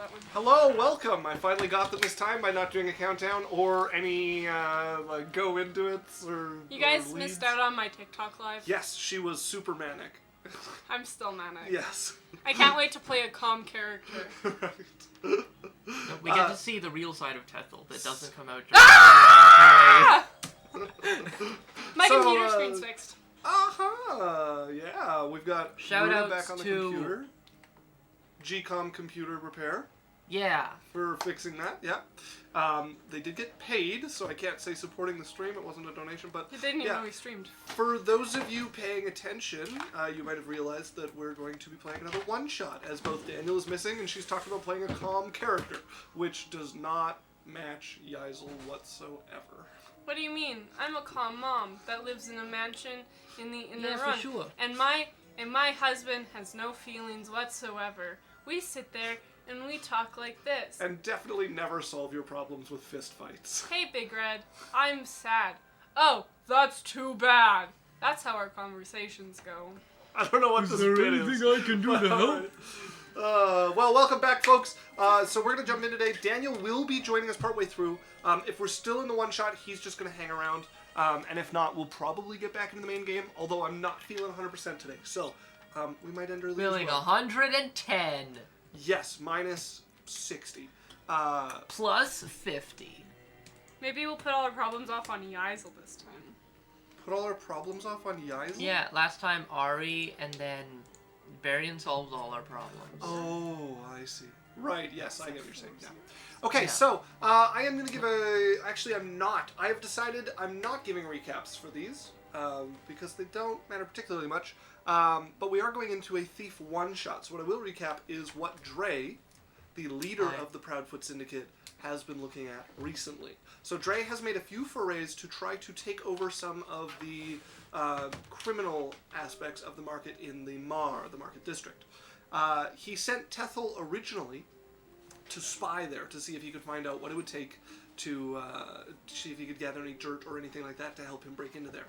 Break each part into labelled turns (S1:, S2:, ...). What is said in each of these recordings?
S1: that one.
S2: Hello, welcome. I finally got them this time by not doing a countdown or any like go into it or.
S1: You guys missed out on my TikTok live.
S2: Yes, she was super manic.
S1: I'm still manic.
S2: Yes.
S1: I can't wait to play a calm character.
S2: Right.
S3: No, we get to see the real side of Tethel that doesn't come out during
S1: Ah! My
S2: So,
S1: computer screen's fixed.
S2: Yeah, we've got
S3: Shout
S2: Runa
S3: outs
S2: back on the
S3: to-
S2: computer. GCOM computer repair
S3: Yeah.
S2: for fixing that. Yeah. They did get paid, so I can't say supporting the stream. It wasn't a donation, but
S1: It didn't even
S2: yeah.
S1: know we streamed.
S2: For those of you paying attention, you might have realized that we're going to be playing another one-shot, as both Daniel is missing and she's talking about playing a calm character, which does not match Yeisel whatsoever.
S1: What do you mean? I'm a calm mom that lives in a mansion in the inner
S3: Yeah,
S1: run.
S3: for sure.
S1: And my husband has no feelings whatsoever. We sit there and we talk like this.
S2: And definitely never solve your problems with fist fights.
S1: Hey, Big Red, I'm sad. Oh, that's too bad. That's how our conversations go.
S2: I don't know what this bit is.
S3: I can do to help?
S2: Well, welcome back, folks. So we're going to jump in today. Daniel will be joining us partway through. If we're still in the one-shot, he's just going to hang around. And if not, we'll probably get back into the main game, although I'm not feeling 100% today. So, we might end early as
S3: Feeling
S2: well.
S3: 110
S2: Yes, minus 60.
S3: plus 50.
S1: Maybe we'll put all our problems off on Yeisel this time.
S2: Put all our problems off on Yeisel?
S3: Yeah, last time Ari and then Barian solved all our problems.
S2: Oh, I see. Right, yes, I get what you're saying. Yeah. Okay,
S3: Yeah.
S2: so I am going to give a... Actually, I'm not. I have decided I'm not giving recaps for these because they don't matter particularly much. But we are going into a Thief one-shot. So what I will recap is what Drae, the leader of the Proudfoot syndicate, has been looking at recently. So Drae has made a few forays to try to take over some of the criminal aspects of the market in the Mar, the market district. He sent Tethel originally to spy there to see if he could find out what it would take to see if he could gather any dirt or anything like that to help him break into there.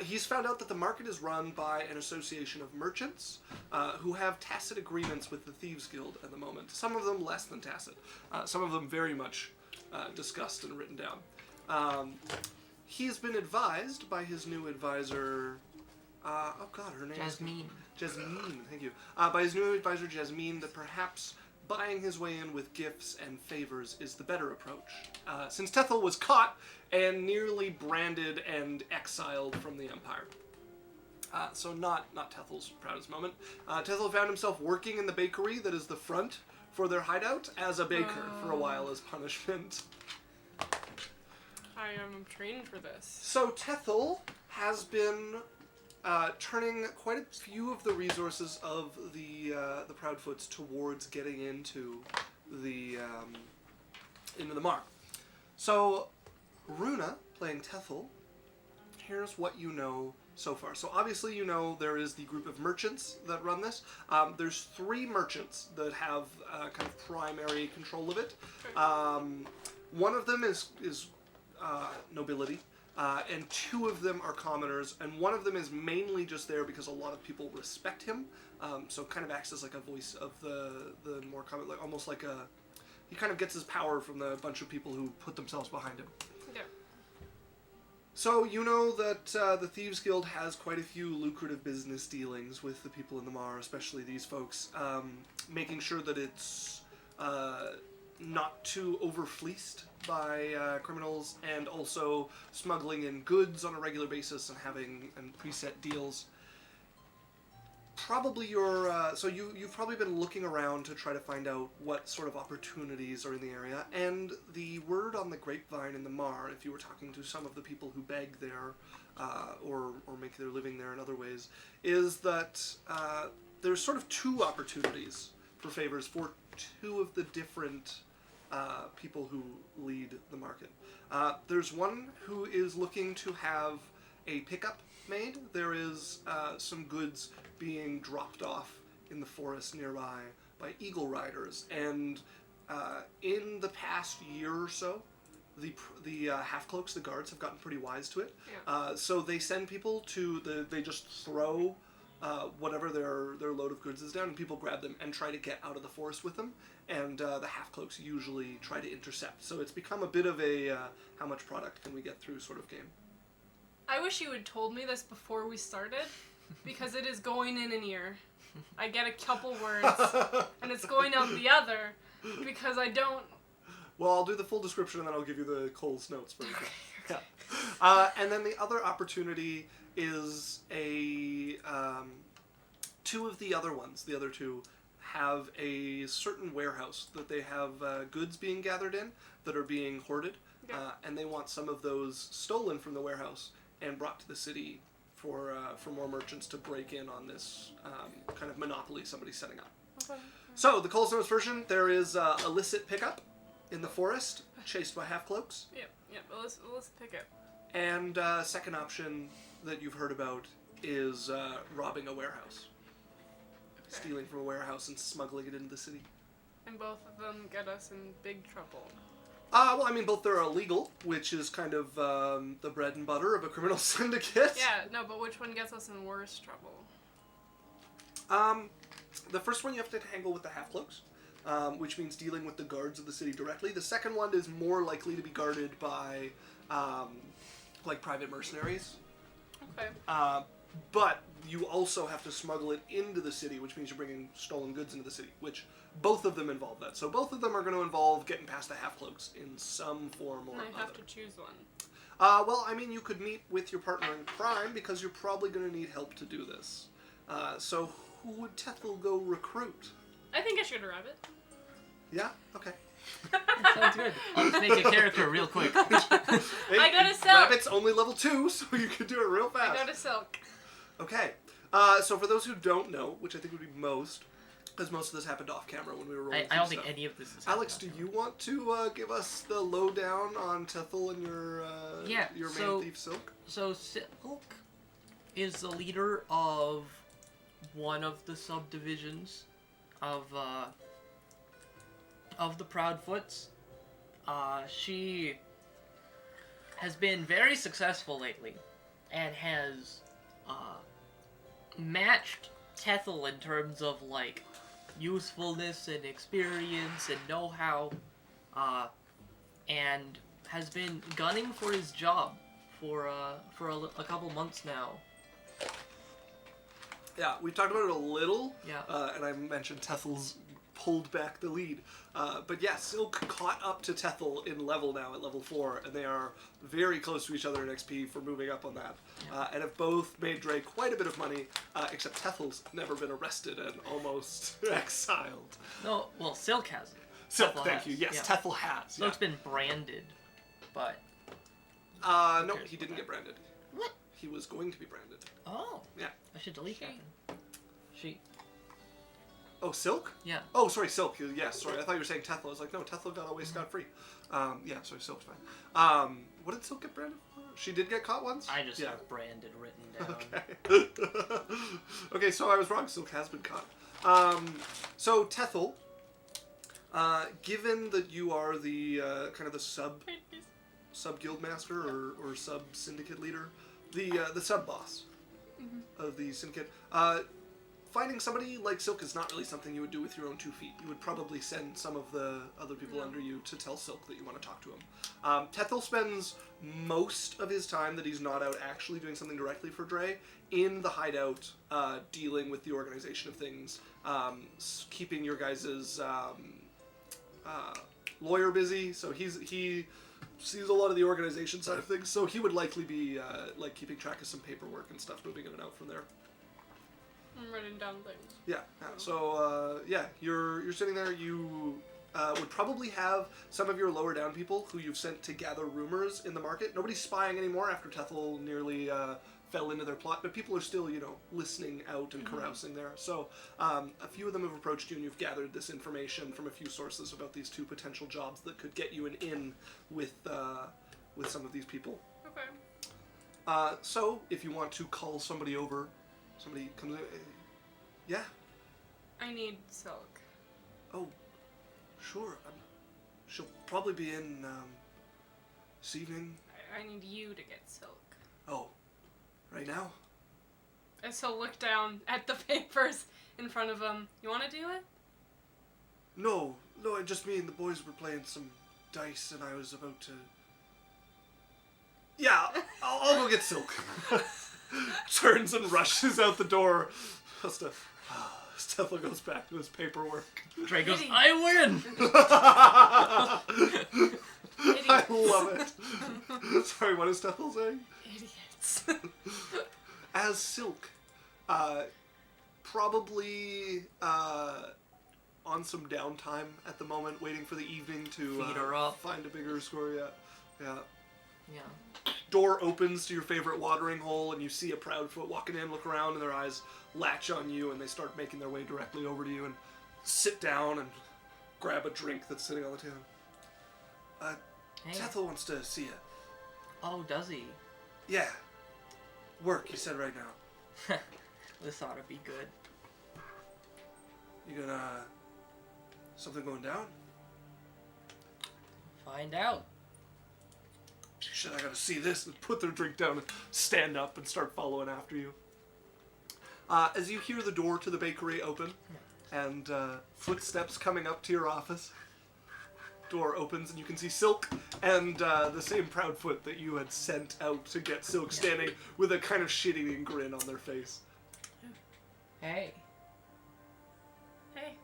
S2: He's found out that the market is run by an association of merchants who have tacit agreements with the Thieves Guild at the moment. Some of them less than tacit. Some of them very much discussed and written down. He's been advised by his new advisor... oh god, her name
S3: Jasmine.
S2: Jasmine, thank you. By his new advisor Jasmine, that perhaps buying his way in with gifts and favors is the better approach. Since Tethel was caught and nearly branded and exiled from the Empire. So not Tethel's proudest moment. Tethel found himself working in the bakery that is the front for their hideout as a baker for a while as punishment.
S1: I am trained for this.
S2: So Tethel has been turning quite a few of the resources of the Proudfoots towards getting into the Mar. So Runa playing Tethel. Here's what you know so far. So obviously you know there is the group of merchants that run this. There's 3 merchants that have kind of primary control of it. One of them is nobility. And 2 of them are commoners, and one of them is mainly just there because a lot of people respect him. So kind of acts as like a voice of the more common, like almost like a. He kind of gets his power from the bunch of people who put themselves behind him.
S1: Yeah.
S2: So you know that the Thieves Guild has quite a few lucrative business dealings with the people in the Mar, especially these folks, making sure that it's not too overfleeced by criminals, and also smuggling in goods on a regular basis and having preset deals. Probably you've probably been looking around to try to find out what sort of opportunities are in the area, and the word on the grapevine in the Mar, if you were talking to some of the people who beg there or make their living there in other ways, is that there's sort of 2 opportunities for favors for 2 of the different people who lead the market. There's one who is looking to have a pickup made. There is some goods being dropped off in the forest nearby by eagle riders, and in the past year or so, the half-cloaks, the guards, have gotten pretty wise to it.
S1: Yeah.
S2: So they send people to they just throw whatever their load of goods is down, and people grab them and try to get out of the forest with them. And the half-cloaks usually try to intercept. So it's become a bit of a how much product can we get through sort of game.
S1: I wish you had told me this before we started, because it is going in an ear. I get a couple words, and it's going out the other, because I don't...
S2: Well, I'll do the full description, and then I'll give you the Cole's notes for you. Yeah. And then the other opportunity is a... two of the other ones, the other two, have a certain warehouse that they have goods being gathered in that are being hoarded, and they want some of those stolen from the warehouse and brought to the city for more merchants to break in on this kind of monopoly somebody's setting up.
S1: Okay.
S2: So, the Cole's Notes version, there is illicit pickup in the forest, chased by half-cloaks.
S1: Yep, let's pick it.
S2: And second option that you've heard about is robbing a warehouse.
S1: Okay.
S2: Stealing from a warehouse and smuggling it into the city.
S1: And both of them get us in big trouble.
S2: Well, I mean, both they're illegal, which is kind of the bread and butter of a criminal syndicate.
S1: Yeah, no, but which one gets us in worse trouble?
S2: The first one you have to tangle with the half-cloaks, which means dealing with the guards of the city directly. The second one is more likely to be guarded by, like, private mercenaries.
S1: Okay.
S2: But you also have to smuggle it into the city, which means you're bringing stolen goods into the city, which both of them involve that. So both of them are going to involve getting past the half-cloaks in some form or other.
S1: I have to choose one.
S2: Well, I mean, you could meet with your partner in crime, because you're probably going to need help to do this. So who would Tethel go recruit?
S1: I think I should grab it.
S2: Yeah? Okay.
S3: Sounds good. I'll just make a character real quick.
S2: Hey,
S1: I got a silk.
S2: Rabbit's only level 2, so you can do it real fast.
S1: I got a silk.
S2: Okay. So for those who don't know, which I think would be most, because most of this happened off camera when we were rolling
S3: I don't
S2: through
S3: think
S2: stuff.
S3: any of this is
S2: Alex, do you want to give us the lowdown on Tethel and your main thief, Silk?
S3: So Silk is the leader of one of the subdivisions of the Proudfoots. She has been very successful lately, and has matched Tethel in terms of, like, usefulness and experience and know-how, and has been gunning for his job for a couple months now.
S2: Yeah, we've talked about it a little,
S3: Yeah.
S2: and I mentioned Tethel's pulled back the lead. But yeah, Silk caught up to Tethel in level now at level 4, and they are very close to each other in XP for moving up on that. And have both made Drae quite a bit of money, except Tethel's never been arrested and almost exiled.
S3: No, well, Silk hasn't.
S2: Silk,
S3: Tethel
S2: thank
S3: has,
S2: you. Yes,
S3: yeah.
S2: Tethel has.
S3: Silk's been branded, but...
S2: No,
S3: cares
S2: he didn't
S3: about
S2: get branded.
S3: What?
S2: He was going to be branded.
S3: Oh.
S2: Yeah.
S3: I should delete that then. She.
S2: Oh, Silk?
S3: Yeah.
S2: Oh, sorry, Silk. Yes, sorry. I thought you were saying Tethel. I was like, no, Tethel got away scot-free. Yeah, sorry, Silk's fine. What did Silk get branded for? She did get caught once?
S3: I just have branded written down.
S2: Okay. Okay, so I was wrong. Silk has been caught. So, Tethel, given that you are the kind of the sub guild master or sub syndicate leader, the sub boss of the syndicate, finding somebody like Silk is not really something you would do with your own 2 feet. You would probably send some of the other people under you to tell Silk that you want to talk to him. Tethel spends most of his time that he's not out actually doing something directly for Drae in the hideout, dealing with the organization of things, keeping your guys' lawyer busy. So he sees a lot of the organization side of things. So he would likely be like keeping track of some paperwork and stuff, moving in and out from there.
S1: I'm writing down things.
S2: Yeah. So you're sitting there. You would probably have some of your lower down people who you've sent to gather rumors in the market. Nobody's spying anymore after Tethel nearly fell into their plot, but people are still, listening out and carousing there. So a few of them have approached you, and you've gathered this information from a few sources about these 2 potential jobs that could get you an in with some of these people.
S1: Okay.
S2: So if you want to call somebody over, somebody comes in. Yeah.
S1: I need Silk.
S2: Oh, sure. She'll probably be in this evening.
S1: I need you to get Silk.
S2: Oh, right now?
S1: As he'll look down at the papers in front of him. You want to do it?
S2: No, I just mean the boys were playing some dice and I was about to... Yeah, I'll go get Silk. Turns and rushes out the door. Tethel goes back to his paperwork.
S3: Drae goes, I win!
S2: I love it. Sorry, what is Tethel saying?
S1: Idiots.
S2: As Silk, probably on some downtime at the moment, waiting for the evening to
S3: Feed her up.
S2: Find a bigger score. Yeah.
S3: Yeah.
S2: Door opens to your favorite watering hole, and you see a Proudfoot walking in, look around, and their eyes latch on you, and they start making their way directly over to you and sit down and grab a drink that's sitting on the table.
S3: Hey.
S2: Tethel wants to see you.
S3: Oh, does he?
S2: Yeah. Work, he said right now.
S3: This ought to be good.
S2: You gonna... something going down?
S3: Find out.
S2: Shit, I gotta see this. And put their drink down and stand up and start following after you. As you hear the door to the bakery open and footsteps coming up to your office, door opens and you can see Silk and the same Proudfoot that you had sent out to get Silk standing with a kind of shit-eating grin on their face.
S3: Hey.
S1: Hey.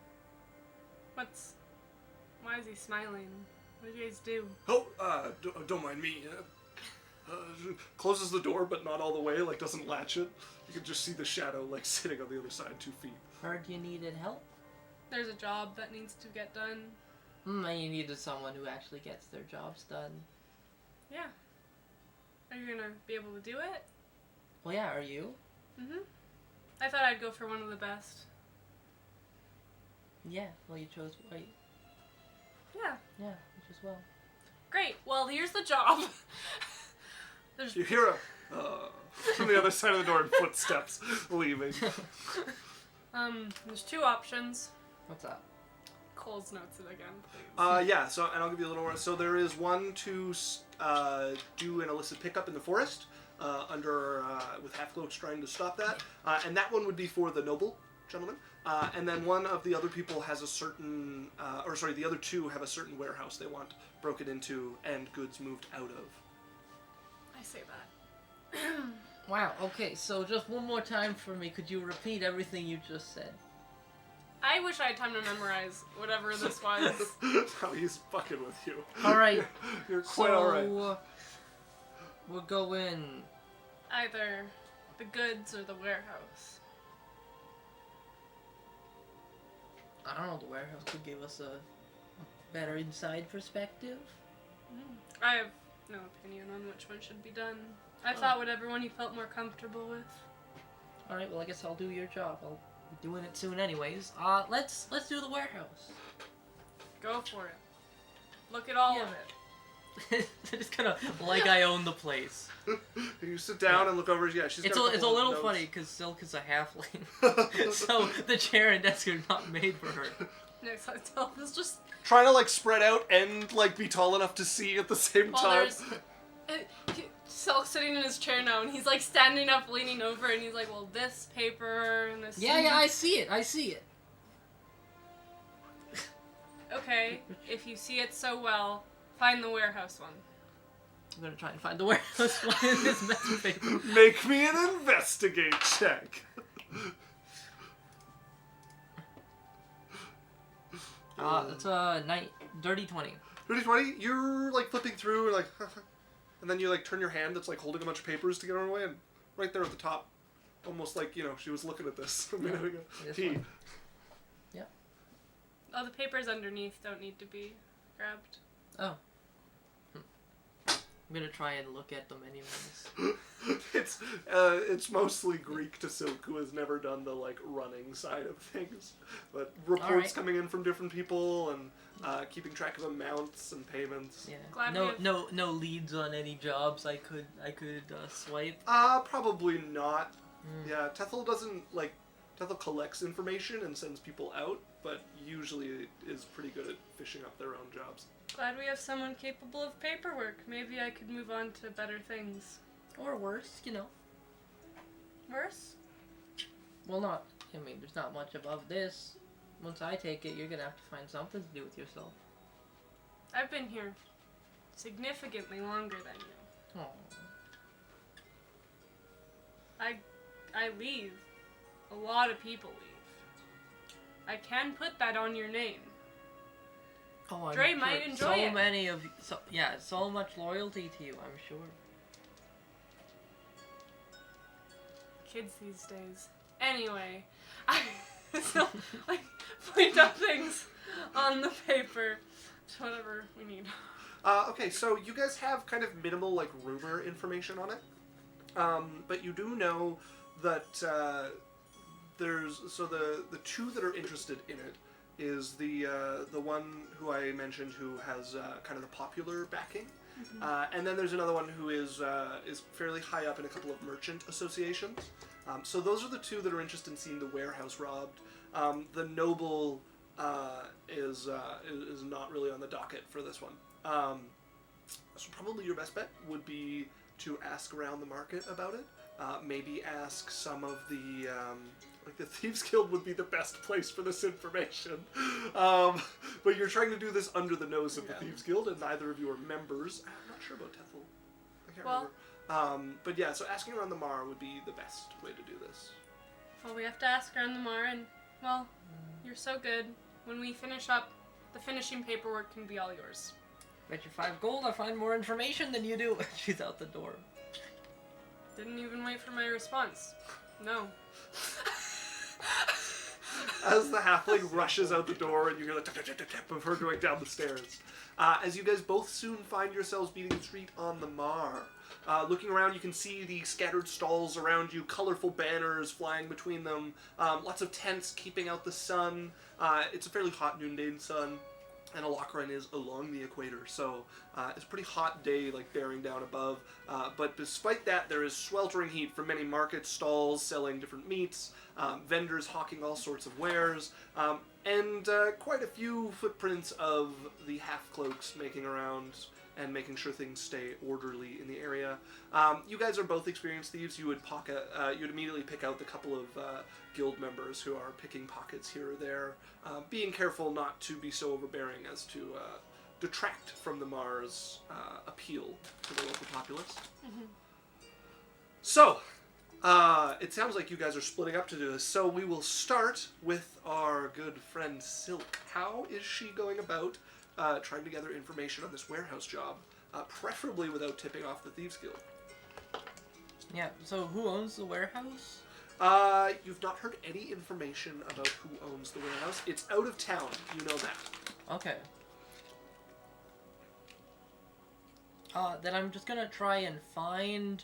S1: Why is he smiling? What did you guys do?
S2: Oh, don't mind me. Closes the door, but not all the way, like doesn't latch it. You can just see the shadow, like sitting on the other side, 2 feet.
S3: Heard you needed help?
S1: There's a job that needs to get done.
S3: And you needed someone who actually gets their jobs done.
S1: Yeah. Are you gonna be able to do it?
S3: Well, yeah, are you?
S1: Mm-hmm. I thought I'd go for one of the best.
S3: Yeah, well, you chose white.
S1: Yeah.
S3: Yeah, which is well.
S1: Great. Well, here's the job. There's...
S2: You hear from the other side of the door and footsteps leaving.
S1: There's 2 options.
S3: What's up?
S1: Cole's notes it again, please.
S2: Yeah, so, and I'll give you a little more. So there is one to do an illicit pickup in the forest, with half-cloaks trying to stop that. And that one would be for the noble gentleman. And then one of the other people has a certain, the other 2 have a certain warehouse they want broken into and goods moved out of.
S1: I say that.
S3: Wow, okay, so just one more time for me. Could you repeat everything you just said?
S1: I wish I had time to memorize whatever this was.
S2: No, he's fucking with you.
S3: Alright.
S2: You're quite alright.
S3: We'll go in.
S1: Either the goods or the warehouse.
S3: I don't know, the warehouse could give us a better inside perspective.
S1: I have no opinion on which one should be done. I thought whatever one you felt more comfortable with.
S3: Alright, well I guess I'll do your job. I'll be doing it soon anyways. Let's do the warehouse.
S1: Go for it. Look at all of it.
S3: Just kind of like I own the place.
S2: You sit down and look over. Yeah, she's.
S3: It's
S2: got
S3: a little
S2: notes.
S3: funny because Silk is a halfling, so the chair and desk are not made for her.
S1: Next I tell this just
S2: Trying to like spread out and like be tall enough to see at the same time.
S1: Silk's sitting in his chair now, and he's like standing up, leaning over, and he's like, "Well, this paper and this."
S3: Yeah, I see it.
S1: Okay, if you see it so well, find the warehouse one.
S3: I'm gonna try and find the warehouse one in this mess of paper.
S2: Make me an investigate check.
S3: It's a dirty 20.
S2: Dirty 20. You're like flipping through and like, and then you like turn your hand that's like holding a bunch of papers to get on her way, and right there at the top, almost like she was looking at this a minute ago. P.
S3: Yep.
S1: Oh, the papers underneath don't need to be grabbed.
S3: Oh. I'm gonna try and look at them anyways.
S2: It's mostly Greek to Silk, who has never done the like running side of things, but reports coming in from different people and keeping track of amounts and payments.
S3: Yeah.
S1: Glad
S3: No leads on any jobs I could swipe.
S2: Probably not. Yeah, Tethel Tethel collects information and sends people out, but usually is pretty good at fishing up their own jobs.
S1: Glad we have someone capable of paperwork. Maybe I could move on to better things.
S3: Or worse,
S1: Worse?
S3: Well, not. I mean, there's not much above this. Once I take it, you're gonna have to find something to do with yourself.
S1: I've been here significantly longer than you.
S3: Oh.
S1: I leave. A lot of people leave. I can put that on your name.
S3: Oh, I'm
S1: Drae
S3: sure
S1: might enjoy
S3: so
S1: it.
S3: many of so much loyalty to you, I'm sure.
S1: Kids these days. Anyway, I so point up things on the paper. It's whatever we need.
S2: Okay, so you guys have kind of minimal, like, rumor information on it. But you do know that the two that are interested in it is the one who I mentioned who has kind of the popular backing, and then there's another one who is fairly high up in a couple of merchant associations. So those are the two that are interested in seeing the warehouse robbed. The noble is not really on the docket for this one. So probably your best bet would be to ask around the market about it. Maybe ask some of the, like the Thieves Guild would be the best place for this information. But you're trying to do this under the nose of the Thieves Guild, and neither of you are members. I'm not sure about Tethel. I can't remember. But yeah, so asking around the Mar would be the best way to do this.
S1: Well, we have to ask around the Mar, and, well, you're so good. When we finish up, the finishing paperwork can be all yours.
S3: Bet you 5 gold I'll find more information than you do. She's out the door.
S1: Didn't even wait for my response. No.
S2: As the halfling rushes out the door and you hear the tap of her going down the stairs. As you guys both soon find yourselves beating the street on the Mar. Looking around, you can see the scattered stalls around you, colorful banners flying between them, lots of tents keeping out the sun. It's a fairly hot noonday sun, and Alochrin is along the equator, so it's a pretty hot day, like bearing down above. But despite that, there is sweltering heat from many market stalls selling different meats, vendors hawking all sorts of wares, and quite a few footprints of the half-cloaks making around and making sure things stay orderly in the area. You guys are both experienced thieves. You would you'd immediately pick out the couple of guild members who are picking pockets here or there, being careful not to be so overbearing as to detract from the Mar's appeal to the local populace. Mm-hmm. So, it sounds like you guys are splitting up to do this, so we will start with our good friend Silk. How is she going about trying to gather information on this warehouse job, preferably without tipping off the Thieves Guild?
S3: Yeah, so who owns the warehouse?
S2: You've not heard any information about who owns the warehouse. It's out of town, you know that.
S3: Okay. Then I'm just gonna try and find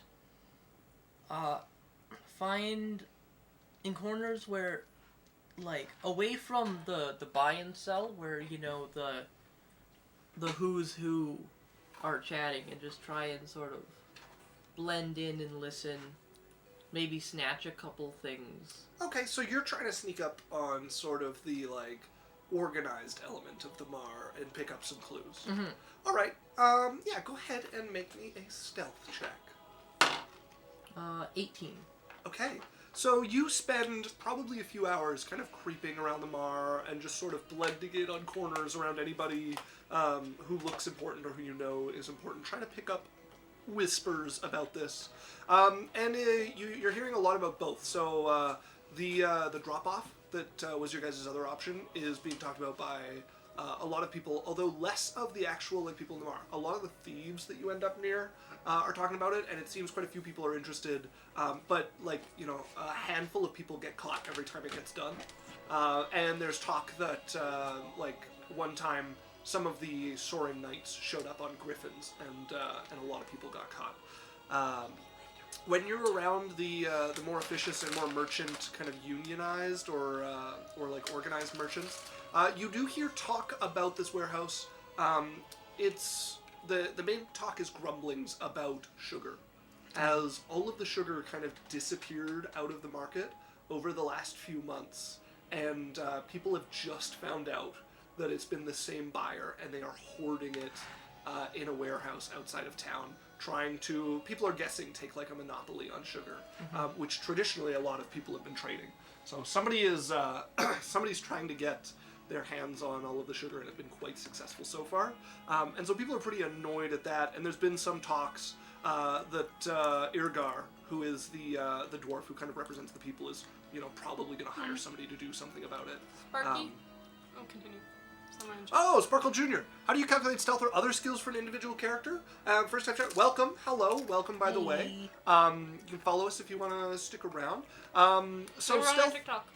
S3: in corners where, like, away from the buy and sell, where, you know, the who's who are chatting, and just try and sort of blend in and listen, maybe snatch a couple things.
S2: Okay, so you're trying to sneak up on sort of the, like, organized element of the Mar and pick up some clues.
S3: Mm-hmm.
S2: Alright, yeah, go ahead and make me a stealth check.
S3: 18.
S2: Okay, so you spend probably a few hours kind of creeping around the Mar and just sort of blending in on corners around anybody who looks important or who you know is important, trying to pick up whispers about this. And you're hearing a lot about both. So the drop-off that was your guys' other option is being talked about by a lot of people, although less of the actual like people in the Mar. A lot of the thieves that you end up near are talking about it, and it seems quite a few people are interested. But like, you know, a handful of people get caught every time it gets done. And there's talk that like one time some of the soaring knights showed up on griffins, and a lot of people got caught. When you're around the more officious and more merchant kind of unionized or like organized merchants, you do hear talk about this warehouse. It's the main talk is grumblings about sugar, as all of the sugar kind of disappeared out of the market over the last few months, and people have just found out that it's been the same buyer, and they are hoarding it in a warehouse outside of town people are guessing, take like a monopoly on sugar, which traditionally a lot of people have been trading. So somebody's trying to get their hands on all of the sugar and have been quite successful so far. And so people are pretty annoyed at that, and there's been some talks that Irgar, who is the dwarf who kind of represents the people, is probably going to hire somebody to do something about it.
S1: Sparky? Continue.
S2: Sparkle Jr. How do you calculate stealth or other skills for an individual character? First time chat. Welcome. Hello. Welcome, by the way. You can follow us if you want to stick around. So
S1: we're
S2: stealth.
S1: on TikTok.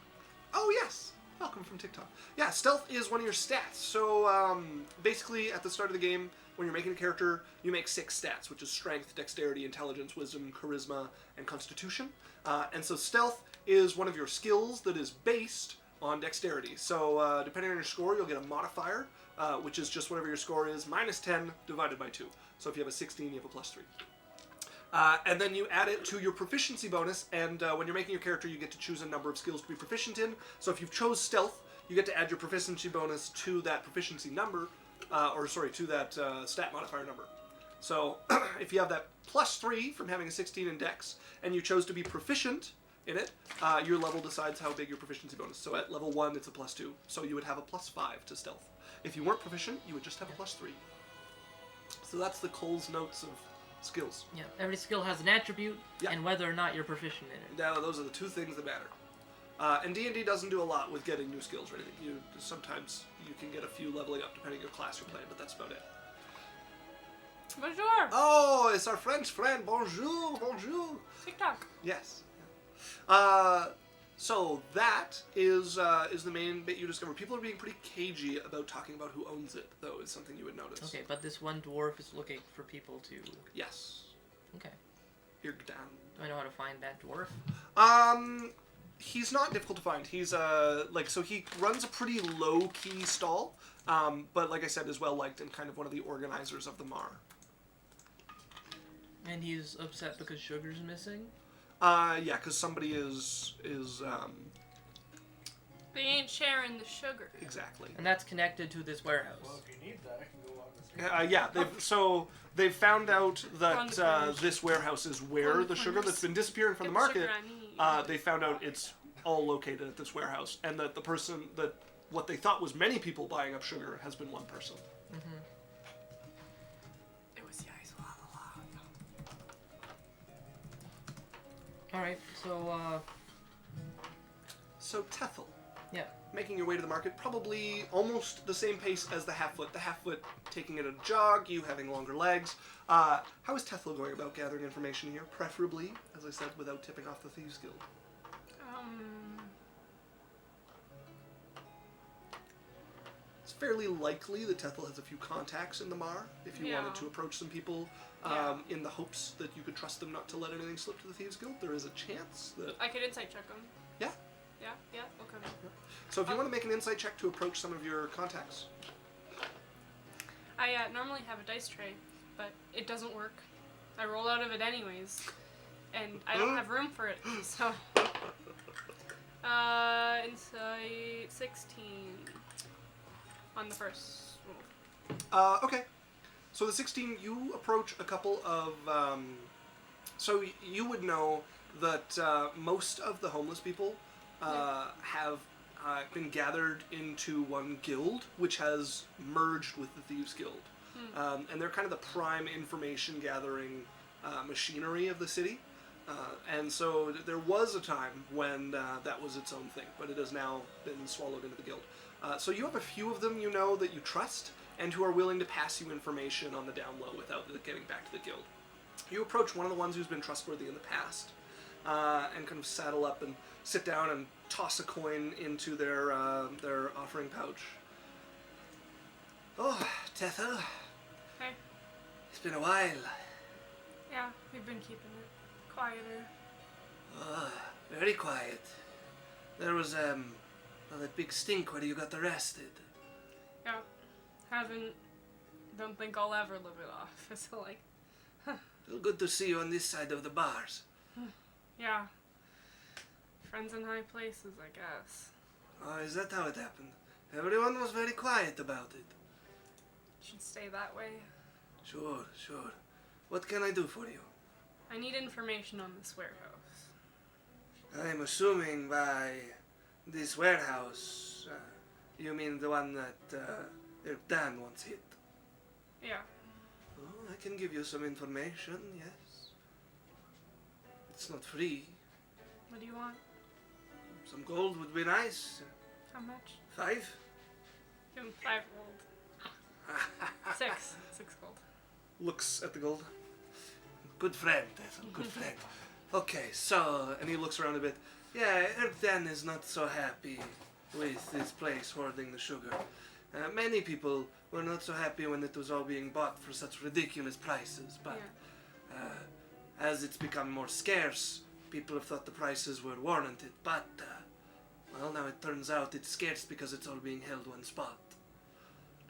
S2: Oh, yes. Welcome from TikTok. Yeah, stealth is one of your stats. So basically, at the start of the game, when you're making a character, you make 6 stats, which is strength, dexterity, intelligence, wisdom, charisma, and constitution. And so stealth is one of your skills that is based on dexterity. So depending on your score, you'll get a modifier, which is just whatever your score is, minus 10 divided by 2. So if you have a 16, you have a plus 3. And then you add it to your proficiency bonus, and when you're making your character, you get to choose a number of skills to be proficient in. So if you've chose stealth, you get to add your proficiency bonus to that proficiency number, to that stat modifier number. So if you have that plus 3 from having a 16 in dex, and you chose to be proficient in it, your level decides how big your proficiency bonus. So at level 1, it's a plus 2. So you would have a plus 5 to stealth. If you weren't proficient, you would just have a plus 3. So that's the Cole's notes of skills.
S3: Yeah, every skill has an attribute, and whether or not you're proficient in it.
S2: Now, those are the 2 things that matter. And D&D doesn't do a lot with getting new skills or anything. Sometimes you can get a few leveling up depending on your class you're playing, but that's about it.
S1: Bonjour.
S2: Oh, it's our French friend. Bonjour, bonjour.
S1: TikTok.
S2: Yes. So that is the main bit you discover. People are being pretty cagey about talking about who owns it, though, is something you would notice.
S3: Okay, but this one dwarf is looking for people to...
S2: Yes.
S3: Okay.
S2: Irgdan.
S3: Do I know how to find that dwarf?
S2: He's not difficult to find. He's so he runs a pretty low-key stall, but like I said, is well-liked and kind of one of the organizers of the Mar.
S3: And he's upset because sugar's missing?
S2: Yeah, because somebody is
S1: They ain't sharing the sugar.
S2: Exactly.
S3: And that's connected to this warehouse.
S4: Well, if you need that, I can go on this.
S2: Yeah, they've found out that this warehouse is where the sugar that's been disappearing from the market. They found out it's all located at this warehouse, and that the person that what they thought was many people buying up sugar has been one person.
S3: Mm-hmm.
S1: It was the ice all along.
S3: All right,
S2: So Tethel.
S3: Yeah.
S2: Making your way to the market, probably almost the same pace as the half-foot. The half-foot taking it at a jog, you having longer legs. How is Tethel going about gathering information here? Preferably, as I said, without tipping off the Thieves Guild. It's fairly likely that Tethel has a few contacts in the Mar, if you wanted to approach some people in the hopes that you could trust them not to let anything slip to the Thieves Guild. There is a chance that...
S1: I could insight check them.
S2: Yeah.
S1: Yeah, okay.
S2: So if you want to make an insight check to approach some of your contacts.
S1: I normally have a dice tray, but it doesn't work. I roll out of it anyways, and I don't have room for it, so... Insight 16 on the first roll.
S2: Okay. So the 16, you approach a couple of... so you would know that most of the homeless people have been gathered into one guild, which has merged with the Thieves Guild. And they're kind of the prime information gathering machinery of the city. And so there was a time when that was its own thing, but it has now been swallowed into the guild. So you have a few of them you know that you trust, and who are willing to pass you information on the down low without getting back to the guild. You approach one of the ones who's been trustworthy in the past, and kind of saddle up and sit down and toss a coin into their offering pouch. Oh, Tethel.
S1: Hey.
S2: It's been a while.
S1: Yeah, we've been keeping it quieter.
S2: Oh, very quiet. There was that big stink where you got arrested.
S1: Yeah, don't think I'll ever live it off. It's like,
S2: Well, good to see you on this side of the bars.
S1: yeah. Friends in high places, I guess.
S2: Oh, is that how it happened? Everyone was very quiet about it.
S1: Should stay that way.
S2: Sure. What can I do for you?
S1: I need information on this warehouse.
S2: I'm assuming by this warehouse, you mean the one that Irgdan once hit?
S1: Yeah.
S2: Oh, I can give you some information, yes. It's not free.
S1: What do you want?
S2: Some gold would be nice.
S1: How much?
S2: 5?
S1: Give him 5 gold. 6. 6 gold.
S2: Looks at the gold. Good friend, Tethel, good friend. Okay, so, and he looks around a bit. Yeah, Irgdan is not so happy with this place hoarding the sugar. Many people were not so happy when it was all being bought for such ridiculous prices, but as it's become more scarce, people have thought the prices were warranted. But, well, now it turns out it's scarce because it's all being held one spot.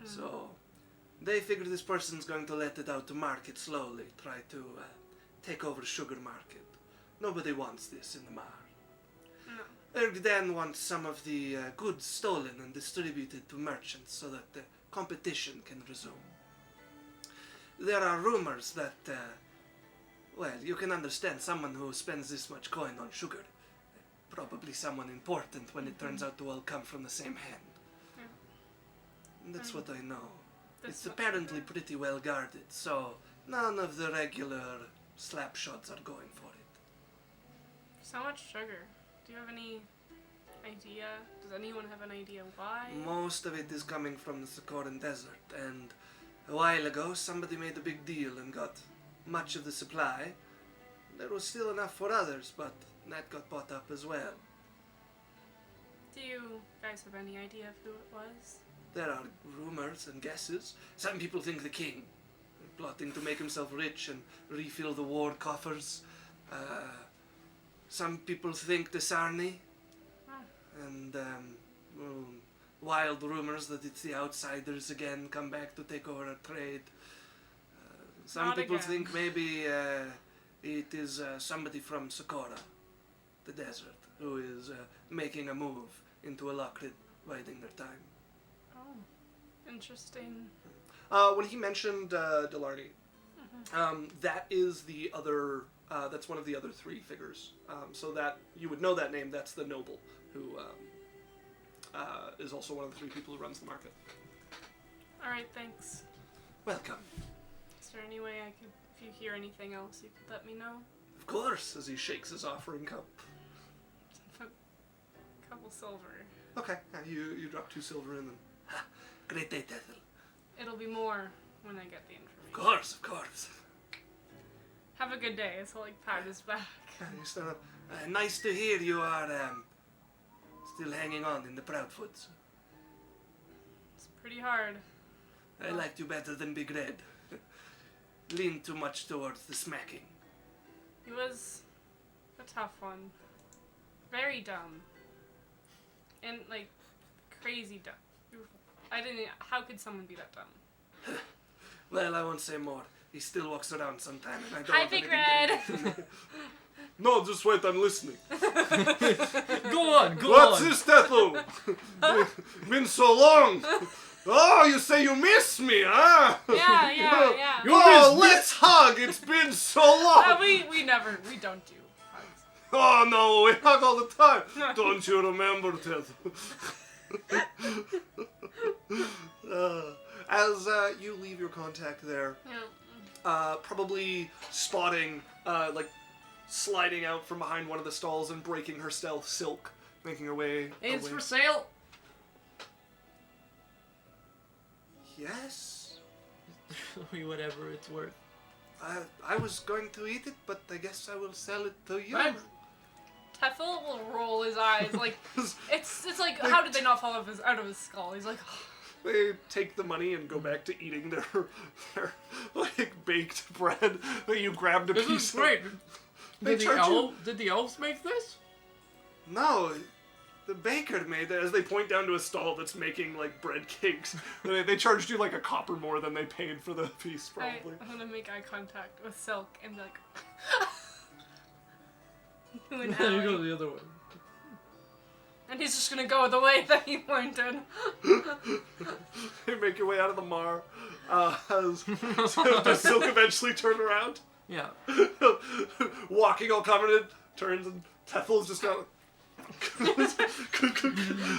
S2: So, they figure this person's going to let it out to market slowly, try to take over sugar market. Nobody wants this in the Mar.
S1: No.
S2: Irgdan wants some of the goods stolen and distributed to merchants so that the competition can resume. There are rumors that, well, you can understand someone who spends this much coin on sugar. Probably someone important when it turns out to all come from the same hand.
S1: Yeah.
S2: And that's what I know.
S1: This
S2: It's
S1: much
S2: apparently
S1: sugar.
S2: pretty well guarded, so none of the regular slap shots are going for it.
S1: So much sugar. Do you have any idea? Does anyone have an idea why?
S2: Most of it is coming from the Socoran Desert, and a while ago somebody made a big deal and got much of the supply. There was still enough for others, but that got bought up as well.
S1: Do you guys have any idea of who it was?
S2: There are rumors and guesses. Some people think the king, plotting to make himself rich and refill the war coffers. Some people think Delarney, and well, wild rumors that it's the outsiders again come back to take over our trade. Some
S1: Not
S2: people
S1: again.
S2: think maybe it is somebody from Socorra, the desert, who is making a move into Alochrin, biding their time.
S1: Oh, interesting.
S2: When he mentioned Delarney, that is the other. That's one of the other 3 figures. So that you would know that name. That's the noble who is also one of the 3 people who runs the market.
S1: All right, thanks.
S2: Welcome.
S1: Is there any way I could, if you hear anything else, you could let me know?
S2: Of course, as he shakes his offering cup.
S1: A couple silver.
S2: Okay, you drop 2 silver in them. Ha, great day, Tethel.
S1: It'll be more when I get the information.
S2: Of course.
S1: Have a good day. So like pat his back.
S2: You stand up. Nice to hear you are still hanging on in the Proudfoots.
S1: It's pretty hard.
S2: I liked you better than Big Red. Leaned too much towards the smacking.
S1: He was a tough one. Very dumb. And like crazy dumb. I didn't. How could someone be that dumb?
S2: Well, I won't say more. He still walks around sometime, and I don't
S1: Hi,
S2: want
S1: Big
S2: anything to- No, just wait, I'm listening.
S3: Go on.
S2: What's this, Tethel? Been so long. Oh, you say you miss me, huh?
S1: Yeah.
S2: Oh, let's hug. It's been so long.
S1: We don't do hugs.
S2: Oh, no, we hug all the time. Don't you remember, Tethel? As you leave your contact there,
S1: Yeah.
S2: probably spotting, sliding out from behind one of the stalls and breaking her stealth silk, making her way
S3: It's
S2: away.
S3: for sale.
S2: Yes?
S3: Whatever it's worth.
S2: I was going to eat it, but I guess I will sell it to you.
S3: Right.
S1: Tethel will roll his eyes like it's like how did they not fall out of his skull? He's like
S2: They take the money and go back to eating their like baked bread that you grabbed a
S3: This
S2: piece
S3: is great.
S2: They charge you-
S3: Did the elves make this?
S2: No, the baker made it. As they point down to a stall that's making like bread cakes, they charged you like a copper more than they paid for the piece, probably.
S1: I'm gonna make eye contact with Silk and be like to an
S3: Then you go
S1: alley.
S3: the other way.
S1: And he's just gonna go the way that he pointed.
S2: You make your way out of the Mar. Does Silk eventually turn around?
S3: Yeah.
S2: Walking all covered in, turns and Tethel's just got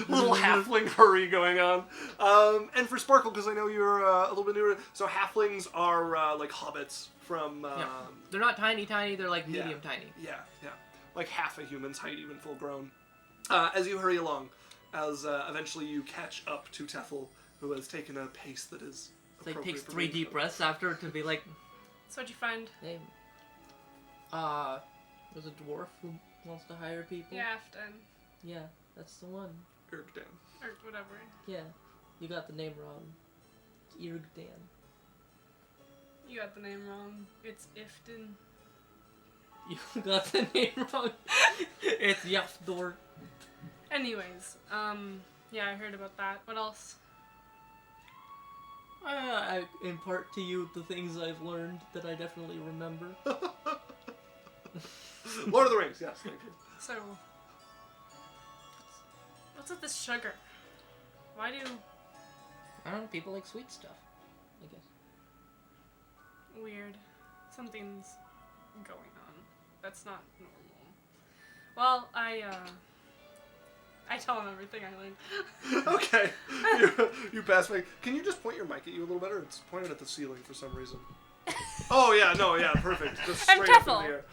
S2: little halfling hurry going on. And for Sparkle, because I know you're a little bit newer, so halflings are like hobbits from...
S3: They're not tiny, they're like medium tiny.
S2: Yeah. Like half a human's height, even full grown. As you hurry along, as eventually you catch up to Tethel, who has taken a pace that is
S3: Like
S2: appropriate
S3: takes
S2: for
S3: 3
S2: being
S3: deep breaths after to be like,
S1: So what'd you find?
S3: hey, there's a dwarf who wants to hire people.
S1: Yeah, Afton.
S3: Yeah, that's the one.
S2: Irgdan.
S1: Or whatever.
S3: Yeah, you got the name wrong. It's Irgdan.
S1: You got the name wrong. It's Ifton.
S3: You got the name wrong. It's Yafdor.
S1: Anyways, yeah, I heard about that. What else?
S3: I impart to you the things I've learned that I definitely remember.
S2: Lord of the Rings, yes, thank you.
S1: So, what's with this sugar? Why do...
S3: I don't know, people like sweet stuff, I guess.
S1: Weird. Something's going on. That's not normal. Well, I tell him everything I learned.
S2: Okay, you pass me. Can you just point your mic at you a little better? It's pointed at the ceiling for some reason. Oh yeah, no, yeah, perfect. Just
S1: I'm
S2: straight up in
S1: Tethel.
S2: the air.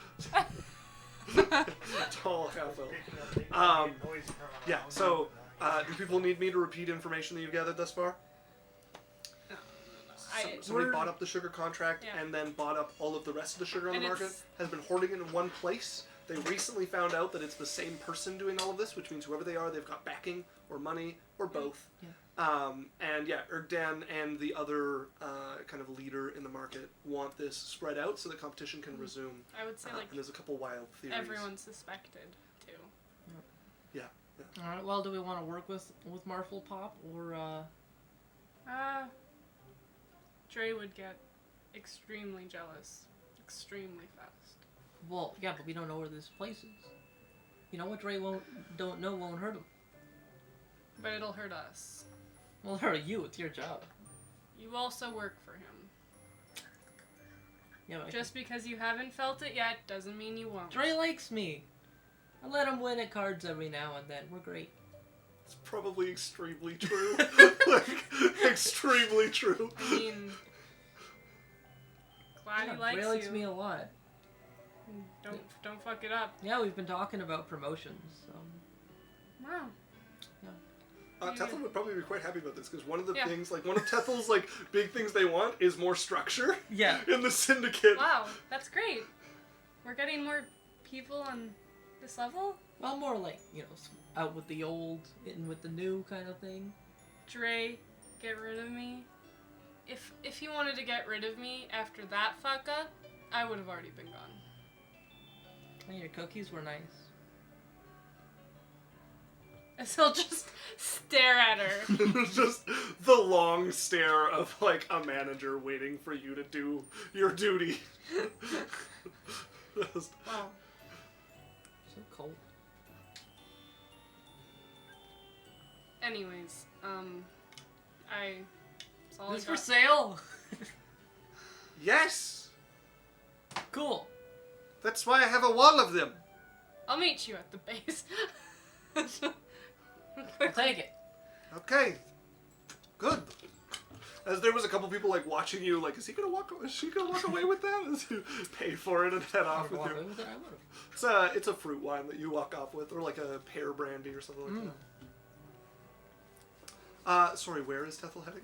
S2: Tall half elf. Yeah. So, do people need me to repeat information that you've gathered thus far? Somebody bought up the sugar contract and then bought up all of the rest of the sugar on the market. Has been hoarding it in one place. They recently found out that it's the same person doing all of this, which means whoever they are, they've got backing or money or both.
S3: Yeah.
S2: And yeah, Irgdan and the other kind of leader in the market want this spread out so the competition can resume.
S1: I would say, like,
S2: and there's a couple wild theories.
S1: everyone suspected, too.
S2: Yeah.
S3: Alright, well, do we want to work with Marfel Pop, or,
S1: Drae would get extremely jealous. Extremely fast.
S3: Well, yeah, but we don't know where this place is. You know what Drae won't hurt him.
S1: But it'll hurt us.
S3: Well, it'll hurt you, it's your job.
S1: You also work for him.
S3: Yeah, but
S1: Just because you haven't felt it yet doesn't mean you won't.
S3: Drae likes me. I let him win at cards every now and then. We're great.
S2: It's probably extremely true. Like, extremely true.
S1: I mean, glad
S3: Yeah,
S1: he likes
S3: Drae likes
S1: you.
S3: me a lot.
S1: Don't fuck it up.
S3: Yeah, we've been talking about promotions.
S1: Wow.
S2: Tethel would probably be quite happy about this because one of the things, like one of Tethel's like big things they want is more structure.
S3: Yeah.
S2: In the syndicate.
S1: Wow, that's great. We're getting more people on this level?
S3: Well, more like, you know, out with the old, in with the new kind of thing.
S1: Drae, get rid of me. If you wanted to get rid of me after that fuck up, I would have already been gone.
S3: Oh, your cookies were nice.
S1: And he'll just stare at her.
S2: Just the long stare of like a manager waiting for you to do your duty. Just,
S1: Wow.
S3: So cold.
S1: Anyways, I saw
S3: This for sale?
S2: yes!
S3: Cool.
S2: That's why I have a wall of them.
S1: I'll meet you at the base.
S3: I'll take it.
S2: Okay. Good. As there was a couple people like watching you, like, is she gonna walk away with that? As you pay for it and head off with you. It's a fruit wine that you walk off with, or like a pear brandy or something like that. Sorry, where is Tethel heading?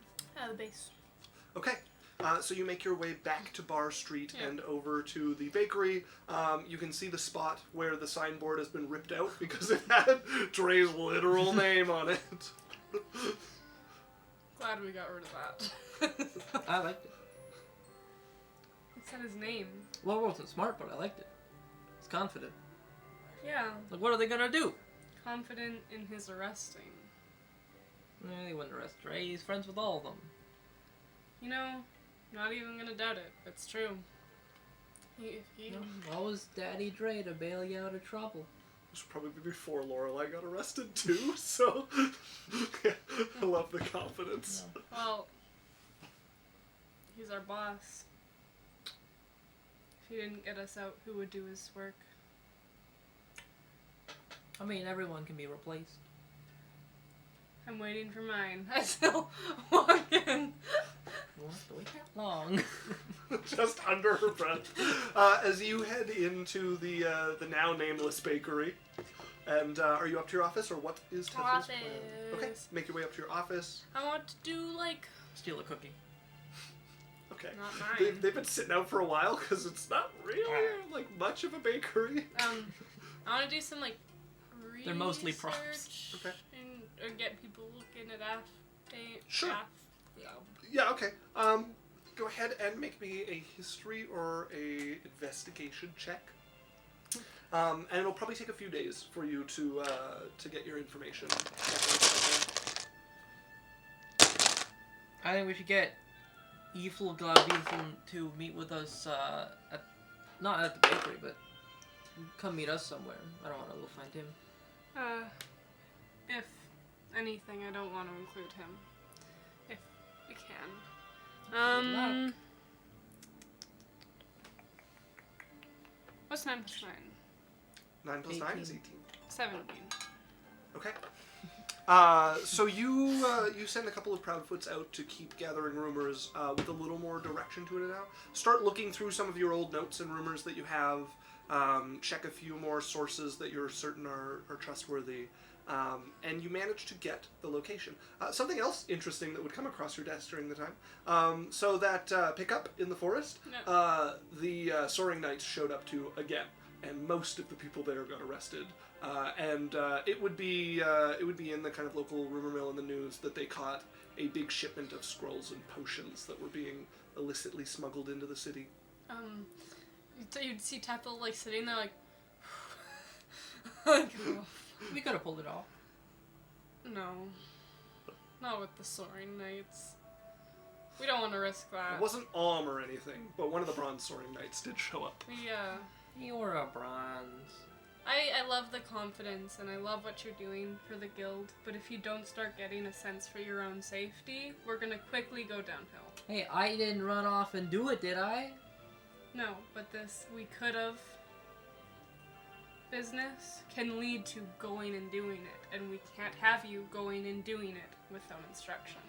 S1: The base.
S2: Okay. So you make your way back to Bar Street and over to the bakery. You can see the spot where the signboard has been ripped out because it had Drae's literal name on it.
S1: Glad we got rid of that.
S3: I liked it.
S1: It said his name.
S3: Well, it wasn't smart, but I liked it. It's confident.
S1: Yeah.
S3: Like, what are they gonna do?
S1: Confident in his arresting.
S3: They wouldn't arrest Drae. He's friends with all of them.
S1: You know, not even gonna doubt it. It's true. He
S3: What was Daddy Drae to bail you out of trouble?
S2: This was probably before Lorelei got arrested too, so I love the confidence.
S1: Well, He's our boss. If he didn't get us out, who would do his work?
S3: I mean, everyone can be replaced.
S1: I'm waiting for mine. I still walk in.
S3: You won't have to wait that long.
S2: Just under her breath. As you head into the now nameless bakery. And are you up to your office, or what is Tethel's plan? Okay, make your way up to your office.
S1: I want to do, like...
S3: Steal a cookie.
S1: Okay.
S2: Okay.
S1: Not mine.
S2: They've been sitting out for a while because it's not really like much of a bakery.
S1: I want to do some like research.
S3: They're mostly props.
S2: Okay.
S1: Or get people looking at update.
S2: Sure.
S1: Yeah.
S2: Yeah. Okay. Go ahead and make me a history or a investigation check. And it'll probably take a few days for you to get your information.
S3: I think we should get Ifl to meet with us, not at the bakery, but come meet us somewhere. I don't want to go find him.
S1: If anything, I don't want to include him. If we can.
S3: Good luck.
S1: What's 9 plus 9?
S2: 9 plus 9 is 18.
S1: 17.
S2: Okay. So you send a couple of Proudfoots out to keep gathering rumors with a little more direction to it now. Start looking through some of your old notes and rumors that you have. Check a few more sources that you're certain are trustworthy. And you manage to get the location. Something else interesting that would come across your desk during the time. So that pickup in the forest, the Soaring Knights showed up to again. And most of the people there got arrested, and it would be in the kind of local rumor mill in the news that they caught a big shipment of scrolls and potions that were being illicitly smuggled into the city.
S1: You'd see Tethel like sitting there like, like
S3: We could have pulled it off.
S1: no, not with the Soaring Knights. We don't want to risk that.
S2: It wasn't or anything, but one of the Bronze Soaring Knights did show up.
S1: Yeah.
S3: You're a bronze.
S1: I love the confidence and I love what you're doing for the guild, but if you don't start getting a sense for your own safety, we're gonna quickly go downhill.
S3: Hey, I didn't run off and do it, did I?
S1: No, but this we could have business can lead to going and doing it, and we can't have you going and doing it without instruction.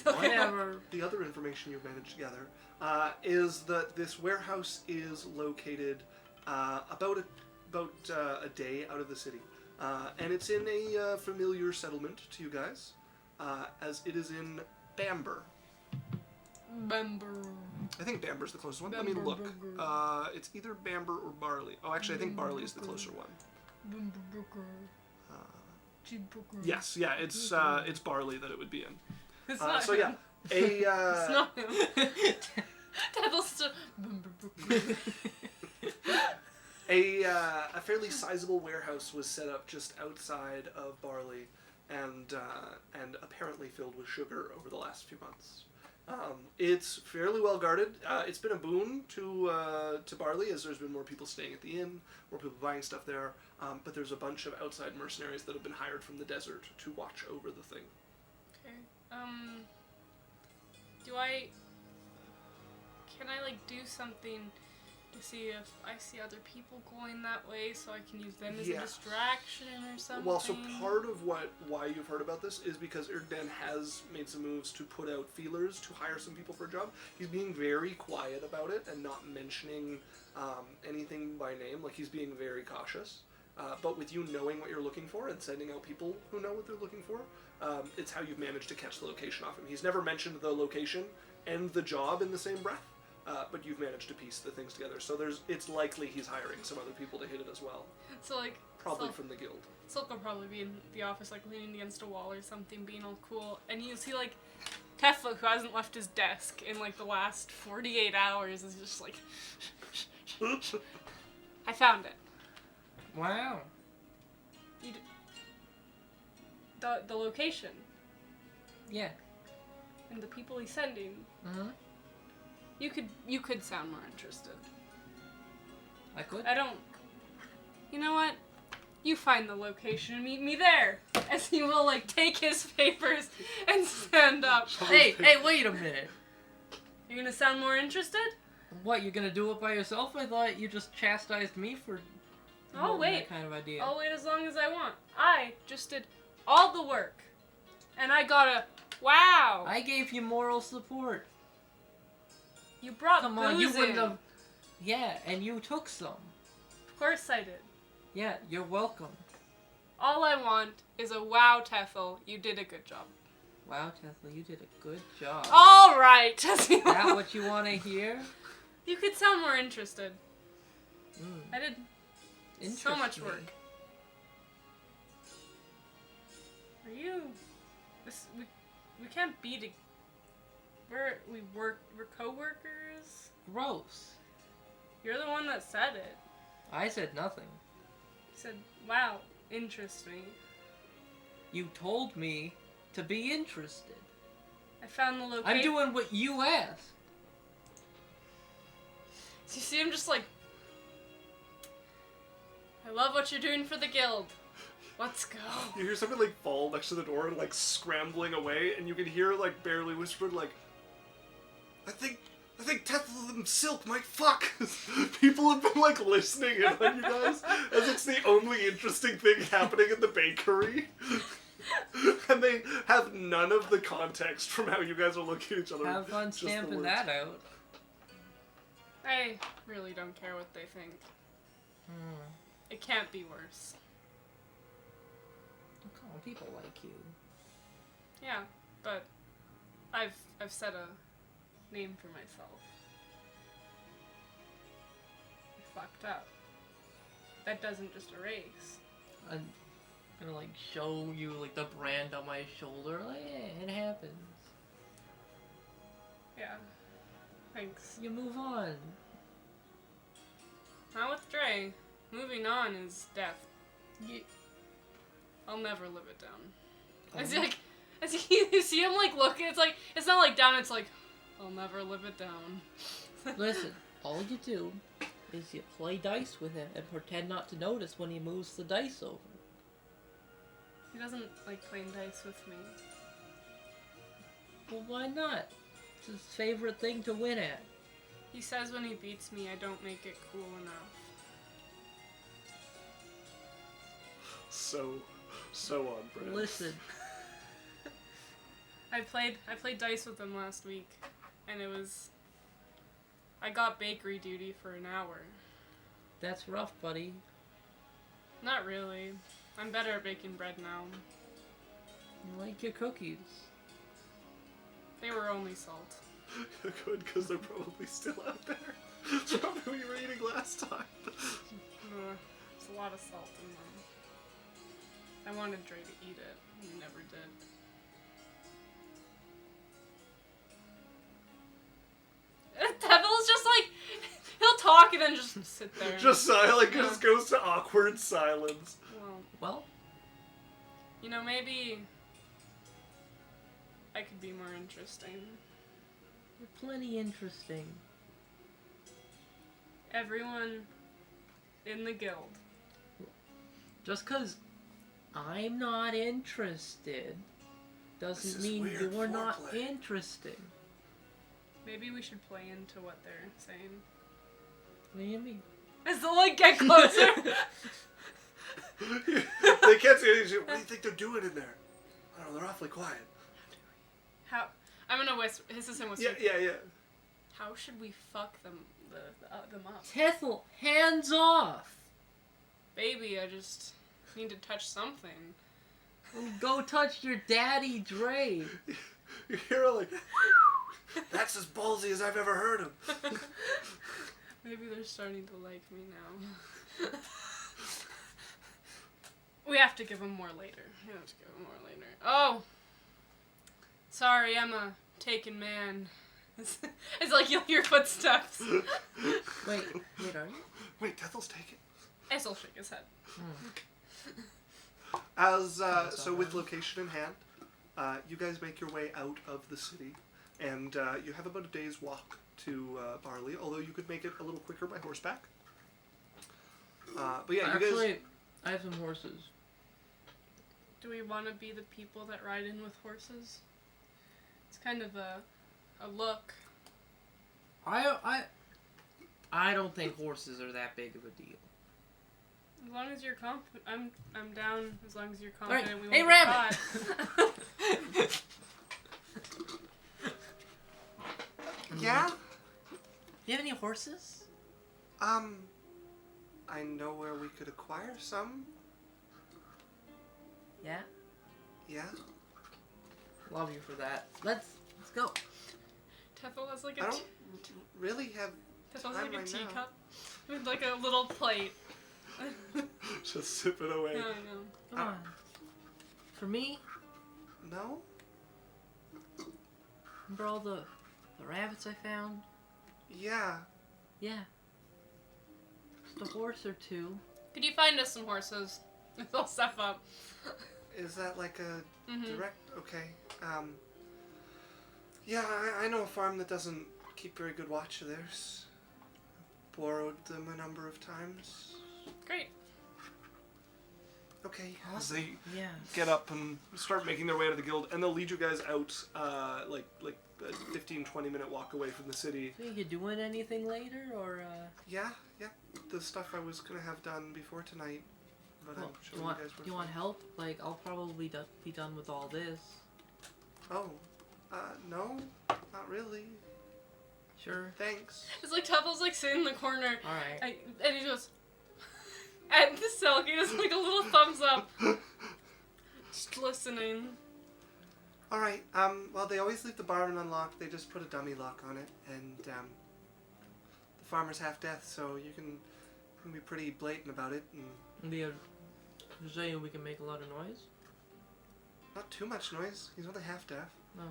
S3: Whatever.
S2: The other information you've managed to gather is that this warehouse is located about a day out of the city, and it's in a familiar settlement to you guys, as it is in Bamber.
S1: Bamber.
S2: I think Bamber's the closest one. Let me look. It's either Bamber or Barley. Oh, actually, I think Barley is the closer one. Yes, yeah, it's Barley that it would be in.
S1: It's not
S2: so
S1: him.
S2: yeah,
S1: It's not him. Tethel's still...
S2: a fairly sizable warehouse was set up just outside of Barley, and apparently filled with sugar over the last few months. It's fairly well guarded. It's been a boon to Barley, as there's been more people staying at the inn, more people buying stuff there. But there's a bunch of outside mercenaries that have been hired from the desert to watch over the thing.
S1: Okay. Can I like do something to see if I see other people going that way, so I can use them as a distraction or something?
S2: Well, so part of why you've heard about this is because Irgdan has made some moves to put out feelers to hire some people for a job. He's being very quiet about it and not mentioning anything by name. Like, he's being very cautious. But with you knowing what you're looking for and sending out people who know what they're looking for, it's how you've managed to catch the location off him. He's never mentioned the location and the job in the same breath, but you've managed to piece the things together. So it's likely he's hiring some other people to hit it as well.
S1: So like
S2: probably from the guild.
S1: Silk will probably be in the office, like leaning against a wall or something, being all cool, and you see like Tethel, who hasn't left his desk in like the last 48 hours, is just like, I found it.
S3: Wow.
S1: The location.
S3: Yeah.
S1: And the people he's sending.
S3: Mm-hmm.
S1: You could sound more interested.
S3: I could?
S1: I don't... You know what? You find the location and meet me there. As he will, like, take his papers and stand up.
S3: Hey, wait a minute.
S1: You're gonna sound more interested?
S3: What, you're gonna do it by yourself? I thought you just chastised me for
S1: Oh, wait.
S3: that kind of idea.
S1: I'll wait as long as I want. I just did all the work. And I got a wow.
S3: I gave you moral support.
S1: You brought
S3: Come on,
S1: booze
S3: you wouldn't
S1: in.
S3: have... Yeah, and you took some.
S1: Of course I did.
S3: Yeah, you're welcome.
S1: All I want is a wow, Tethel. You did a good job.
S3: Wow, Tethel, you did a good job.
S1: All right.
S3: Is that what you want to hear?
S1: You could sound more interested.
S3: Mm.
S1: I did
S3: Interest
S1: so much
S3: me.
S1: work. Are you? We can't be We're co-workers.
S3: Gross.
S1: You're the one that said it.
S3: I said nothing.
S1: You said, "Wow, interest me."
S3: You told me to be interested.
S1: I found the location.
S3: I'm doing what you asked.
S1: So you see him just like, I love what you're doing for the guild. Let's go.
S2: You hear something like fall next to the door and like scrambling away, and you can hear like barely whispered like, I think Tethel and Silk might fuck. People have been like listening in on you guys as it's the only interesting thing happening in the bakery. And they have none of the context from how you guys are looking at each other.
S3: Have fun
S2: just the
S3: stamping
S2: words.
S3: that out.
S1: I really don't care what they think. It can't be worse.
S3: Come on, people like you.
S1: Yeah, but I've set a name for myself. I fucked up. That doesn't just erase.
S3: I'm gonna like show you like the brand on my shoulder. Like, yeah, it happens.
S1: Yeah. Thanks.
S3: You move on.
S1: Not with Drae. Moving on is death.
S3: You...
S1: I'll never live it down. As you see him like look, it's not like down, it's like, I'll never live it down.
S3: Listen, all you do is you play dice with him and pretend not to notice when he moves the dice over.
S1: He doesn't like playing dice with me.
S3: Well, why not? It's his favorite thing to win at.
S1: He says when he beats me, I don't make it cool enough.
S2: So on brand.
S3: Listen,
S1: I played dice with him last week, and I got bakery duty for an hour.
S3: that's rough, buddy.
S1: Not really. I'm better at baking bread now.
S3: You like your cookies.
S1: They were only salt.
S2: Good, because they're probably still out there. It's probably what you were eating last time.
S1: There's a lot of salt in them. I wanted Drae to eat it. He never did. Tethil's just like, he'll talk and then just sit there.
S2: Just just goes to awkward silence.
S3: Well,
S1: You know, maybe I could be more interesting.
S3: you're plenty interesting.
S1: Everyone in the guild.
S3: Just 'cause I'm not interested
S2: This
S3: doesn't
S2: is
S3: mean
S2: weird
S3: you're not
S2: foreplay.
S3: interesting.
S1: Maybe we should play into what they're saying.
S3: What do you mean?
S1: As they'll like get closer.
S2: They can't say anything. What do you think they're doing in there? I don't know, they're awfully quiet.
S1: How? I'm gonna whisper. This is him
S2: Yeah,
S1: whispering.
S2: yeah, yeah.
S1: How should we fuck them them up?
S3: Tethel, hands off!
S1: Baby, I just need to touch something.
S3: Go touch your daddy, Drae.
S2: You hear her like, that's as ballsy as I've ever heard him.
S1: Maybe they're starting to like me now. We have to give them more later. Oh! Sorry, I'm a taken man. It's like you'll hear footsteps.
S3: Wait, are you?
S2: Wait, Tethel's taken?
S1: Es'll shake his head.
S2: So with location in hand, you guys make your way out of the city, and you have about a day's walk to Barley, although you could make it a little quicker by horseback. But yeah,
S3: Actually,
S2: you guys...
S3: I have some horses.
S1: Do we want to be the people that ride in with horses? It's kind of a look.
S3: I don't think horses are that big of a deal.
S1: As long as you're I'm down. As long as you're
S3: Right.
S1: confident we
S3: Hey,
S1: won't get
S3: rabbit!
S1: caught.
S2: Yeah?
S3: Do you have any horses?
S2: I know where we could acquire some.
S3: Yeah.
S2: Yeah?
S3: Love you for that. Let's go.
S1: Tethel has like
S2: I
S1: a
S2: don't really have
S1: Tethel has
S2: time
S1: like a
S2: right now.
S1: teacup with like a little plate.
S2: Just sip it away.
S1: Yeah, I know.
S3: Come on. For me,
S2: No?
S3: remember all the rabbits I found?
S2: Yeah.
S3: Yeah. Just a horse or two.
S1: Could you find us some horses? They'll step up.
S2: Is that like a
S1: Mhm.
S2: direct? Okay. Yeah, I know a farm that doesn't keep very good watch of theirs. Borrowed them a number of times.
S1: Great.
S2: Okay.
S3: Awesome.
S2: They
S3: Yeah.
S2: get up and start making their way to the guild, and they'll lead you guys out, like a 15-20 minute walk away from the city.
S3: So you doing anything later, or
S2: Yeah. The stuff I was gonna have done before tonight, but
S3: well,
S2: I'm sure
S3: you want
S2: guys were.
S3: you want help? Like, I'll probably be done with all this.
S2: Oh. No, not really.
S3: Sure.
S2: Thanks.
S1: It's like Tethel's like sitting in the corner,
S3: All right.
S1: and he goes, and the Selkie does like a little thumbs up, just listening.
S2: All right. Well, they always leave the barn unlocked. They just put a dummy lock on it, and the farmer's half deaf, so you can be pretty blatant about it, and
S3: You're saying we can make a lot of noise?
S2: not too much noise. He's only half deaf.
S3: No.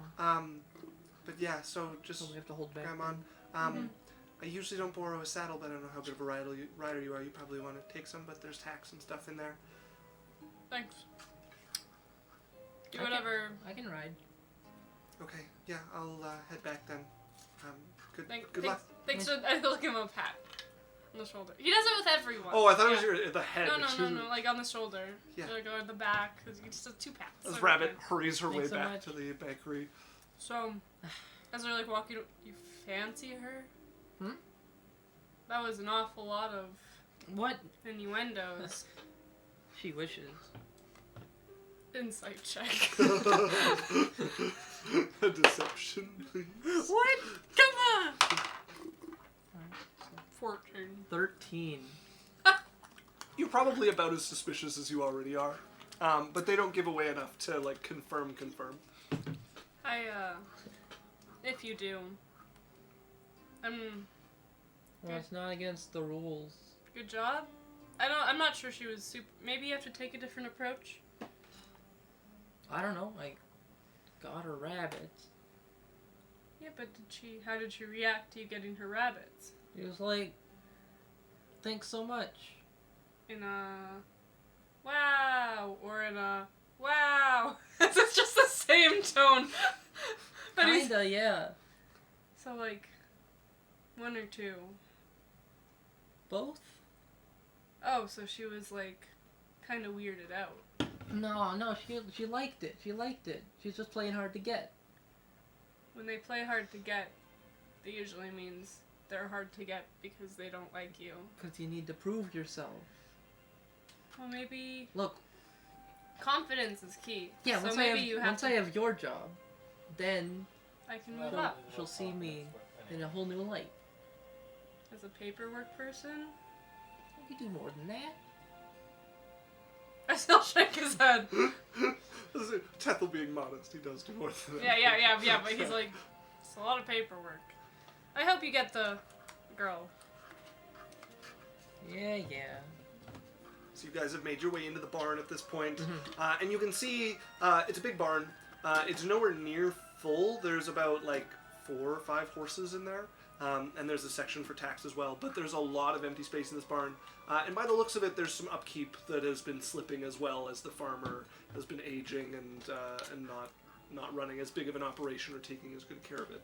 S2: But yeah. So just
S3: So we have to hold back.
S2: grab on. I usually don't borrow a saddle, but I don't know how good of a rider you are. You probably want to take some, but there's tax and stuff in there.
S1: Thanks. Do
S3: I can-
S1: whatever.
S3: I can ride.
S2: Okay. Yeah. I'll head back then. Good.
S1: Thanks.
S2: Good luck.
S1: Thanks for. I will give him a pat on the shoulder. He does it with everyone.
S2: Oh, I thought it was
S1: Yeah.
S2: the head.
S1: No, like on the shoulder.
S2: Yeah.
S1: Like on the back. Cause you just have 2 pats.
S2: As
S1: Okay.
S2: Rabbit hurries her way
S3: Thanks so
S2: back
S3: much.
S2: to the bakery.
S1: So, as they're like walking, you fancy her?
S3: Hmm?
S1: That was an awful lot of
S3: What?
S1: innuendos.
S3: She wishes.
S1: Insight check.
S2: A deception, please.
S1: What? Come on! 14.
S3: 13.
S2: You're probably about as suspicious as you already are. But they don't give away enough to, like, confirm.
S1: If you do.
S3: Well, it's not against the rules.
S1: Good job. I'm not sure she was super. Maybe you have to take a different approach.
S3: I don't know. I got her rabbits.
S1: Yeah, but how did she react to you getting her rabbits?
S3: It was like, thanks so much.
S1: In a wow, or in a wow. It's just the same tone. But he's
S3: Kinda, yeah.
S1: so like 1 or 2.
S3: Both?
S1: Oh, so she was like kind of weirded out.
S3: No, she liked it. She liked it. She's just playing hard to get.
S1: When they play hard to get, it usually means they're hard to get because they don't like you.
S3: Because you need to prove yourself.
S1: Well, maybe
S3: Look,
S1: confidence is key.
S3: yeah,
S1: so
S3: once,
S1: maybe
S3: I, have,
S1: you have
S3: once I have your job, then
S1: I can move
S3: she'll,
S1: up
S3: she'll see me in a whole new light.
S1: as a paperwork person.
S3: You can do more than that.
S1: I still shake his head.
S2: Tethel being modest, he does do more than that.
S1: Yeah, but he's like, it's a lot of paperwork. I hope you get the girl.
S3: Yeah.
S2: So you guys have made your way into the barn at this point.
S3: Mm-hmm.
S2: And you can see it's a big barn. It's nowhere near full. There's about like 4 or 5 horses in there. And there's a section for tax as well. But there's a lot of empty space in this barn. And by the looks of it, there's some upkeep that has been slipping as well as the farmer has been aging and not running as big of an operation or taking as good care of it.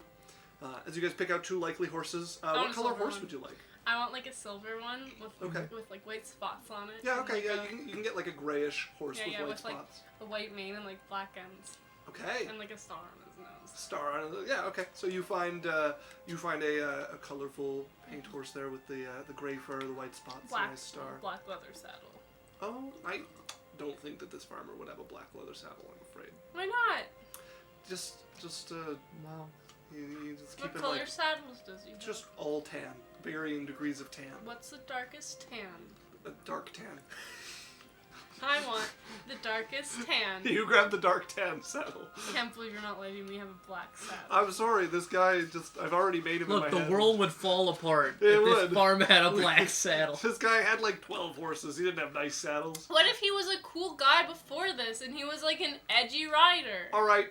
S2: As you guys pick out 2 likely horses,
S1: want
S2: what
S1: a
S2: color
S1: silver
S2: horse
S1: one.
S2: would you like?
S1: I want like a silver one
S2: Okay.
S1: with like white spots on it.
S2: Yeah,
S1: and,
S2: okay,
S1: like,
S2: yeah, you can get like a grayish horse with white
S1: with
S2: spots.
S1: like a white mane and like black ends
S2: Okay.
S1: and like a star on his nose.
S2: Star on it. Yeah, okay. So you find a colorful paint horse there with the gray fur, the white spots,
S1: Black,
S2: nice star.
S1: black leather saddle.
S2: Oh, I don't think that this farmer would have a black leather saddle, I'm afraid.
S1: Why not?
S2: Just
S3: Wow.
S2: you just
S1: What
S2: keep it
S1: color
S2: like
S1: saddles does he have?
S2: just all tan, varying degrees of tan.
S1: What's the darkest tan?
S2: A dark tan.
S1: I want the darkest tan.
S2: You grab the dark tan saddle.
S1: I can't believe you're not letting me have a black saddle.
S2: I'm sorry, this guy I've already made him
S3: Look,
S2: in my
S3: the
S2: head.
S3: world would fall apart
S2: It
S3: if
S2: would.
S3: this farm had a black saddle.
S2: This guy had like 12 horses. He didn't have nice saddles.
S1: What if he was a cool guy before this and he was like an edgy rider?
S2: All right,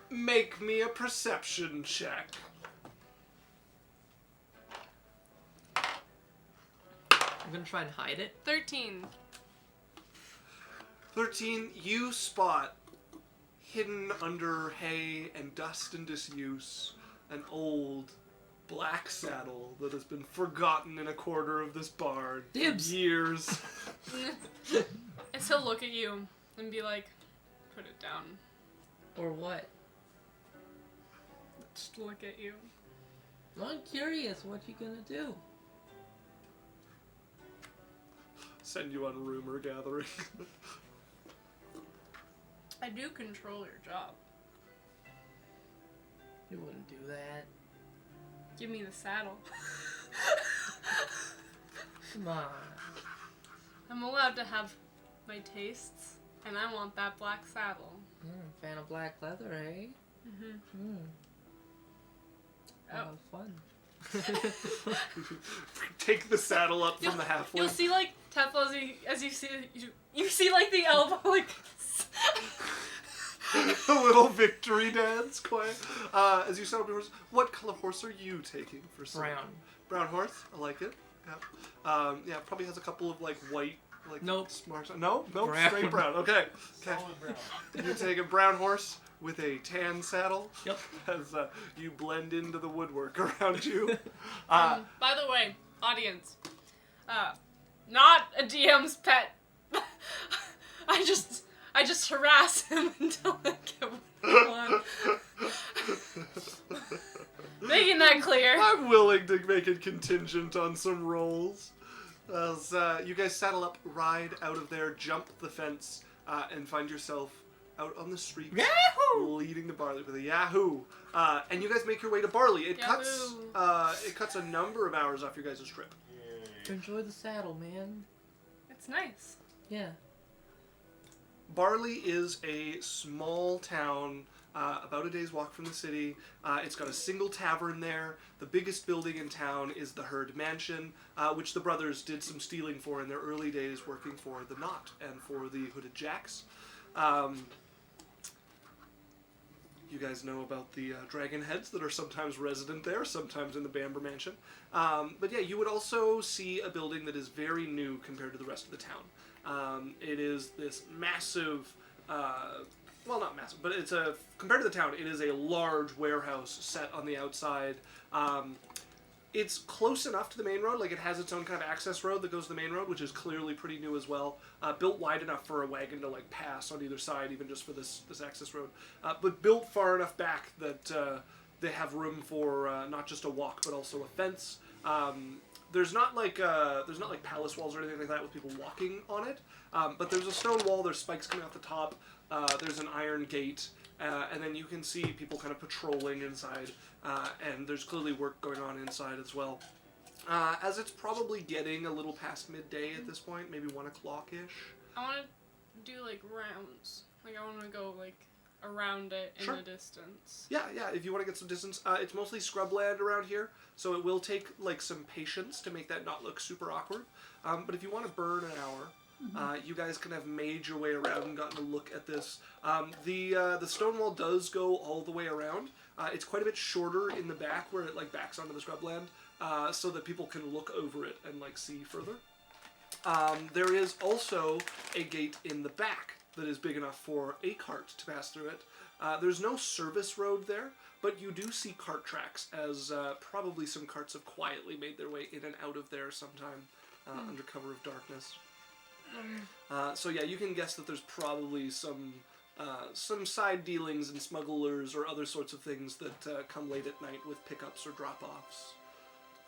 S2: make me a perception check.
S3: I'm gonna try and hide it.
S1: 13.
S2: 13, you spot, hidden under hay and dust and disuse, an old black saddle that has been forgotten in a corner of this barn for
S3: Dibs.
S2: years.
S1: And he'll look at you and be like, put it down.
S3: Or what?
S1: Just look at you.
S3: I'm curious, what you gonna do?
S2: Send you on rumor gathering.
S1: I do control your job.
S3: You wouldn't do that.
S1: Give me the saddle.
S3: Come on.
S1: I'm allowed to have my tastes, and I want that black saddle.
S3: Fan of black leather, eh?
S1: Mm-hmm.
S3: Have
S1: Oh.
S3: fun.
S2: Take the saddle up from the halfway.
S1: You'll see like Tethel as you see like the elbow like.
S2: A little victory dance, quiet. As you set up your horse, what color horse are you taking for some?
S3: Brown.
S2: Brown horse. I like it. Yeah, probably has a couple of like white, like
S3: Nope.
S2: smart. No,
S3: Brown.
S2: straight brown. Okay.
S4: Solid brown.
S2: You take a brown horse with a tan saddle.
S3: Yep.
S2: As you blend into the woodwork around you.
S1: By the way, audience, not a DM's pet. I just harass him until I get what I want. Making that clear.
S2: I'm willing to make it contingent on some rolls. As you guys saddle up, ride out of there, jump the fence, and find yourself out on the street,
S3: Yahoo!
S2: leading the barley with a yahoo. And you guys make your way to Barley. It cuts a number of hours off your guys' trip.
S3: Enjoy the saddle, man.
S1: It's nice.
S3: Yeah.
S2: Barley is a small town, about a day's walk from the city. It's got a single tavern there. The biggest building in town is the Herd Mansion, which the brothers did some stealing for in their early days working for the Knot and for the Hooded Jacks. You guys know about the dragon heads that are sometimes resident there, sometimes in the Bamber Mansion. But yeah, you would also see a building that is very new compared to the rest of the town. It is this massive, well, not massive, but compared to the town, it is a large warehouse set on the outside. It's close enough to the main road, like it has its own kind of access road that goes to the main road, which is clearly pretty new as well. Built wide enough for a wagon to like pass on either side, even just for this access road. But built far enough back that they have room for not just a walk, but also a fence. There's not like palace walls or anything like that with people walking on it. But there's a stone wall. There's spikes coming off the top. There's an iron gate. And then you can see people kind of patrolling inside, and there's clearly work going on inside as well. As it's probably getting a little past midday at this point, maybe 1 o'clock-ish.
S1: I want to do like rounds. Like I want to go like around it in
S2: Sure.
S1: the distance.
S2: Yeah, if you want to get some distance. It's mostly scrubland around here, so it will take like some patience to make that not look super awkward. But if you want to burn an hour, you guys can have made your way around and gotten a look at this. The stone wall does go all the way around. It's quite a bit shorter in the back where it like backs onto the scrubland, so that people can look over it and like see further. There is also a gate in the back that is big enough for a cart to pass through it. There's no service road there, but you do see cart tracks as probably some carts have quietly made their way in and out of there sometime under cover of darkness. So yeah, you can guess that there's probably some some side dealings and smugglers or other sorts of things that come late at night with pickups or drop-offs.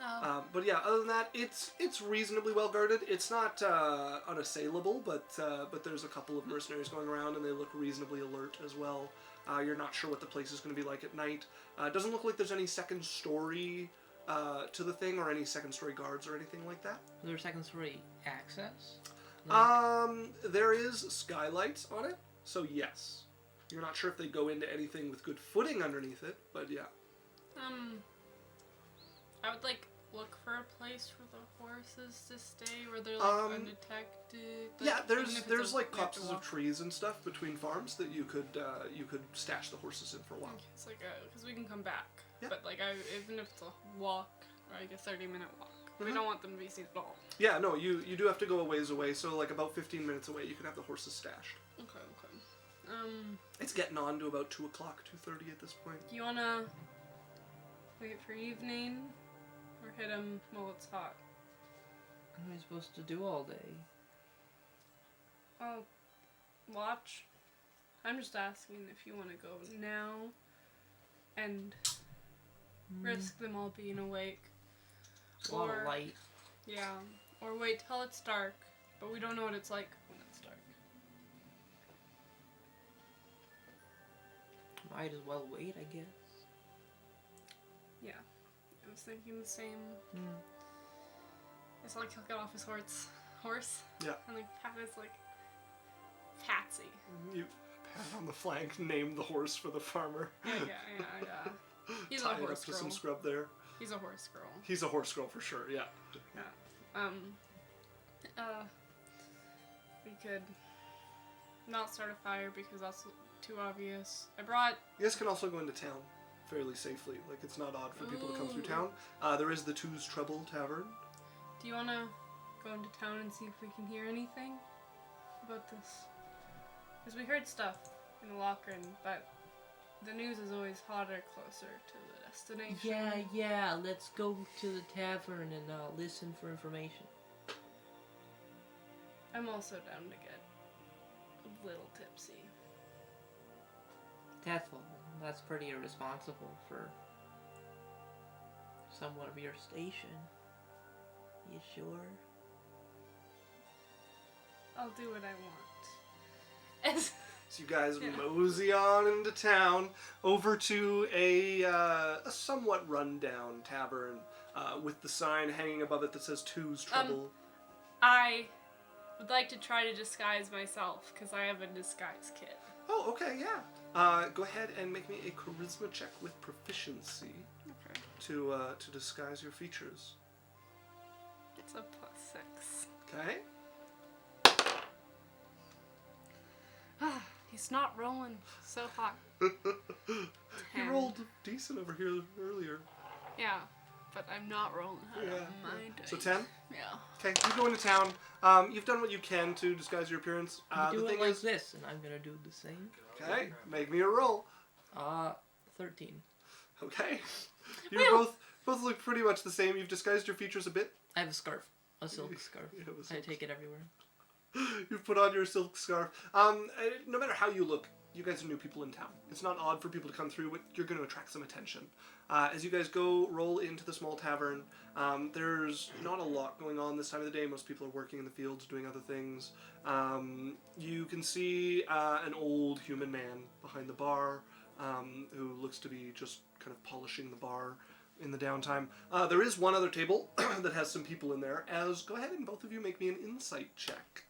S1: Oh.
S2: But yeah, other than that, it's reasonably well guarded. It's not unassailable, but there's a couple of mercenaries going around, and they look reasonably alert as well. You're not sure what the place is going to be like at night. It doesn't look like there's any second story to the thing, or any second story guards or anything like that.
S3: Is there second story access?
S2: There is skylights on it, so yes. You're not sure if they go into anything with good footing underneath it, but yeah.
S1: I would look for a place for the horses to stay where they're undetected.
S2: Yeah, there's copses of
S1: walk.
S2: trees and stuff between farms that you could stash the horses in for a while.
S1: Okay, it's because we can come back.
S2: Yeah.
S1: But even if it's a walk, or 30-minute walk, we
S2: Mhm.
S1: don't want them to be seen at all.
S2: Yeah, no, you do have to go a ways away, so about 15 minutes away you can have the horses stashed.
S1: Okay.
S2: It's getting on to about 2 o'clock, 2:30 at this point.
S1: Do you wanna wait for evening, or hit them while it's hot?
S3: What am I supposed to do all day?
S1: Oh, watch. I'm just asking if you want to go now and risk them all being awake.
S3: It's a lot of light.
S1: Yeah, or wait till it's dark, but we don't know what it's like when it's dark.
S3: Might as well wait, I guess.
S1: Yeah, I was thinking the same.
S3: Mm.
S1: It's like he'll get off his horse.
S2: Yeah.
S1: And pat his Patsy.
S2: You pat on the flank, name the horse for the farmer.
S1: Yeah. He's
S2: Tie
S1: a
S2: it
S1: horse
S2: up to
S1: girl.
S2: some scrub there.
S1: He's a horse girl.
S2: He's a horse girl for sure, yeah.
S1: We could not start a fire because that's too obvious. I brought...
S2: You guys can also go into town fairly safely. It's not odd for people to come through town. There is the Two's Trouble Tavern.
S1: Do you want to go into town and see if we can hear anything about this? Because we heard stuff in Alochrin, but the news is always hotter closer to the destination.
S3: Yeah, let's go to the tavern and listen for information.
S1: I'm also down to get a little tipsy.
S3: Tethel, that's pretty irresponsible for someone of your station. You sure?
S1: I'll do what I want.
S2: So you guys mosey on into town, over to a somewhat rundown tavern with the sign hanging above it that says Two's Trouble.
S1: I would like to try to disguise myself, because I have a disguise kit.
S2: Oh, okay, yeah. Go ahead and make me a charisma check with proficiency
S1: Okay.
S2: to disguise your features.
S1: It's a +6.
S2: Okay.
S1: He's not rolling so hot.
S2: You
S1: 10.
S2: rolled decent over here earlier.
S1: Yeah, but I'm not rolling hot
S2: Yeah.
S1: on my dice.
S2: So 10?
S1: Yeah.
S2: Okay, you go into town. You've done what you can to disguise your appearance.
S3: You do
S2: the
S3: it
S2: thing
S3: like
S2: is,
S3: this, and I'm gonna do the same.
S2: okay, make me a roll.
S3: 13.
S2: Okay. You both look pretty much the same. You've disguised your features a bit.
S3: I have a scarf. A silk scarf.
S2: You have a
S3: I
S2: silk
S3: take it everywhere.
S2: You've put on your silk scarf. No matter how you look, you guys are new people in town. It's not odd for people to come through, but you're going to attract some attention. As you guys roll into the small tavern, there's not a lot going on this time of the day. Most people are working in the fields, doing other things. You can see an old human man behind the bar who looks to be just kind of polishing the bar in the downtime. There is one other table that has some people in there. Go ahead and both of you make me an insight check.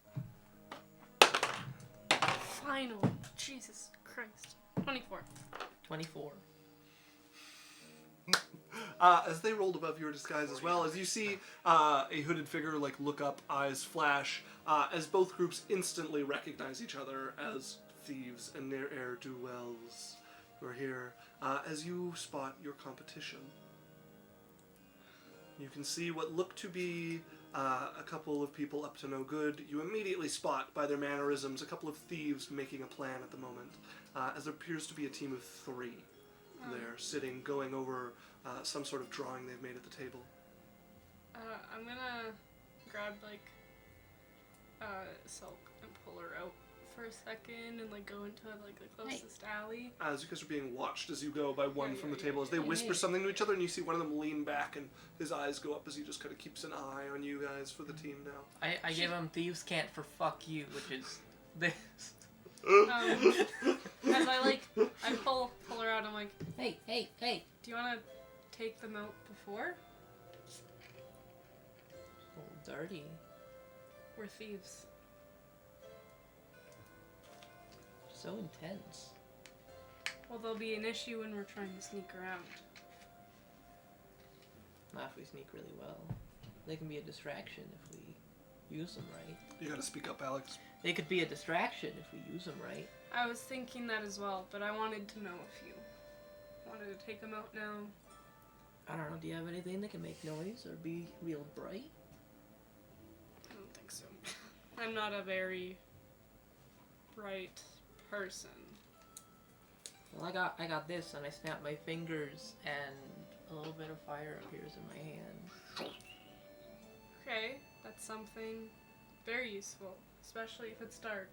S1: Final. Jesus Christ. 24.
S3: 24.
S2: As they rolled above your disguise as well, as you see a hooded figure look up, eyes flash, as both groups instantly recognize each other as thieves and their ne'er-do-wells who are here, as you spot your competition. You can see what look to be a couple of people up to no good. You immediately spot by their mannerisms a couple of thieves making a plan at the moment, as there appears to be a team of 3 there sitting, going over some sort of drawing they've made at the table.
S1: I'm gonna grab silk and pull her out for a second and like go into like the closest alley.
S2: As you guys are being watched as you go by one from the table, as they
S3: yeah.
S2: whisper something to each other, and you see one of them lean back, and his eyes go up as he just kind of keeps an eye on you guys for the team now.
S3: I give him Thieves Can't for fuck you, which is this.
S1: As I pull her out, I'm like,
S3: Hey.
S1: do you want to take them out before?
S3: Oh, dirty.
S1: We're thieves.
S3: So intense.
S1: Well, there'll be an issue when we're trying to sneak around.
S3: Not if we sneak really well. They can be a distraction if we use them right.
S2: You gotta speak up, Alex.
S3: They could be a distraction if we use them right.
S1: I was thinking that as well, but I wanted to know if you wanted to take them out now.
S3: I don't know, do you have anything that can make noise or be real bright?
S1: I don't think so. I'm not a very bright person.
S3: Well, I got this, and I snap my fingers, and a little bit of fire appears in my hand.
S1: Okay, that's something very useful, especially if it's dark.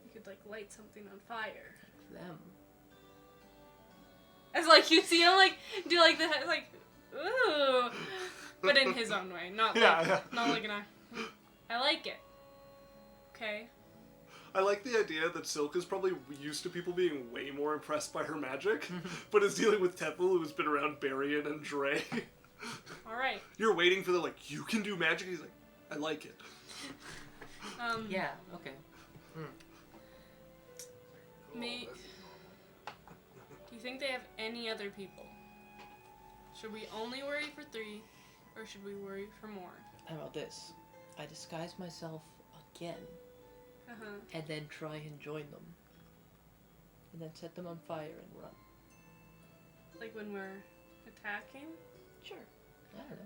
S1: You could like light something on fire.
S3: Them.
S1: It's like you see him like do like the like ooh, but in his own way, not like not like I like it. Okay.
S2: I like the idea that Silk is probably used to people being way more impressed by her magic, but is dealing with Tethel, who's been around Barian and Drae.
S1: Alright.
S2: You're waiting for the, like, you can do magic? He's like, I like it.
S3: Yeah, okay.
S1: Do you think they have any other people? Should we only worry for 3, or should we worry for more?
S3: How about this? I disguise myself again, and then try and join them. And then set them on fire and run.
S1: Like when we're attacking?
S3: Sure. I don't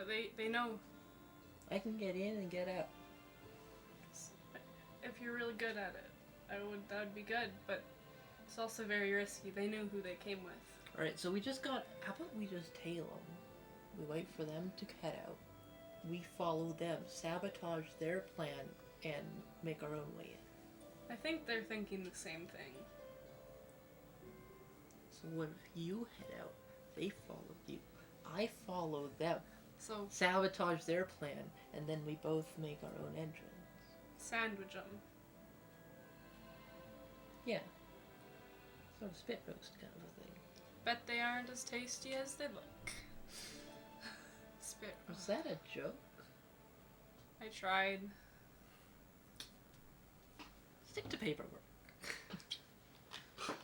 S3: know.
S1: They know.
S3: I can get in and get out.
S1: If you're really good at it, that would be good, but it's also very risky. They knew who they came with.
S3: Alright, so how about we just tail them? We wait for them to head out. We follow them, sabotage their plan, and make our own way in.
S1: I think they're thinking the same thing.
S3: So what if you head out? They follow you. I follow them.
S1: So
S3: Sabotage their plan, and then we both make our own entrance.
S1: sandwich them.
S3: Yeah. Sort of spit roast kind of a thing.
S1: Bet they aren't as tasty as they look. Spit roast.
S3: Was that a joke?
S1: I tried.
S3: Stick to paperwork.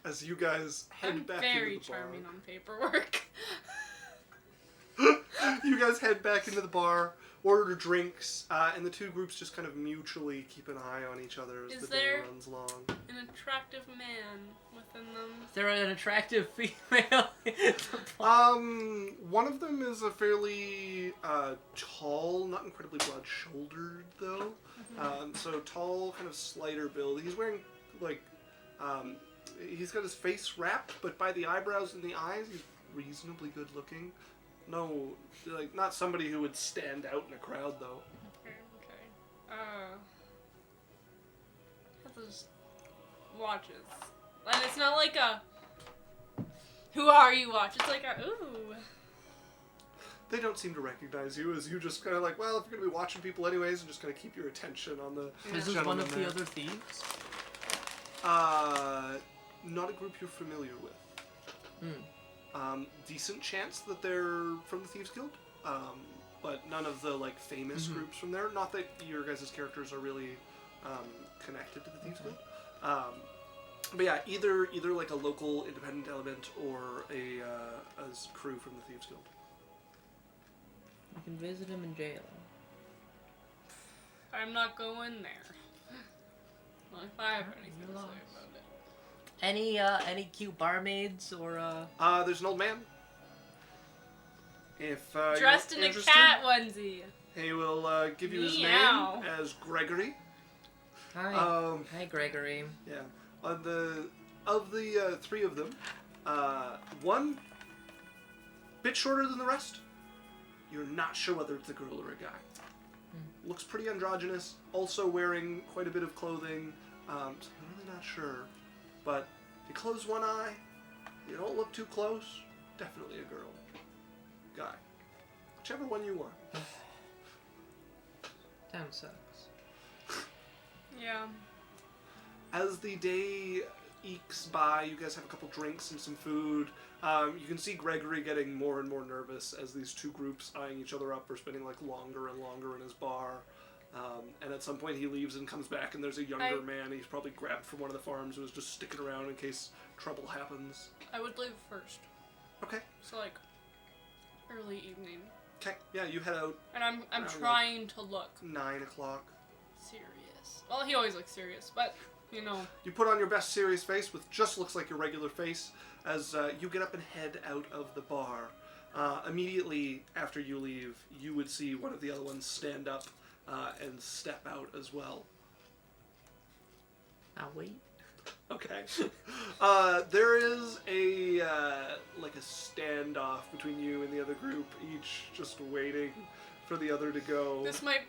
S2: As you guys head back
S1: Very
S2: into the bar.
S1: charming on paperwork.
S2: You guys head back into the bar, order drinks, and the two groups just kind of mutually keep an eye on each other as
S1: Is
S2: the day
S1: there-
S2: runs long.
S1: An attractive man within them.
S3: Is there an attractive female?
S2: One of them is a fairly tall, not incredibly broad-shouldered though. So tall, kind of slighter build. He's wearing he's got his face wrapped, but by the eyebrows and the eyes, he's reasonably good looking. No, not somebody who would stand out in a crowd though.
S1: Okay. Those watches. And it's not like a who are you watch. It's like a ooh.
S2: They don't seem to recognize you as you just kind of like, well, if you're going to be watching people anyways, I'm just going to keep your attention on the
S3: This is one
S2: gentleman
S3: of the
S2: there.
S3: other thieves?
S2: Not a group you're familiar with.
S3: Hmm.
S2: Decent chance that they're from the Thieves Guild, but none of the famous groups from there. Not that your guys' characters are really connected to the Thieves Guild. But yeah, either like a local independent element or a crew from the Thieves Guild.
S3: You can visit him in jail.
S1: I'm not going there. Well, if I have anything to say about it.
S3: Any cute barmaids or
S2: There's an old man. If
S1: Dressed
S2: you're
S1: in a
S2: interested,
S1: cat onesie.
S2: he will give you his
S1: Meow.
S2: name as Gregory.
S3: Hi. Hi, Gregory.
S2: Yeah. Of the three of them, one bit shorter than the rest. You're not sure whether it's a girl or a guy. looks pretty androgynous, also wearing quite a bit of clothing. So I'm really not sure. But if you close one eye, you don't look too close, definitely a girl. Guy. Whichever one you want.
S3: 10 seconds.
S1: Yeah.
S2: As the day ekes by, you guys have a couple drinks and some food. You can see Gregory getting more and more nervous as these two groups eyeing each other up are spending like longer and longer in his bar. And at some point he leaves and comes back and there's a younger man he's probably grabbed from one of the farms who was just sticking around in case trouble happens.
S1: I would leave first.
S2: Okay.
S1: So like early evening.
S2: Okay. Yeah, you head out.
S1: And I'm trying to look
S2: 9 o'clock.
S1: serious. Well, he always looks serious, but you know.
S2: You put on your best serious face, which just looks like your regular face, as you get up and head out of the bar. Immediately after you leave, you would see one of the other ones stand up and step out as well.
S3: I'll wait.
S2: Okay. There is a like a standoff between you and the other group, each just waiting for the other to go.
S1: This might.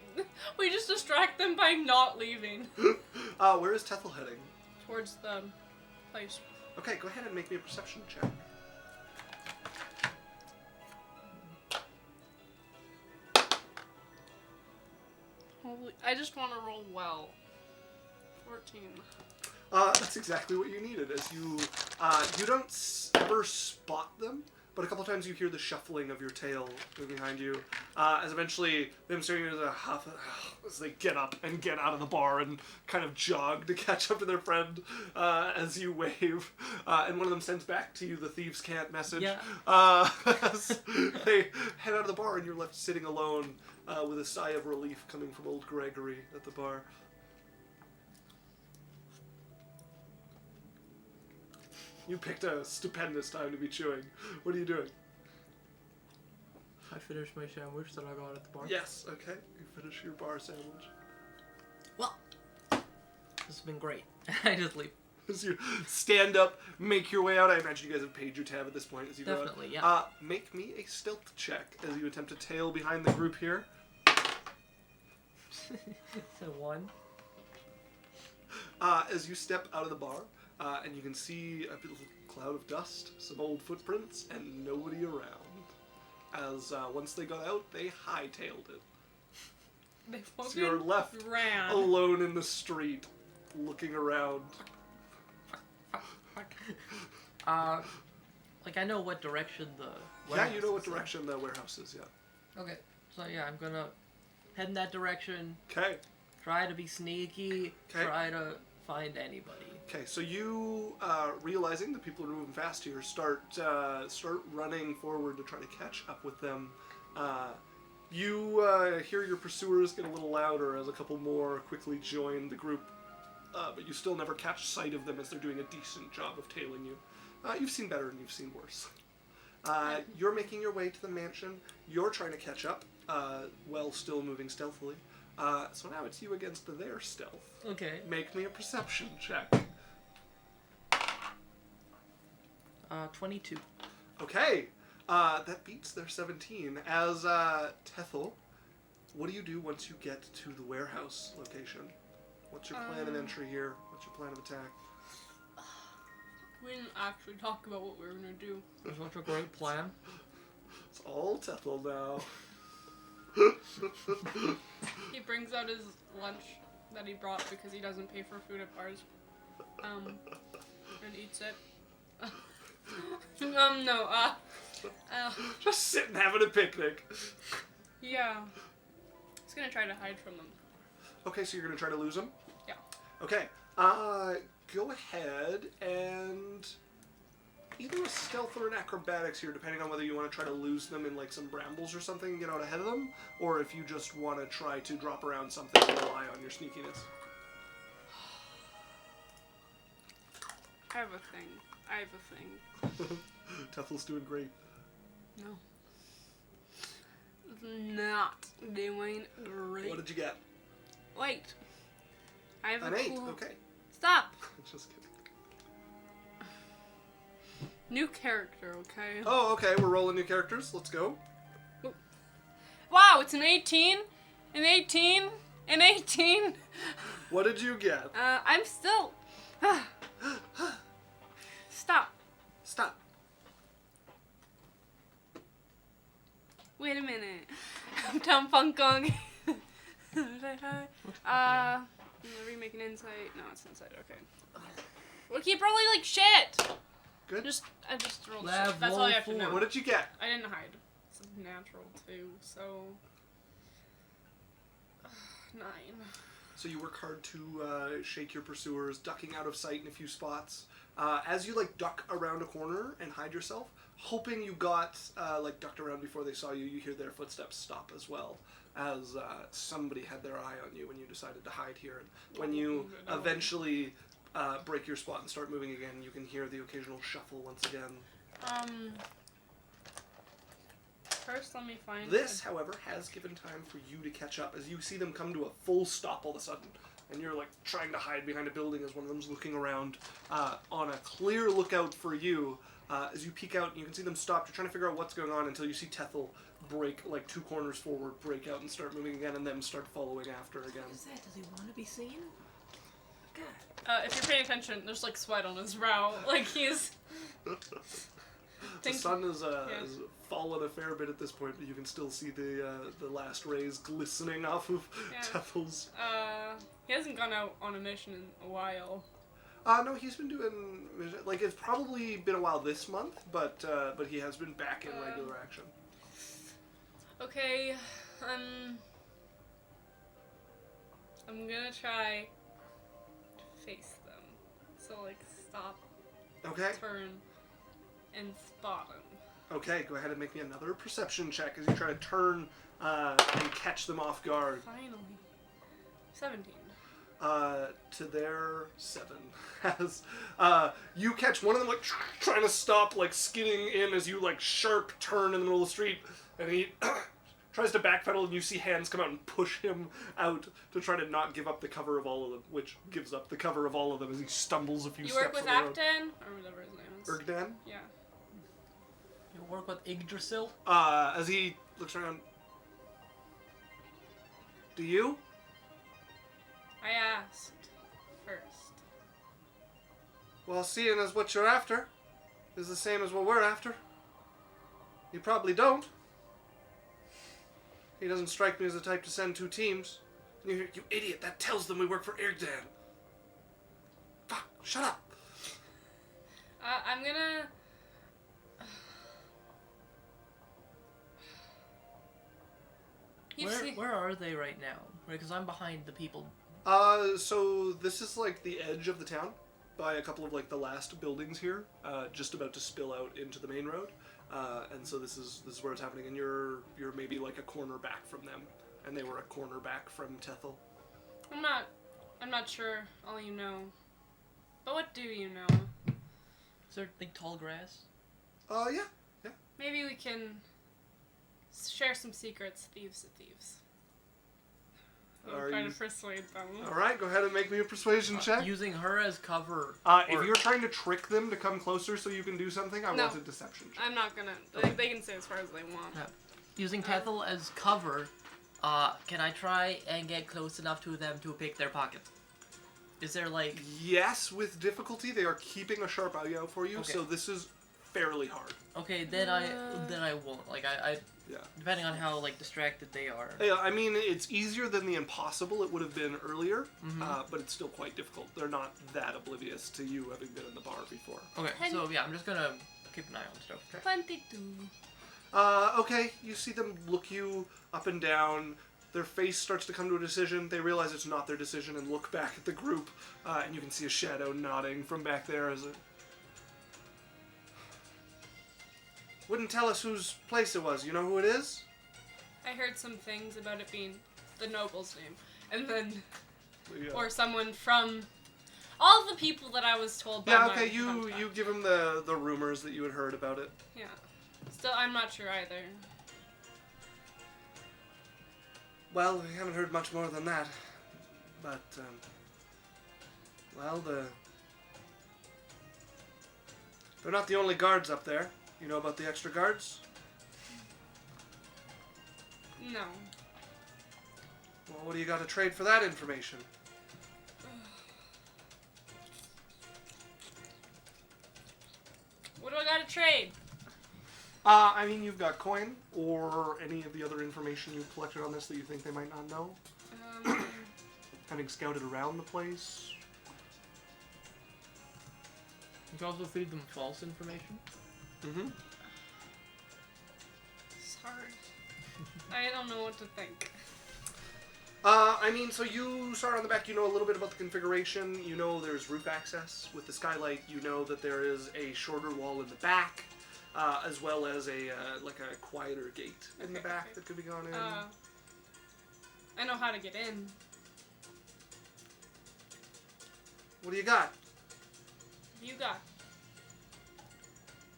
S1: We just distract them by not leaving.
S2: Where is Tethel heading?
S1: Towards the place.
S2: Okay, go ahead and make me a perception check.
S1: Holy, I just want to roll well. 14.
S2: That's exactly what you needed. As you don't ever spot them, but a couple times you hear the shuffling of your tail behind you. As eventually them staring at as they get up and get out of the bar and kind of jog to catch up to their friend as you wave. And one of them sends back to you the thieves can't message.
S3: Yeah.
S2: As they head out of the bar and you're left sitting alone with a sigh of relief coming from old Gregory at the bar. You picked a stupendous time to be chewing. What are you doing?
S3: I finished my sandwich that I got at the bar.
S2: Yes, okay. You finish your bar sandwich.
S3: Well, this has been great. I just leave.
S2: As you stand up, make your way out. I imagine you guys have paid your tab at this point as you go out.
S3: Definitely, yeah.
S2: Make me a stealth check as you attempt to tail behind the group here.
S3: So 1.
S2: As you step out of the bar, and you can see a little cloud of dust, some old footprints, and nobody around. As once they got out, they hightailed it.
S1: They fucking
S2: So you're left
S1: ran.
S2: alone in the street, looking around.
S3: Like I know what direction the
S2: Yeah,
S3: warehouse
S2: you know what
S3: is in.
S2: direction the warehouse is, yeah.
S3: Okay, so yeah, I'm gonna head in that direction.
S2: Okay.
S3: Try to be sneaky.
S2: 'Kay.
S3: Try to find anybody.
S2: Okay, so you, realizing that people are moving fast here, start running forward to try to catch up with them. You hear your pursuers get a little louder as a couple more quickly join the group, but you still never catch sight of them as they're doing a decent job of tailing you. You've seen better and you've seen worse. You're making your way to the mansion. You're trying to catch up, while still moving stealthily. So now it's you against their stealth.
S3: Okay.
S2: Make me a perception check.
S3: 22.
S2: Okay, that beats their 17. As Tethel, what do you do once you get to the warehouse location? What's your plan of entry here? What's your plan of attack?
S1: We didn't actually talk about what we were gonna do.
S3: That's such a great plan.
S2: It's all Tethel now.
S1: He brings out his lunch that he brought because he doesn't pay for food at bars. And eats it.
S2: Just sitting having a picnic.
S1: Yeah. He's gonna try to hide from them.
S2: Okay, so you're gonna try to lose him?
S1: Yeah.
S2: Okay, go ahead and either a stealth or an acrobatics here, depending on whether you want to try to lose them in like some brambles or something and get out ahead of them, or if you just want to try to drop around something and rely on your sneakiness.
S1: I have a thing.
S2: Tethel's doing great.
S1: No. Not doing great.
S2: What did you get?
S1: Wait. I have
S2: An
S1: a
S2: 8,
S1: cool...
S2: okay.
S1: Stop!
S2: Just kidding.
S1: New character, okay?
S2: Oh, okay, we're rolling new characters. Let's go.
S1: Wow, it's an 18? An 18? An 18?
S2: What did you get?
S1: I'm still... Stop.
S2: Stop.
S1: Wait a minute. I'm Tom Funkong. Remake an insight. No, it's insight. Okay. We'll keep rolling like shit.
S2: Good.
S1: I just rolled
S3: Level
S1: shit. That's all you have to
S3: 4.
S1: know.
S2: What did you get?
S1: I didn't hide. It's a natural too, so 9.
S2: So you work hard to shake your pursuers, ducking out of sight in a few spots. As you duck around a corner and hide yourself, hoping you got ducked around before they saw you, you hear their footsteps stop as well, as somebody had their eye on you when you decided to hide here. And when you eventually break your spot and start moving again, you can hear the occasional shuffle once again.
S1: First, let me find...
S2: This, however, has given time for you to catch up as you see them come to a full stop all of a sudden. And you're trying to hide behind a building as one of them's looking around on a clear lookout for you. As you peek out, you can see them stop. You're trying to figure out what's going on until you see Tethel break 2 corners forward, break out and start moving again, and them start following after again.
S3: What is that? Does he want to be seen? God.
S1: if you're paying attention, there's sweat on his brow. He's...
S2: The sun has fallen a fair bit at this point, but you can still see the last rays glistening off of Tethel's.
S1: He hasn't gone out on a mission in a while.
S2: No, he's been doing it's probably been a while this month, but he has been back in regular action.
S1: Okay, I'm gonna try to face them. So stop,
S2: Okay.
S1: turn, and spot them.
S2: Okay, go ahead and make me another perception check as you try to turn and catch them off guard.
S1: Finally. 17.
S2: To their 7. As you catch one of them trying to stop, skidding in as you sharp turn in the middle of the street, and he tries to backpedal, and you see hands come out and push him out to try to not give up the cover of all of them, which gives up the cover of all of them as he stumbles a few
S1: You
S2: steps.
S1: work with
S2: on the road.
S1: Acton? Or whatever his name is.
S2: Irgdan?
S1: Yeah.
S3: You work with Yggdrasil?
S2: As he looks around. Do you?
S1: I asked first.
S2: Well, seeing as what you're after is the same as what we're after, you probably don't. He doesn't strike me as the type to send 2 teams. And you hear, you idiot, that tells them we work for Irgdan. Fuck, shut up.
S1: I'm gonna...
S3: Where are they right now? Because I'm behind the people.
S2: So this is the edge of the town, by a couple of the last buildings here, just about to spill out into the main road. And so this is where it's happening, and you're maybe a corner back from them, and they were a corner back from Tethel.
S1: I'm not sure all you know. But what do you know?
S3: Is there tall grass?
S2: Yeah.
S1: Maybe we can share some secrets, thieves to thieves. I'm trying to persuade them.
S2: Alright, go ahead and make me a persuasion check.
S3: Using her as cover.
S2: If you're trying to trick them to come closer so you can do something, I want a deception check.
S1: I'm not gonna. They can say as far as they want.
S3: Yeah. Using Tethel as cover, can I try and get close enough to them to pick their pockets? Is there
S2: Yes, with difficulty. They are keeping a sharp eye out for you,
S3: Okay.
S2: so this is fairly hard.
S3: Okay, then I won't.
S2: Yeah.
S3: Depending on how distracted they are.
S2: Yeah, I mean, it's easier than the impossible it would have been earlier, but it's still quite difficult. They're not that oblivious to you having been in the bar before.
S3: Okay, so yeah, I'm just gonna keep an eye on stuff.
S1: 22.
S2: Okay, you see them look you up and down. Their face starts to come to a decision. They realize it's not their decision and look back at the group, and you can see a shadow nodding from back there as it... Wouldn't tell us whose place it was. You know who it is?
S1: I heard some things about it being the noble's name. And then...
S2: Yeah.
S1: Or someone from... All the people that I was told by
S2: Yeah,
S1: my
S2: okay, you
S1: contact.
S2: give him the rumors that you had heard about it.
S1: Yeah. Still, I'm not sure either.
S2: Well, we haven't heard much more than that. But, well, they're not the only guards up there. You know about the extra guards?
S1: No.
S2: Well, what do you got to trade for that information?
S1: What do I gotta trade?
S2: I mean, you've got coin or any of the other information you've collected on this that you think they might not know. Having scouted around the place.
S3: You can also feed them false information.
S2: Mm-hmm.
S1: It's hard. I don't know what to think.
S2: I mean, so you start on the back, you know a little bit about the configuration. You know there's roof access with the skylight. You know that there is a shorter wall in the back, as well as a like a quieter gate in the back that could be gone in.
S1: I know how to get in.
S2: What do you got?
S1: What do you got?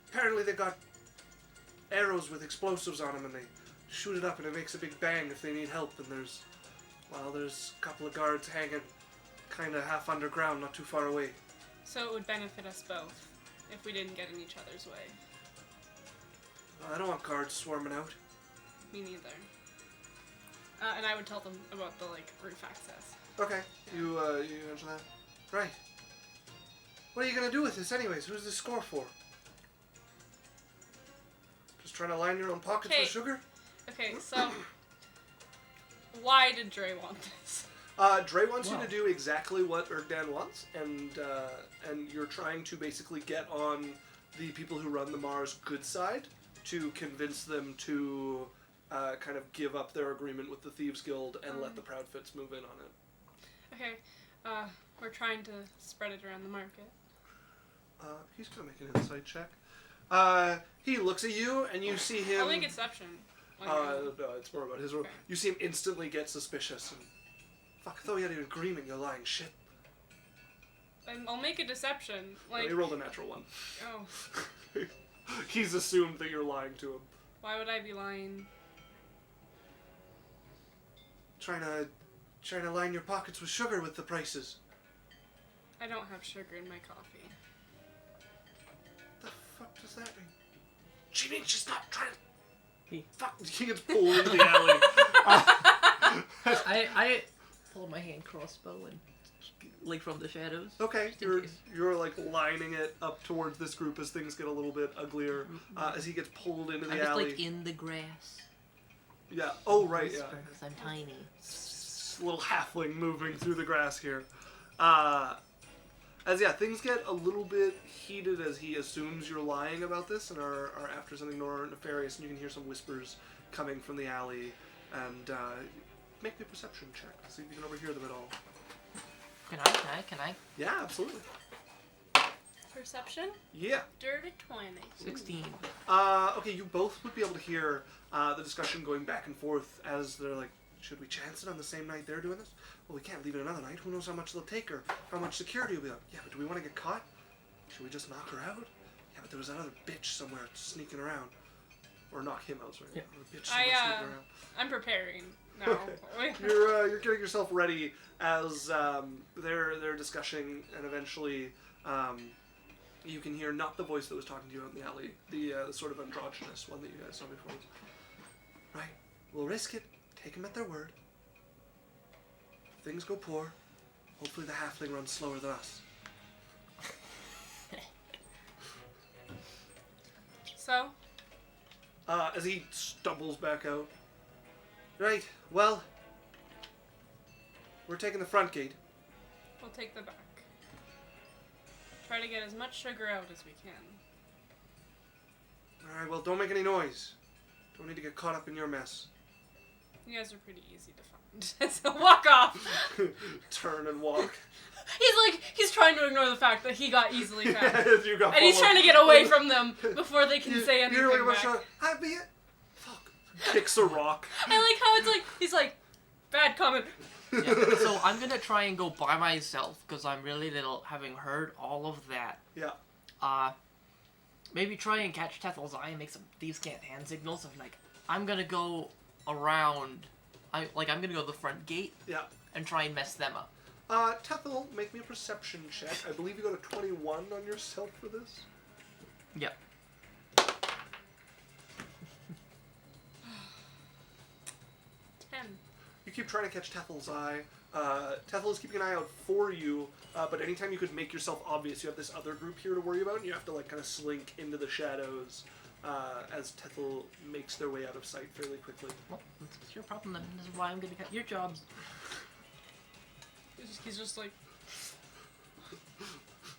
S2: Apparently they got arrows with explosives on them, and they shoot it up, and it makes a big bang if they need help. And there's a couple of guards hanging, kind of half underground, not too far away.
S1: So it would benefit us both if we didn't get in each other's way.
S2: I don't want guards swarming out.
S1: Me neither. And I would tell them about the roof access.
S2: Okay, you answer that. Right. What are you gonna do with this, anyways? Who's this score for? Just trying to line your own pockets with sugar?
S1: Okay, so why did Drae want this?
S2: Drae wants you to do exactly what Irgdan wants, and you're trying to basically get on the people who run the Mars good side to convince them to kind of give up their agreement with the Thieves Guild and let the Proudfoots move in on it.
S1: Okay, we're trying to spread it around the market.
S2: He's gonna make an insight check. He looks at you, and you see him.
S1: I'll make exception.
S2: No, it's more about his role.
S1: Okay.
S2: You see him instantly get suspicious, and fuck, I thought we had an agreement, you lying shit.
S1: And I'll make a deception.
S2: He rolled a natural one.
S1: Oh,
S2: He's assumed that you're lying to him.
S1: why would I be lying?
S2: Trying to line your pockets with sugar with the prices.
S1: I don't have sugar in my coffee.
S2: The fuck does that mean? She means she's not trying to...
S3: He
S2: gets pulled into the alley.
S3: I pull my hand crossbow and from the shadows.
S2: Okay, you're lining it up towards this group as things get a little bit uglier. As he gets pulled into the alley.
S3: Just in the grass.
S2: Yeah. Oh right. Yeah.
S3: Because I'm tiny.
S2: Little halfling moving through the grass here. Things get a little bit heated as he assumes you're lying about this and are after something more nefarious, and you can hear some whispers coming from the alley. And make me a perception check to see if you can overhear them at all.
S3: Can I?
S2: Yeah, absolutely.
S1: Perception?
S2: Yeah.
S1: Dirty 20.
S3: 16.
S2: Okay, you both would be able to hear the discussion going back and forth as they're like, should we chance it on the same night they're doing this? Well, we can't leave it another night. Who knows how much they'll take or how much security will be up. Yeah, but do we want to get caught? Should we just knock her out? Yeah, but there was another bitch somewhere sneaking around. Or knock him out, sorry.
S3: Yeah.
S2: Another bitch somewhere sneaking around.
S1: I'm preparing now.
S2: You're getting yourself ready as they're discussing, and eventually you can hear not the voice that was talking to you out in the alley, the sort of androgynous one that you guys saw before. Right, we'll risk it. Take them at their word. If things go poor, hopefully the halfling runs slower than us.
S1: So?
S2: As he stumbles back out. Right, well, we're taking the front gate.
S1: We'll take the back. Try to get as much sugar out as we can.
S2: Alright, well, don't make any noise. Don't need to get caught up in your mess.
S1: You guys are pretty easy to find. So walk off!
S2: Turn and walk.
S1: He's trying to ignore the fact that he got easily found.
S2: You got
S1: And he's trying to get away from them before they can say anything
S2: You're like,
S1: back.
S2: I'd be it. Fuck. Kicks a rock.
S1: I like how he's like, bad comment.
S3: Yeah, so I'm gonna try and go by myself because I'm really little, having heard all of that.
S2: Yeah.
S3: Maybe try and catch Tethel's eye and make some thieves can't hand signals of I'm gonna go around. I'm gonna go to the front gate.
S2: Yeah.
S3: And try and mess them up.
S2: Tethel, make me a perception check. I believe you got a 21 on yourself for this.
S3: Yep.
S1: 10.
S2: You keep trying to catch Tethel's eye. Tethel is keeping an eye out for you, but anytime you could make yourself obvious, you have this other group here to worry about, and you have to like kind of slink into the shadows as Tethel makes their way out of sight fairly quickly.
S3: Well, that's your problem then. This is why I'm gonna get your jobs.
S1: He's just like...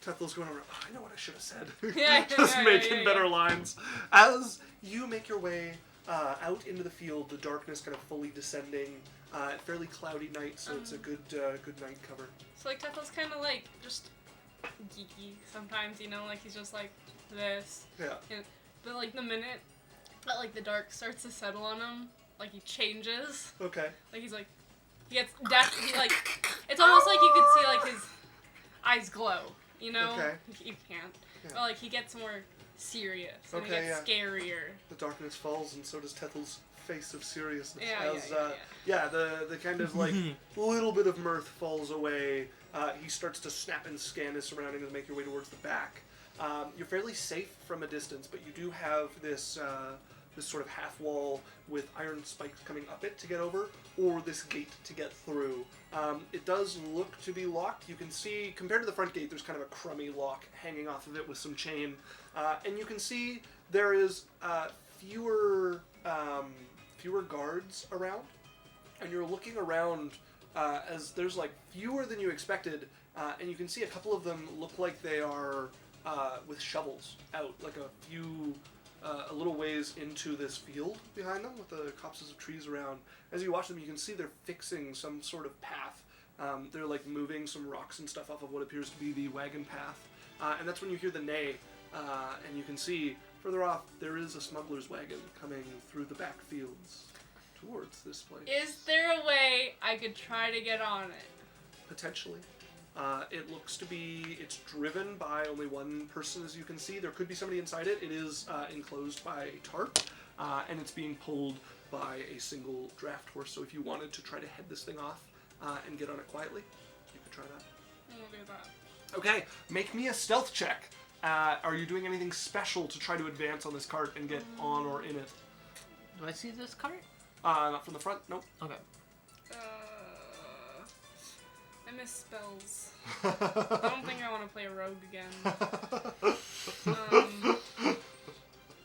S2: Tethel's going over, I know what I should have said.
S1: Yeah,
S2: Just making better lines. As you make your way out into the field, the darkness kind of fully descending, fairly cloudy night, so it's a good night cover.
S1: So like Tethel's kind of like just geeky sometimes, you know, like he's just like this.
S2: Yeah.
S1: But like the minute that like the dark starts to settle on him, like he changes.
S2: Okay.
S1: Like he's like, he gets he like, it's almost like you could see like his eyes glow, you know?
S2: Okay.
S1: You can't.
S2: Yeah.
S1: But like he gets more serious and he
S2: Okay,
S1: gets scarier.
S2: The darkness falls, and so does Tethel's face of seriousness.
S1: Yeah,
S2: the kind of like little bit of mirth falls away. He starts to snap and scan his surroundings and make your way towards the back. You're fairly safe from a distance, but you do have this sort of half wall with iron spikes coming up it to get over, or this gate to get through. It does look to be locked. You can see, compared to the front gate, there's kind of a crummy lock hanging off of it with some chain. And you can see there is fewer guards around. And you're looking around as there's like fewer than you expected, and you can see a couple of them look like they are with shovels out, like a little ways into this field behind them with the copses of trees around. As you watch them, you can see they're fixing some sort of path. They're like moving some rocks and stuff off of what appears to be the wagon path. And that's when you hear the neigh, and you can see further off there is a smuggler's wagon coming through the back fields towards this place.
S1: Is there a way I could try to get on it?
S2: Potentially. It looks to be, it's driven by only one person, as you can see. There could be somebody inside it. It is enclosed by a tarp, and it's being pulled by a single draft horse. So if you wanted to try to head this thing off and get on it quietly, you could try that.
S1: We'll do that.
S2: Okay, make me a stealth check. Are you doing anything special to try to advance on this cart and get on or in it?
S3: Do I see this cart?
S2: Not from the front, nope.
S3: Okay.
S1: I miss spells. I don't think I want to play a rogue again.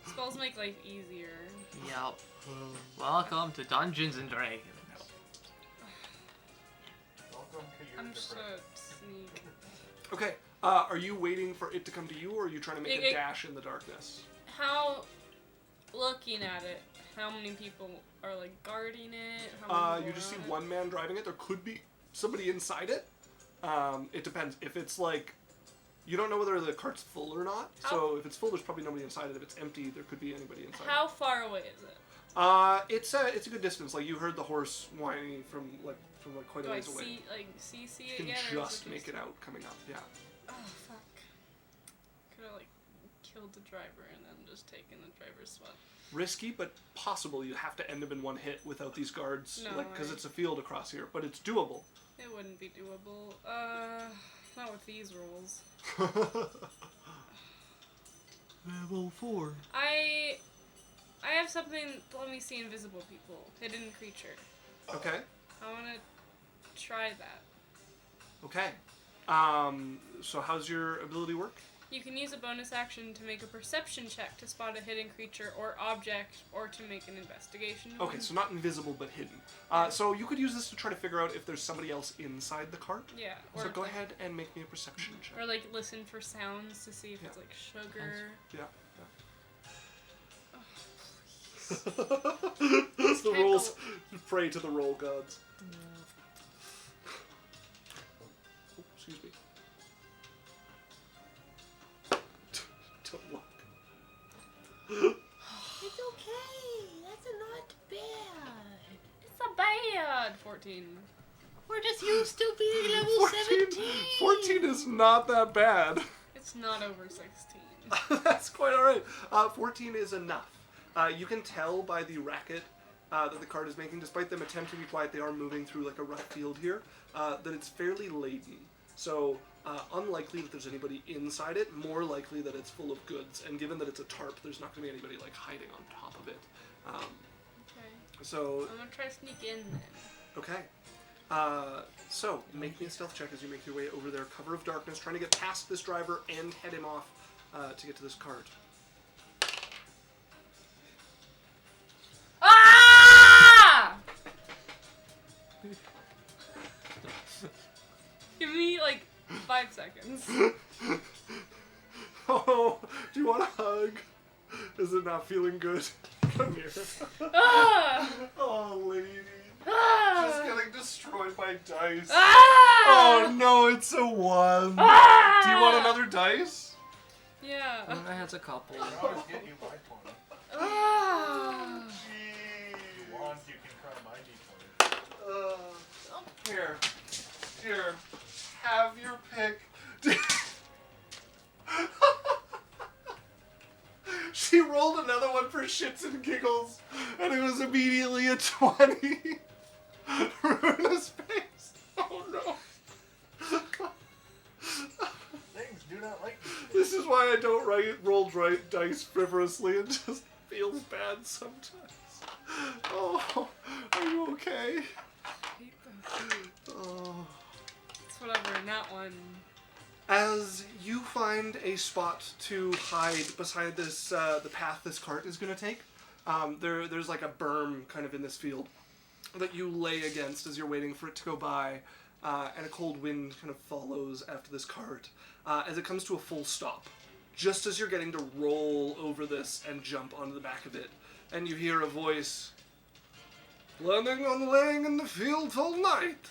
S1: Spells make life easier.
S3: Yep. Welcome to Dungeons and Dragons.
S1: I'm just a sneak.
S2: Okay, are you waiting for it to come to you, or are you trying to make a dash in the darkness?
S1: Looking at it, how many people are like guarding it?
S2: You just see one man driving it. There could be somebody inside it. It depends. If it's like, you don't know whether the cart's full or not. So if it's full, there's probably nobody inside it. If it's empty, there could be anybody inside.
S1: How far away is it?
S2: It's a good distance. Like you heard the horse whining from quite a ways away.
S1: See
S2: You
S1: it
S2: can
S1: again?
S2: just make it out coming up. Yeah.
S1: Oh fuck! Could have like killed the driver and then just taken the driver's spot.
S2: Risky, but possible. You have to end up in one hit without these guards,
S1: No,
S2: because it's a field across here. But it's doable.
S1: It wouldn't be doable. Not with these rules.
S3: Level 4.
S1: I have something. Let me see. Invisible people, hidden creature.
S2: Okay.
S1: I want to try that.
S2: Okay. So how's your ability work?
S1: You can use a bonus action to make a perception check to spot a hidden creature or object, or to make an investigation.
S2: Okay, so not invisible, but hidden. So you could use this to try to figure out if there's somebody else inside the cart.
S1: Yeah.
S2: So go ahead and make me a perception check.
S1: Or like listen for sounds to see if it's like sugar.
S2: Yeah.
S1: Oh,
S2: It's the rolls. Pray to the roll gods. Oh, excuse me. Don't look.
S3: It's okay. That's not bad.
S1: It's a bad 14.
S3: We're just used to being level 17.
S2: 14 is not that bad.
S1: It's not over 16.
S2: That's quite alright. 14 is enough. You can tell by the racket that the cart is making, despite them attempting to be quiet, they are moving through like a rough field here, that it's fairly laden. So, unlikely that there's anybody inside it, more likely that it's full of goods, and given that it's a tarp, there's not going to be anybody like hiding on top of it.
S1: Okay.
S2: So,
S1: I'm gonna try to sneak in then.
S2: Okay. So, make me a stealth check as you make your way over their cover of darkness, trying to get past this driver and head him off to get to this cart.
S1: Ah! Give me like 5 seconds.
S2: Oh, do you want a hug? Is it not feeling good? Come here.
S1: Ah!
S2: Oh, lady.
S1: Ah!
S2: Just getting destroyed by dice.
S1: Ah!
S2: Oh no, it's a 1.
S1: Ah!
S2: Do you want another dice?
S1: Yeah.
S3: I had a couple.
S4: I always get you my 20.
S1: Ah!
S4: If you want, you can try my D20.
S2: Here. Here. Have your pick. She rolled another one for shits and giggles, and it was immediately a 20. Ruinous face. Oh no.
S4: Things do not like you.
S2: This is why I don't roll dice frivolously. It just feels bad sometimes. Oh, are you okay? Oh.
S1: It's whatever, not one.
S2: As you find a spot to hide beside this, the path this cart is going to take, there's like a berm kind of in this field that you lay against as you're waiting for it to go by, and a cold wind kind of follows after this cart as it comes to a full stop, just as you're getting to roll over this and jump onto the back of it, and you hear a voice, "Planning on laying in the field all night."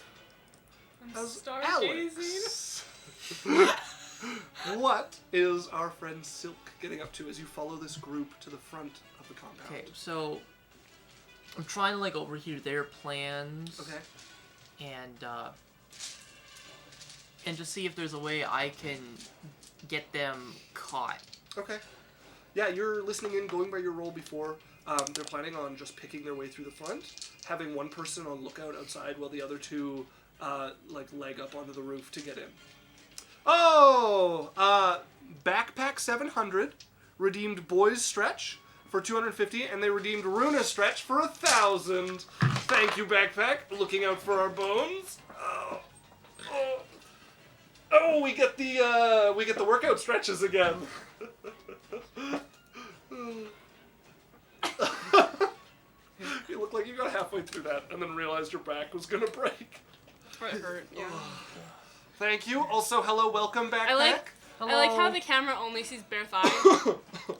S1: I'm
S2: As
S1: stargazing.
S2: Alex. What is our friend Silk getting up to as you follow this group to the front of the compound?
S3: Okay, so I'm trying to like overhear their plans.
S2: Okay.
S3: And just see if there's a way I can get them caught.
S2: Okay. Yeah, you're listening in, going by your roll before. They're planning on just picking their way through the front, having one person on lookout outside while the other two leg up onto the roof to get in. Oh! Backpack 700 redeemed Boys Stretch for 250, and they redeemed Runa Stretch for 1,000. Thank you, Backpack. Looking out for our bones. Oh, we get the workout stretches again. You look like you got halfway through that and then realized your back was gonna break.
S1: It hurt, yeah.
S2: Thank you. Also, hello, welcome back.
S1: I like
S3: Hello.
S1: how the camera only sees bare thigh.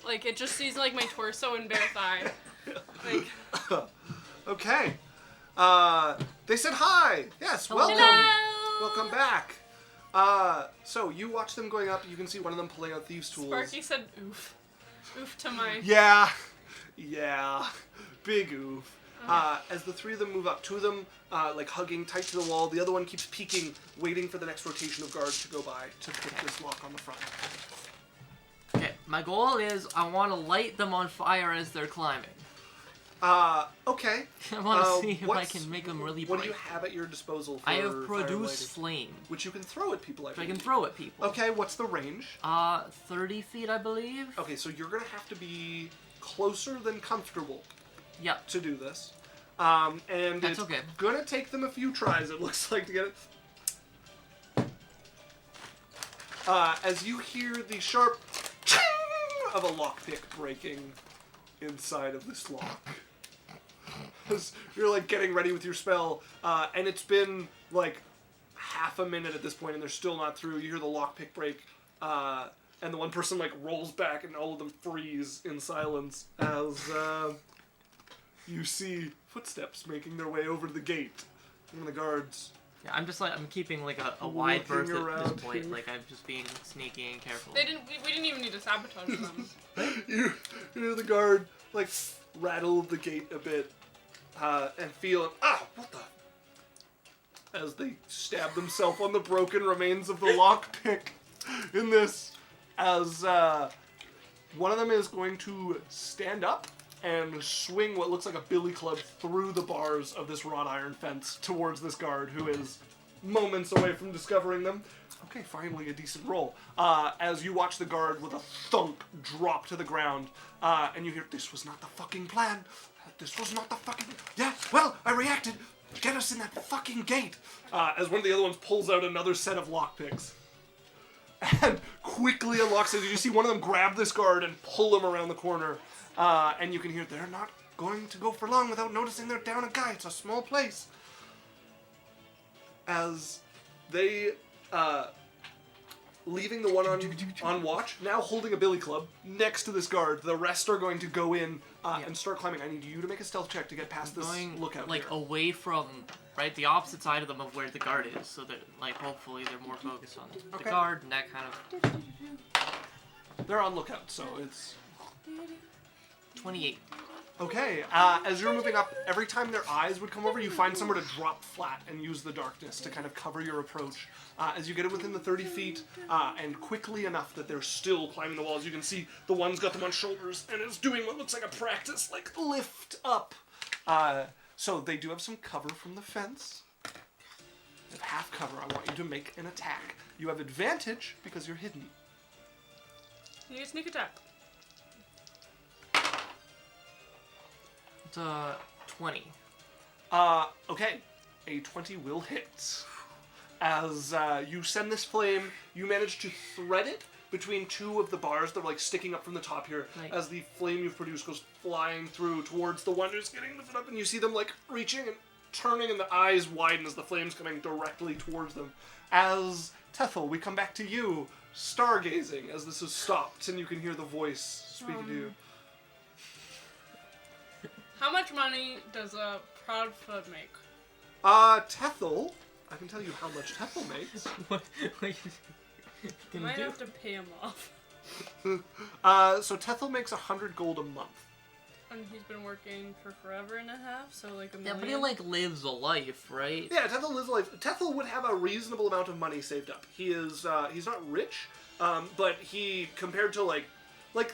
S1: Like, it just sees, like, my torso and bare thigh. Like...
S2: Okay. They said hi. Yes, welcome.
S1: Hello!
S2: Welcome back. So, you watch them going up. You can see one of them pulling out Thieves' tools.
S1: Sparky said oof. Oof to my...
S2: Yeah. Big oof. As the three of them move up, two of them, hugging tight to the wall. The other one keeps peeking, waiting for the next rotation of guards to go by to pick this lock on the front.
S3: Okay, my goal is I want to light them on fire as they're climbing.
S2: Okay.
S3: I want to see if I can make them really bright.
S2: What do you have at your disposal for
S3: I have
S2: fire
S3: produce
S2: lighting?
S3: flame.
S2: Which you can throw at people, I
S3: Which I
S2: believe.
S3: can throw at people.
S2: Okay, what's the range?
S3: 30 feet, I believe.
S2: Okay, so you're gonna have to be closer than comfortable
S3: Yep.
S2: to do this. And
S3: That's
S2: it's
S3: okay.
S2: gonna take them a few tries, it looks like, to get it. As you hear the sharp ching of a lockpick breaking inside of this lock. As you're, like, getting ready with your spell, and it's been, like, half a minute at this point, and they're still not through. You hear the lockpick break, and the one person, like, rolls back, and all of them freeze in silence as, you see footsteps making their way over to the gate. One of the guards.
S3: Yeah, I'm just like, I'm keeping like a wide berth
S2: Looking
S3: at
S2: around
S3: this point.
S2: here.
S3: Like, I'm just being sneaky and careful.
S1: We didn't even need to sabotage them.
S2: You hear the guard, like, rattle the gate a bit, and feel, what the? As they stab themselves on the broken remains of the lockpick in this, as, one of them is going to stand up and swing what looks like a billy club through the bars of this wrought iron fence towards this guard, who is moments away from discovering them. Okay, finally a decent roll. As you watch the guard with a thunk drop to the ground, and you hear, "This was not the fucking plan. This was not the fucking... Yeah, well, I reacted. Get us in that fucking gate! As one of the other ones pulls out another set of lockpicks. And quickly unlocks it. You see one of them grab this guard and pull him around the corner. And you can hear they're not going to go for long without noticing they're down a guy. It's a small place. As they, leaving the one on watch, now holding a billy club next to this guard, the rest are going to go in and start climbing. I need you to make a stealth check to get past this lookout
S3: like
S2: here.
S3: away from the opposite side of them of where the guard is, so that like hopefully they're more focused on the guard and that kind of.
S2: They're on lookout, so it's
S3: 28.
S2: okay. As you're moving up, every time their eyes would come over, you find somewhere to drop flat and use the darkness to kind of cover your approach. As you get it within the 30 feet, and quickly enough that they're still climbing the walls, you can see the one's got them on shoulders and is doing what looks like a practice, like lift up. So they do have some cover from the fence. They have half cover. I want you to make an attack. You have advantage because you're hidden.
S1: You get sneak attack.
S3: It's 20.
S2: Okay. A 20 will hit. As you send this flame, you manage to thread it between two of the bars that are like sticking up from the top here.
S3: Right.
S2: As the flame you've produced goes flying through towards the one who's getting lifted up, and you see them like reaching and turning, and the eyes widen as the flame's coming directly towards them. As Tethel, we come back to you, stargazing, as this is stopped, and you can hear the voice speaking to you.
S1: How much money does a Proudfoot make?
S2: Tethel, I can tell you how much Tethel makes.
S3: What you gonna
S1: Might
S3: do?
S1: have to pay him off.
S2: So Tethel makes 100 gold a month.
S1: And he's been working for forever and a half, so like a
S3: Yeah,
S1: million.
S3: but he like lives a life, right?
S2: Yeah, Tethel lives a life. Tethel would have a reasonable amount of money saved up. He is, he's not rich, but he, compared to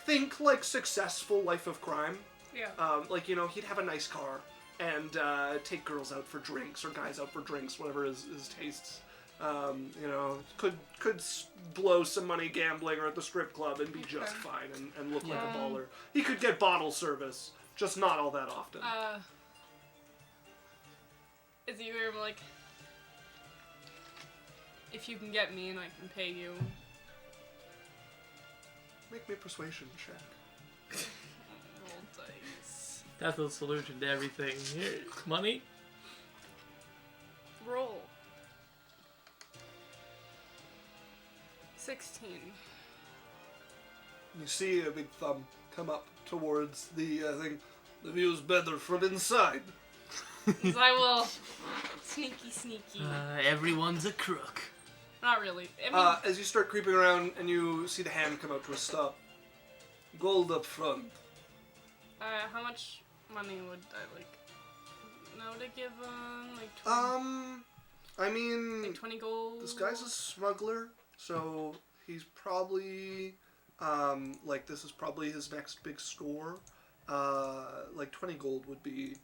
S2: think like successful life of crime,
S1: Yeah.
S2: like, you know, he'd have a nice car and take girls out for drinks or guys out for drinks, whatever his tastes. You know, could blow some money gambling or at the strip club and be just fine and look like a baller. He could get bottle service, just not all that often.
S1: Is either like, if you can get me and I can pay you.
S2: Make me a persuasion check.
S1: Roll dice.
S3: That's the solution to everything. Here, money.
S1: Roll. 16.
S2: You see a big thumb come up towards the thing. The view's better from inside.
S1: Because I will sneaky.
S3: Everyone's a crook.
S1: Not really. I mean,
S2: As you start creeping around and you see the hand come out to a stop. Gold up front.
S1: how much money would I to give like 20,
S2: I mean,
S1: like 20 gold?
S2: this guy's a smuggler, so he's probably, this is probably his next big score. 20 gold would be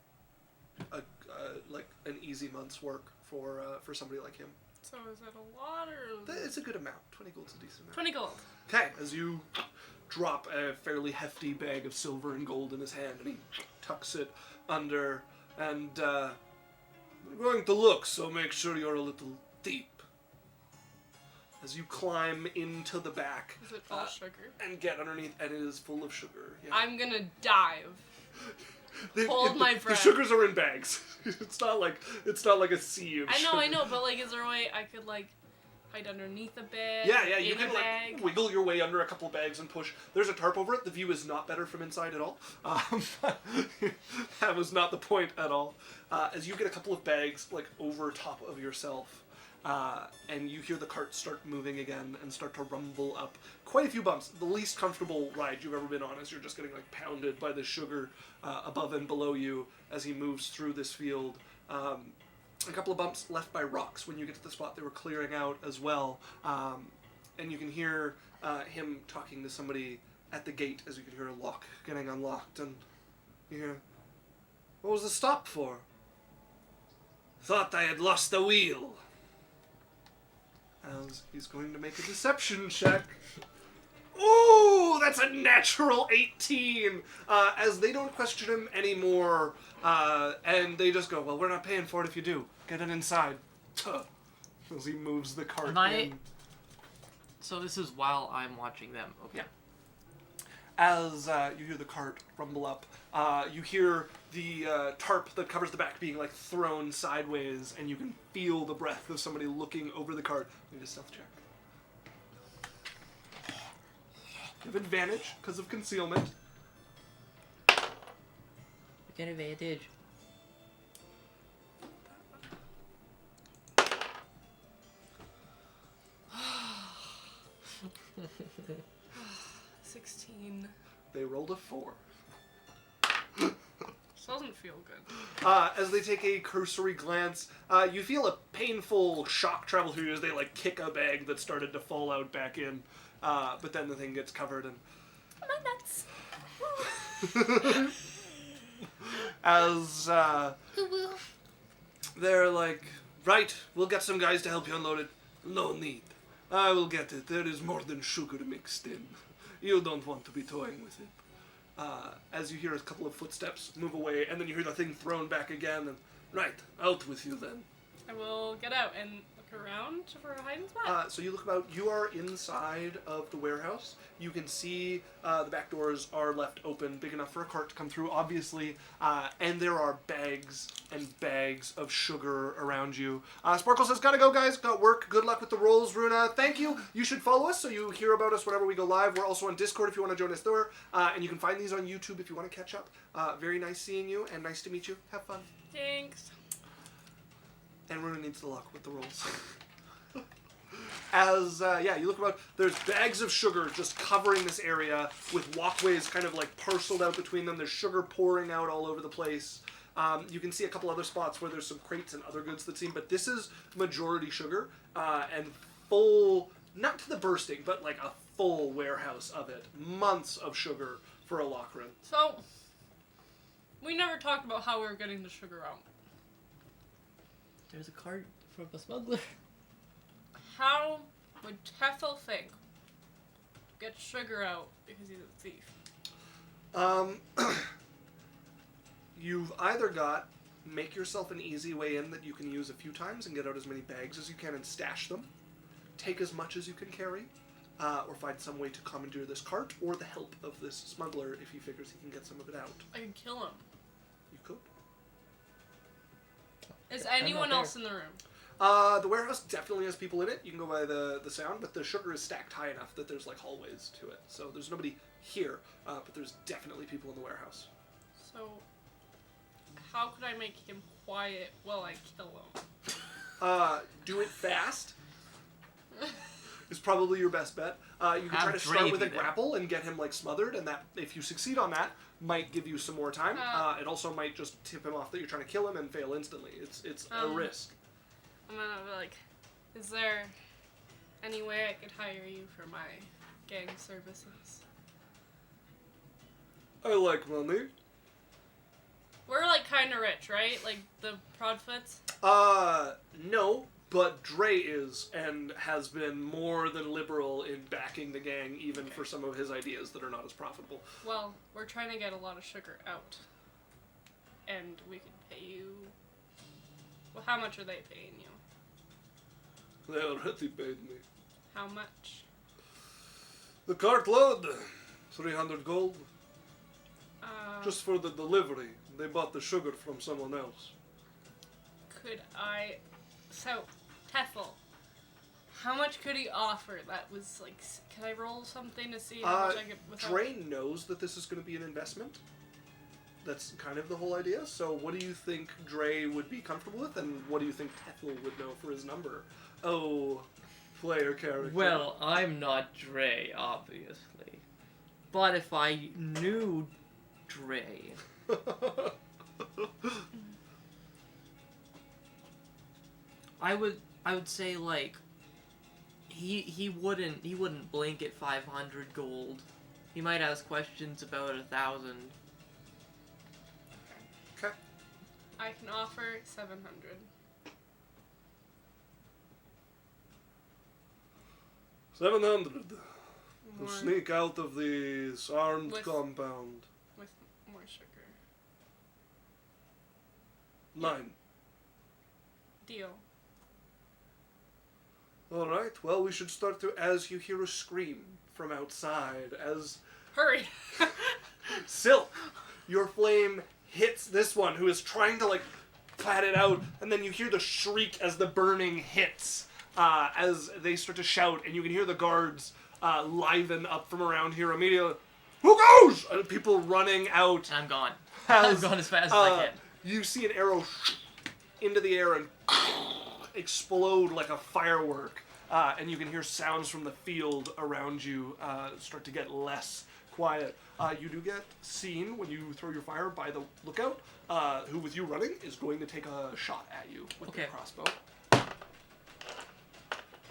S2: an easy month's work for somebody like him.
S1: So is that a lot or?
S2: It's a good amount. 20 gold's a decent amount.
S1: 20 gold.
S2: Okay, as you drop a fairly hefty bag of silver and gold in his hand, and he tucks it under, and we're going to look, so make sure you're a little deep. As you climb into the back.
S1: Is it all sugar?
S2: And get underneath, and it is full of sugar. Yeah.
S1: I'm gonna dive. Hold my breath.
S2: The sugars are in bags. It's not like a sea of sugar.
S1: I know, but is there a way I could hide underneath a bag?
S2: Yeah, you
S1: in
S2: can
S1: a bag?
S2: wiggle your way under a couple of bags and push. There's a tarp over it. The view is not better from inside at all. That was not the point at all. As you get a couple of bags over top of yourself, and you hear the cart start moving again and start to rumble up. Quite a few bumps. The least comfortable ride you've ever been on, as you're just getting pounded by the sugar above and below you as he moves through this field. A couple of bumps left by rocks when you get to the spot they were clearing out as well. And you can hear him talking to somebody at the gate, as you can hear a lock getting unlocked. And you hear, "What was the stop for?" "Thought I had lost the wheel." As he's going to make a deception check. Ooh, that's a natural 18. As they don't question him anymore, and they just go, well, we're not paying for it if you do. Get it inside. As he moves the cart in.
S3: So this is while I'm watching them. Okay.
S2: Yeah. As you hear the cart rumble up, you hear the tarp that covers the back being like thrown sideways, and you can feel the breath of somebody looking over the cart. Need a stealth check. You have advantage because of concealment.
S3: Get advantage.
S2: They rolled a 4.
S1: This doesn't feel good.
S2: As they take a cursory glance, you feel a painful shock travel through you as they like kick a bag that started to fall out back in. But then the thing gets covered and
S1: My nuts.
S2: as they're like, right, we'll get some guys to help you unload it. No need. I will get it. There is more than sugar mixed in. You don't want to be toying with it. As you hear a couple of footsteps move away, and then you hear the thing thrown back again, and right, out with you then.
S1: I will get out and look around for a hiding spot.
S2: So you look about, you are inside of the warehouse. You can see the back doors are left open, big enough for a cart to come through, obviously, and there are bags and bags of sugar around you. Sparkle says, gotta go guys, got work, good luck with the rolls, Runa, thank you. You should follow us so you hear about us whenever we go live. We're also on Discord if you want to join us there, and you can find these on YouTube if you want to catch up. Very nice seeing you, and nice to meet you. Have fun.
S1: Thanks.
S2: And Runa needs the luck with the rolls. As, you look about, there's bags of sugar just covering this area with walkways kind of like parceled out between them. There's sugar pouring out all over the place. You can see a couple other spots where there's some crates and other goods that seem, but this is majority sugar, and full, not to the bursting, but like a full warehouse of it. Months of sugar for Alochrin.
S1: So, we never talked about how we were getting the sugar out.
S3: There's a cart from a smuggler.
S1: How would Tethel think get sugar out because he's a thief?
S2: You've either got make yourself an easy way in that you can use a few times and get out as many bags as you can and stash them, take as much as you can carry, or find some way to commandeer this cart, or the help of this smuggler if he figures he can get some of it out.
S1: I can kill him.
S2: You could.
S1: Is anyone else in the room?
S2: The warehouse definitely has people in it. You can go by the sound, but the sugar is stacked high enough that there's like hallways to it. So there's nobody here, but there's definitely people in the warehouse.
S1: So, how could I make him quiet while I kill him?
S2: Do it fast. Is probably your best bet. You can try to start with a grapple and get him like smothered, and that if you succeed on that, might give you some more time. It also might just tip him off that you're trying to kill him and fail instantly. It's a risk.
S1: I'm gonna be like, is there any way I could hire you for my gang services?
S2: I like money.
S1: We're like kind of rich, right? Like the Proudfoots?
S2: No, but Drae is and has been more than liberal in backing the gang, even for some of his ideas that are not as profitable.
S1: Well, we're trying to get a lot of sugar out, and we could pay you. Well, how much are they paying you?
S2: They already paid me.
S1: How much?
S2: The cart load, 300 gold.
S1: Just
S2: for the delivery. They bought the sugar from someone else.
S1: Could I... So, Tethel, how much could he offer that was like... Can I roll something to see how much I could...
S2: Drae knows that this is going to be an investment. That's kind of the whole idea. So what do you think Drae would be comfortable with, and what do you think Tethel would know for his number? Oh, player character.
S3: Well, I'm not Drae, obviously. But if I knew Drae... I would say like he wouldn't blink at 500 gold. He might ask questions about 1,000.
S2: Okay.
S1: I can offer 700.
S2: 700. to
S1: More
S2: sneak out of this armed
S1: With-
S2: compound.
S1: with more sugar.
S2: 9.
S1: Deal.
S2: All right. Well, we should start to. As you hear a scream from outside, as
S1: Hurry.
S2: Silk, your flame hits this one who is trying to like pat it out, and then you hear the shriek as the burning hits. As they start to shout, and you can hear the guards liven up from around here immediately. Who goes? People running out.
S3: And I'm gone.
S2: As,
S3: I'm going as fast as I can.
S2: You see an arrow into the air and explode like a firework, and you can hear sounds from the field around you start to get less quiet. You do get seen when you throw your fire by the lookout, who with you running is going to take a shot at you with the crossbow.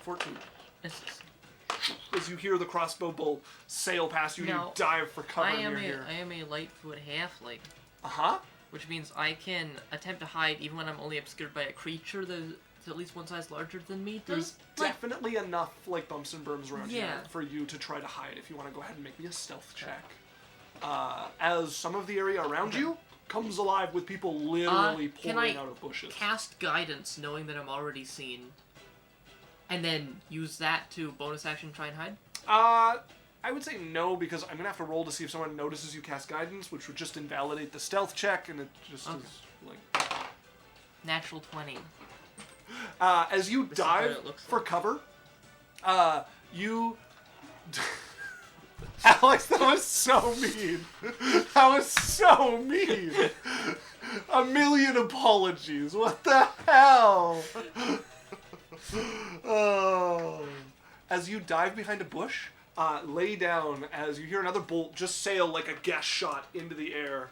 S2: 14.
S3: Misses.
S2: As you hear the crossbow bolt sail past you,
S3: Now,
S2: you dive for cover
S3: I am
S2: near here.
S3: I am a Lightfoot halfling,
S2: Uh-huh.
S3: which means I can attempt to hide even when I'm only obscured by a creature that is at least one size larger than me.
S2: There's
S3: Like,
S2: definitely enough like bumps and berms around here
S3: Yeah.
S2: for you to try to hide if you want to go ahead and make me a stealth check. As some of the area around you comes alive with people literally
S3: can
S2: pouring
S3: I
S2: out of bushes.
S3: cast guidance, knowing that I'm already seen, and then use that to bonus action try and hide.
S2: I would say no, because I'm gonna have to roll to see if someone notices you cast guidance, which would just invalidate the stealth check, and it just
S3: Okay.
S2: is like.
S3: Natural 20.
S2: As you
S3: This is what
S2: dive
S3: it looks
S2: for
S3: like.
S2: cover, you. Alex, that was so mean. That was so mean. A million apologies. What the hell? Oh. As you dive behind a bush, lay down as you hear another bolt just sail like a guess shot into the air.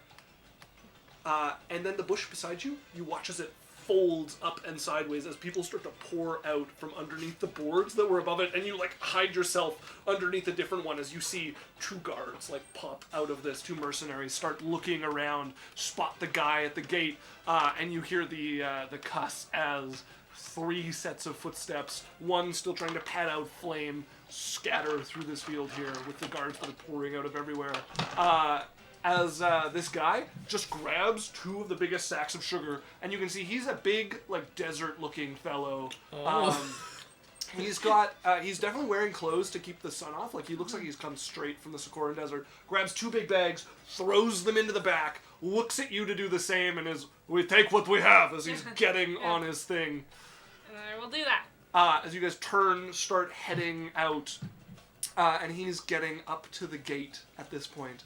S2: And then the bush beside you, you watch as it folds up and sideways as people start to pour out from underneath the boards that were above it, and you like hide yourself underneath a different one as you see 2 guards like pop out of this, 2 mercenaries start looking around, spot the guy at the gate, and you hear the cuss as 3 sets of footsteps, one still trying to pat out flame, scatter through this field here with the guards that are pouring out of everywhere. As this guy just grabs 2 of the biggest sacks of sugar, and you can see he's a big, like, desert-looking fellow. He's definitely wearing clothes to keep the sun off. Like, he looks like he's come straight from the Socoran Desert. Grabs 2 big bags, throws them into the back, looks at you to do the same, and we take what we have as he's getting on his thing.
S1: And I will do that.
S2: As you guys start heading out, and he's getting up to the gate at this point.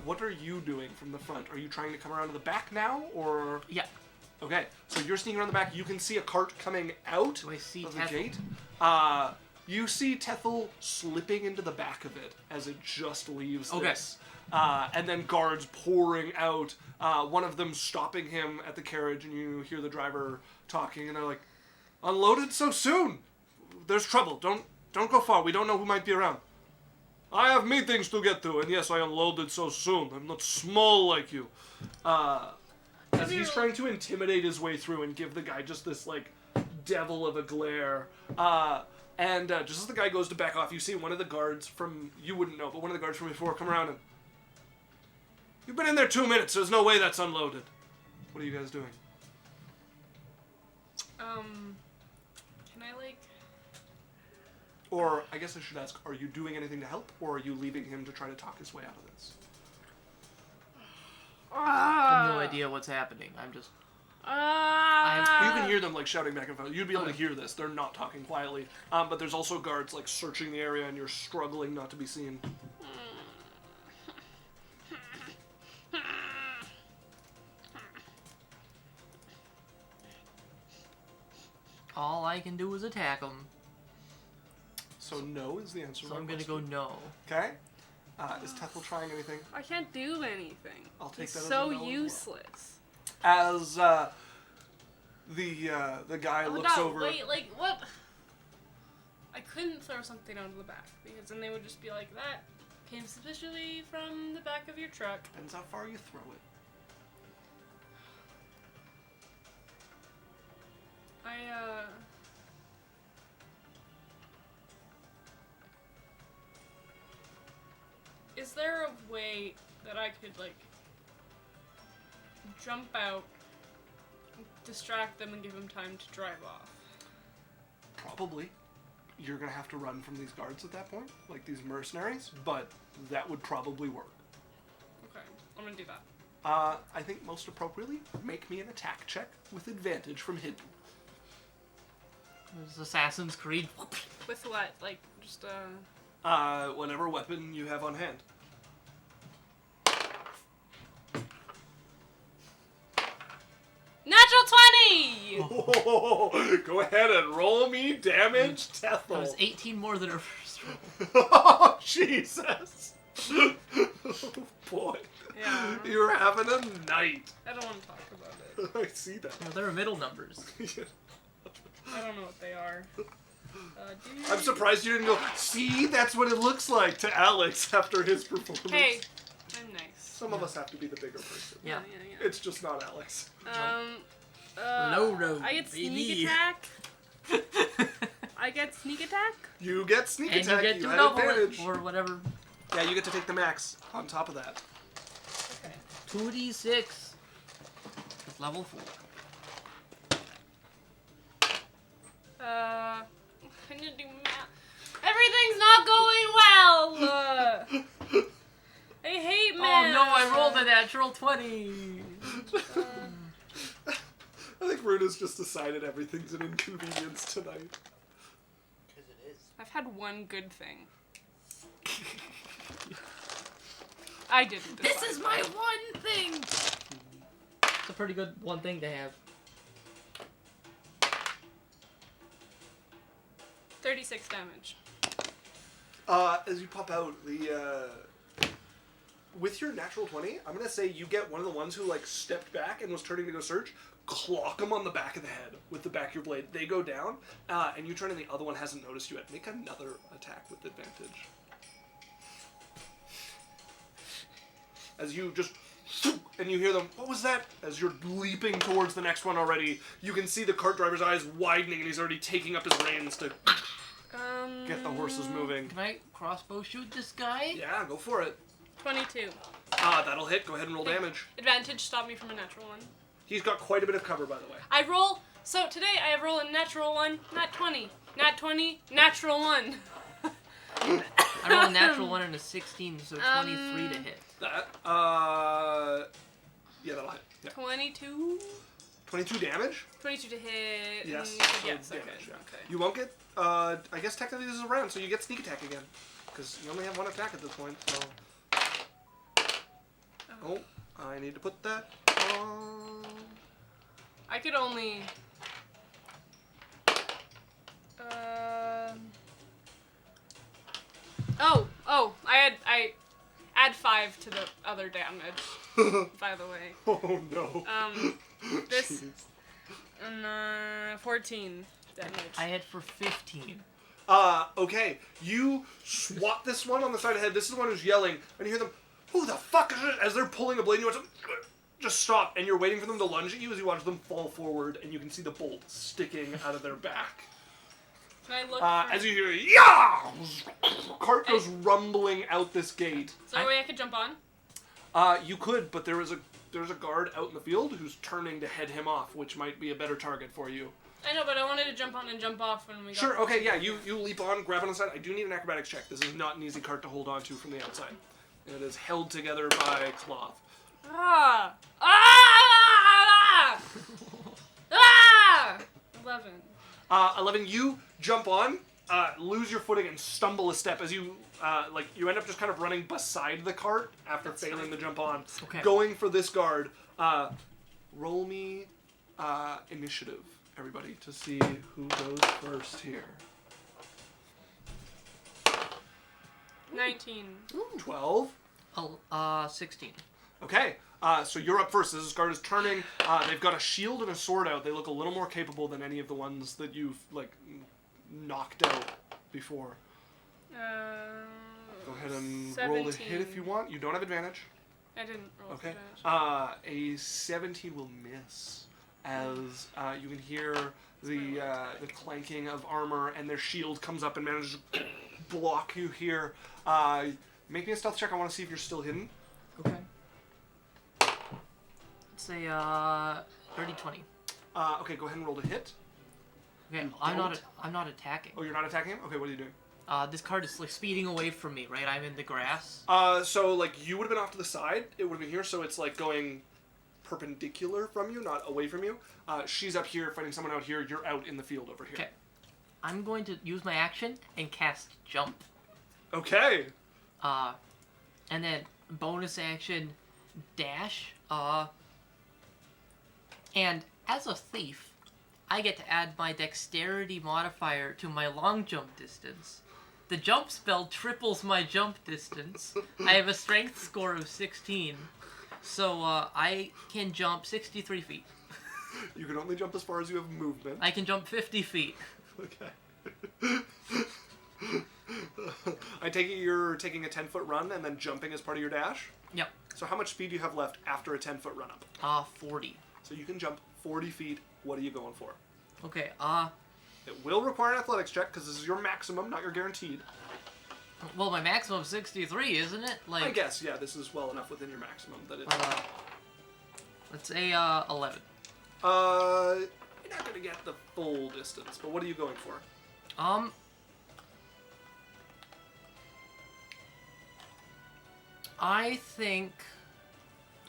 S2: What are you doing from the front? Are you trying to come around to the back now, or?
S3: Yeah.
S2: Okay, so you're sneaking around the back. You can see a cart coming out
S3: Do I see
S2: of the
S3: Tethel?
S2: gate. You see Tethel slipping into the back of it as it just leaves this. And then guards pouring out. One of them stopping him at the carriage, and you hear the driver talking, and they're like, "Unloaded so soon? There's trouble. Don't go far. We don't know who might be around." "I have meetings to get to, and yes, I unloaded so soon. I'm not small like you." As he's trying to intimidate his way through and give the guy just this, like, devil of a glare. And just as the guy goes to back off, you see one of the guards from, you wouldn't know, but one of the guards from before come around and, "You've been in there 2 minutes. There's no way that's unloaded." What are you guys doing?
S1: Can I, like...
S2: Or, I guess I should ask, are you doing anything to help, or are you leaving him to try to talk his way out of this?
S3: I have no idea what's happening. I'm just...
S2: You can hear them, like, shouting back and forth. You'd be able to hear this. They're not talking quietly. But there's also guards, like, searching the area, and you're struggling not to be seen.
S3: All I can do is attack them.
S2: So no is the answer.
S3: So I'm gonna go no.
S2: Okay. Is Tethel trying anything?
S1: I can't do anything.
S2: I'll take
S1: He's
S2: that as
S1: so
S2: a no as well.
S1: useless.
S2: As the guy looks over.
S1: Wait, like, what? I couldn't throw something out of the back, because then they would just be like, "That came suspiciously from the back of your truck."
S2: Depends how far you throw it.
S1: Is there a way that I could, like, jump out, distract them, and give them time to drive off?
S2: Probably. You're gonna have to run from these guards at that point, like these mercenaries, but that would probably work.
S1: Okay, I'm gonna do that.
S2: I think most appropriately, make me an attack check with advantage from hidden.
S3: There's Assassin's Creed.
S1: With what? Like, just,
S2: Whatever weapon you have on hand.
S1: Natural 20!
S2: Oh, go ahead and roll me damage,
S3: That
S2: Tethel.
S3: was 18 more than her first roll.
S2: Oh, Jesus. Oh, boy.
S1: Yeah.
S2: You're having a night.
S1: I don't want to talk about it.
S2: I see that.
S3: Well, they're middle numbers.
S1: I don't know what they are.
S2: I'm surprised you didn't go, see, that's what it looks like to Alex after his performance.
S1: Hey, I'm nice.
S2: Some of us have to be the bigger person.
S3: Yeah.
S1: Yeah.
S2: It's just not Alex.
S3: Low road,
S1: I get sneak
S3: baby.
S1: attack. I get sneak attack.
S2: You get sneak
S3: And
S2: attack,
S3: you get
S2: you
S3: to
S2: had
S3: double
S2: advantage.
S3: it, or whatever.
S2: Yeah, you get to take the max on top of that.
S1: Okay.
S3: 2d6. It's level 4.
S1: I need to do math. Everything's not going well. I hate math.
S3: Oh no, I rolled a natural 20.
S2: I think Runa's just decided everything's an inconvenience tonight.
S4: Because it is.
S1: I've had one good thing. I didn't.
S3: This
S1: decide.
S3: is my one thing. It's a pretty good one thing to have.
S1: 36 damage.
S2: As you pop out, with your natural 20, I'm gonna say you get one of the ones who like stepped back and was turning to go search, clock them on the back of the head with the back of your blade. They go down, and you turn and the other one hasn't noticed you yet. Make another attack with advantage. As you just, and you hear them, what was that? As you're leaping towards the next one already, you can see the cart driver's eyes widening and he's already taking up his reins to get the horses moving.
S3: Can I crossbow shoot this guy?
S2: Yeah, go for it.
S1: 22.
S2: That'll hit. Go ahead and roll damage.
S1: Advantage stopped me from a natural one.
S2: He's got quite a bit of cover, by the way.
S1: I roll. So today I roll a natural 1, nat 20. Nat 20, natural 1.
S3: I rolled a natural 1 and a 16, so 23 to hit.
S2: That, yeah, that'll hit. Yeah.
S1: 22?
S2: 22 damage?
S1: 22 to hit.
S2: Yes.
S1: Mm, yes,
S2: So
S1: okay.
S2: damage, yeah.
S1: Okay.
S2: You won't get, I guess technically this is a round, so you get sneak attack again. Because you only have one attack at this point, so. Oh, I need to put that on.
S1: I could only. I add 5 to the other damage. By the way.
S2: Oh no.
S1: This.
S2: Jeez.
S1: 14 damage.
S3: I hit for 15.
S2: Okay. You swat this one on the side of the head. This is the one who's yelling, and you hear them, who the fuck is it? As they're pulling a blade, you watch them just stop, and you're waiting for them to lunge at you as you watch them fall forward, and you can see the bolt sticking out of their back.
S1: Can I look
S2: As you hear, yeah! Cart goes rumbling out this gate.
S1: Is there a way I could jump on?
S2: You could, but there's a guard out in the field who's turning to head him off, which might be a better target for you.
S1: I know, but I wanted to jump on and jump off when we got...
S2: Sure, okay, yeah, you leap on, grab on the side. I do need an acrobatics check. This is not an easy cart to hold on to from the outside. And it is held together by cloth.
S1: Ah! Ah! Ah! 11.
S2: 11, you jump on, lose your footing, and stumble a step as you, you end up just kind of running beside the cart after failing to jump on.
S3: Okay.
S2: Going for this guard. Roll me initiative, everybody, to see who goes first here.
S1: 19.
S2: 12.
S3: 16.
S2: Okay, so you're up first. This guard is turning. They've got a shield and a sword out. They look a little more capable than any of the ones that you've, knocked out before. Go ahead and roll to hit if you want. You don't have advantage.
S1: I didn't roll
S2: Okay.
S1: advantage.
S2: A 17 will miss, as you can hear the clanking of armor, and their shield comes up and manages to block you here. Make me a stealth check. I want to see if you're still hidden.
S3: Okay. Let's say, dirty 20.
S2: Okay, go ahead and roll to hit.
S3: Okay,
S2: You
S3: I'm
S2: don't?
S3: not attacking.
S2: Oh, you're not attacking him? Okay, what are you doing?
S3: This card is like speeding away from me, right? I'm in the grass.
S2: So like you would have been off to the side. It would have been here, so it's like going perpendicular from you, not away from you. She's up here fighting someone out here. You're out in the field over here.
S3: Okay. I'm going to use my action and cast jump.
S2: Okay.
S3: And then bonus action dash. And as a thief, I get to add my dexterity modifier to my long jump distance. The jump spell triples my jump distance. I have a strength score of 16. So, I can jump 63 feet.
S2: You can only jump as far as you have movement.
S3: I can jump 50 feet.
S2: Okay. I take it you're taking a 10-foot run and then jumping as part of your dash?
S3: Yep.
S2: So how much speed do you have left after a 10-foot run up?
S3: 40.
S2: So you can jump 40 feet. What are you going for?
S3: Okay,
S2: It will require an athletics check because this is your maximum, not your guaranteed.
S3: well, my maximum is 63, isn't it? Like,
S2: I guess, yeah, this is well enough within your maximum that it...
S3: let's say, 11.
S2: You're not going to get the full distance, but what are you going for?
S3: I think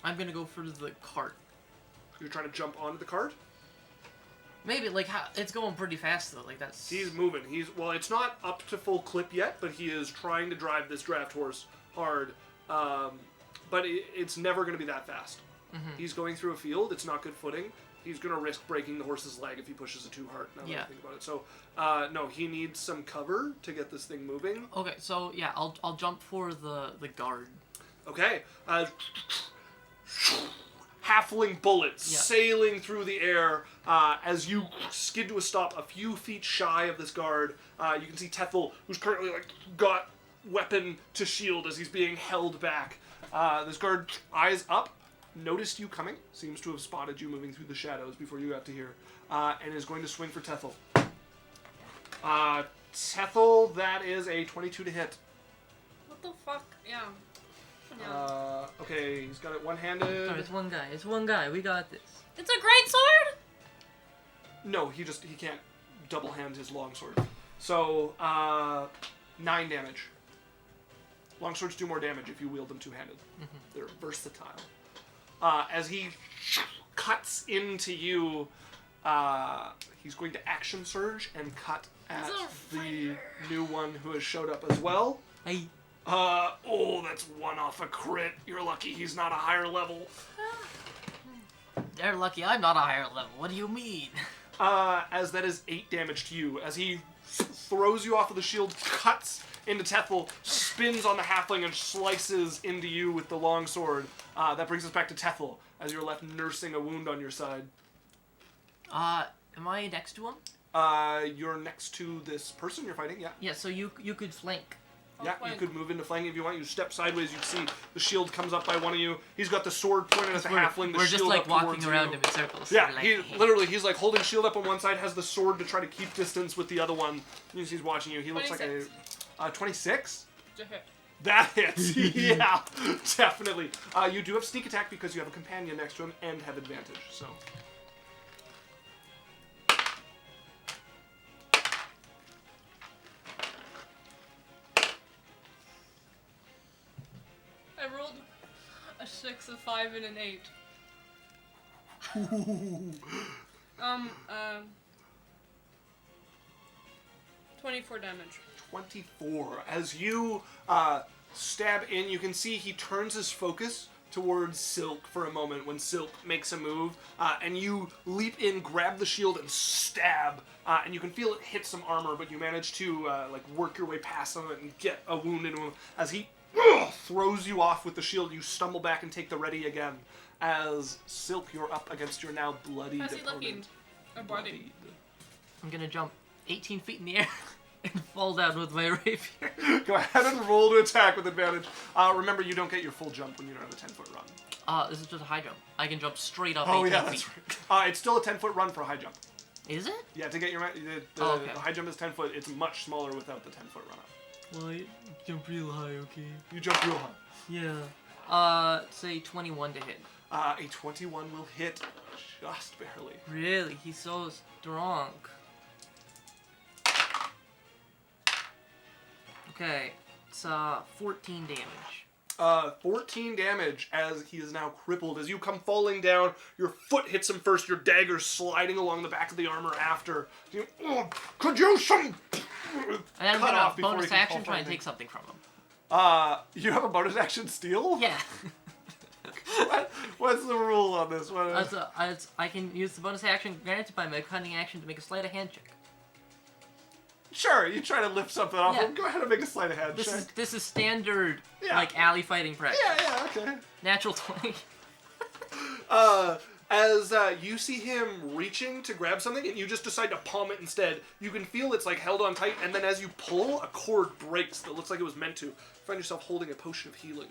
S3: I'm gonna go for the cart.
S2: You're trying to jump onto the cart?
S3: Maybe, like, it's going pretty fast, though. Like, that's...
S2: He's moving. Well, it's not up to full clip yet, but he is trying to drive this draft horse hard. But it's never going to be that fast.
S3: Mm-hmm.
S2: He's going through a field. It's not good footing. He's going to risk breaking the horse's leg if he pushes it too hard, now that I think about it. So, no, he needs some cover to get this thing moving.
S3: Okay, so, yeah, I'll jump for the guard.
S2: Okay. Halfling bullets sailing through the air as you skid to a stop a few feet shy of this guard. You can see Tethel, who's currently got weapon to shield as he's being held back. This guard, eyes up, noticed you coming, seems to have spotted you moving through the shadows before you got to here, and is going to swing for Tethel. Tethel, that is a 22 to hit.
S1: What the fuck? Yeah.
S2: Okay, he's got it one-handed.
S3: Sorry, it's one guy. It's one guy. We got this.
S1: It's a great sword?
S2: No, he can't double hand his longsword. So, 9 damage. Longswords do more damage if you wield them two-handed. Mm-hmm. They're versatile. As he cuts into you, he's going to action surge and cut at the new one who has showed up as well.
S3: Hey.
S2: That's one off a crit. You're lucky he's not a higher level.
S3: They're lucky I'm not a higher level. What do you mean?
S2: As that is 8 damage to you. As he throws you off of the shield, cuts into Tethel, spins on the halfling, and slices into you with the longsword. That brings us back to Tethel, as you're left nursing a wound on your side.
S3: Am I next to him?
S2: You're next to this person you're fighting, yeah.
S3: Yeah, so you could flank.
S2: Yeah, you could move into flanking if you want. You step sideways, you see the shield comes up by one of you. He's got the sword pointed at the halfling.
S3: We're just like walking around him in circles.
S2: Yeah,
S3: like,
S2: he's like holding shield up on one side, has the sword to try to keep distance with the other one. He's watching you. He looks
S1: 26.
S2: like a 26.
S1: To hit.
S2: That hits. Yeah, definitely. You do have sneak attack because you have a companion next to him and have advantage. So.
S1: I rolled a 6, a 5, and an 8. 24 damage.
S2: 24. As you stab in, you can see he turns his focus towards Silk for a moment when Silk makes a move, and you leap in, grab the shield, and stab, and you can feel it hit some armor, but you manage to work your way past him and get a wound into him. As he throws you off with the shield, you stumble back and take the ready again. As Silk, you're up against your now bloodied
S1: How's he
S2: opponent.
S1: looking? Or bloodied?
S3: I'm gonna jump 18 feet in the air and fall down with my rapier.
S2: Go ahead and roll to attack with advantage. Remember, you don't get your full jump when you're on a 10-foot run.
S3: This is just a high jump. I can jump straight up 18
S2: Oh, yeah,
S3: feet.
S2: that's right. It's still a 10-foot run for a high jump.
S3: Is it?
S2: Yeah, to get your... The
S3: okay.
S2: high jump is 10 foot. It's much smaller without the 10-foot run up.
S3: Well, I jump real high, okay?
S2: You jump real high.
S3: Yeah. Say 21 to hit.
S2: A 21 will hit just barely.
S3: Really? He's so strong. Okay, it's 14 damage.
S2: 14 damage as he is now crippled. As you come falling down, your foot hits him first, your dagger sliding along the back of the armor after. You, could you some...
S3: And I'm
S2: cut off
S3: gonna
S2: before
S3: bonus
S2: he can
S3: action
S2: fall
S3: try and
S2: fighting.
S3: take something from him.
S2: You have a bonus action steal?
S3: Yeah.
S2: What's the rule on this one?
S3: I can use the bonus action granted by my cunning action to make a sleight of hand check.
S2: Sure, you try to lift something off
S3: Yeah.
S2: him. Go ahead and make a sleight of hand
S3: This
S2: check.
S3: is standard
S2: Yeah.
S3: like alley fighting practice.
S2: Yeah, okay.
S3: Natural 20.
S2: As you see him reaching to grab something and you just decide to palm it instead, you can feel it's like held on tight, and then as you pull, a cord breaks that looks like it was meant to. You find yourself holding a potion of healing.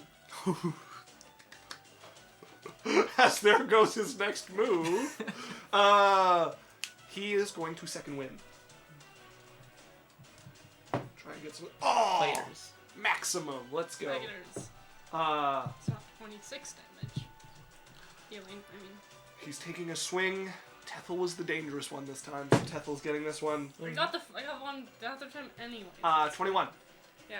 S2: As there goes his next move. He is going to second wind. Try and get some... Oh!
S3: Players.
S2: Maximum. Let's go.
S1: Regulars.
S2: Uh,
S1: It's not 26 damage. Healing, I mean.
S2: he's taking a swing. Tethel was the dangerous one this time, so Tethel's getting this one.
S1: I got one the other time anyway.
S2: 21.
S1: Yeah.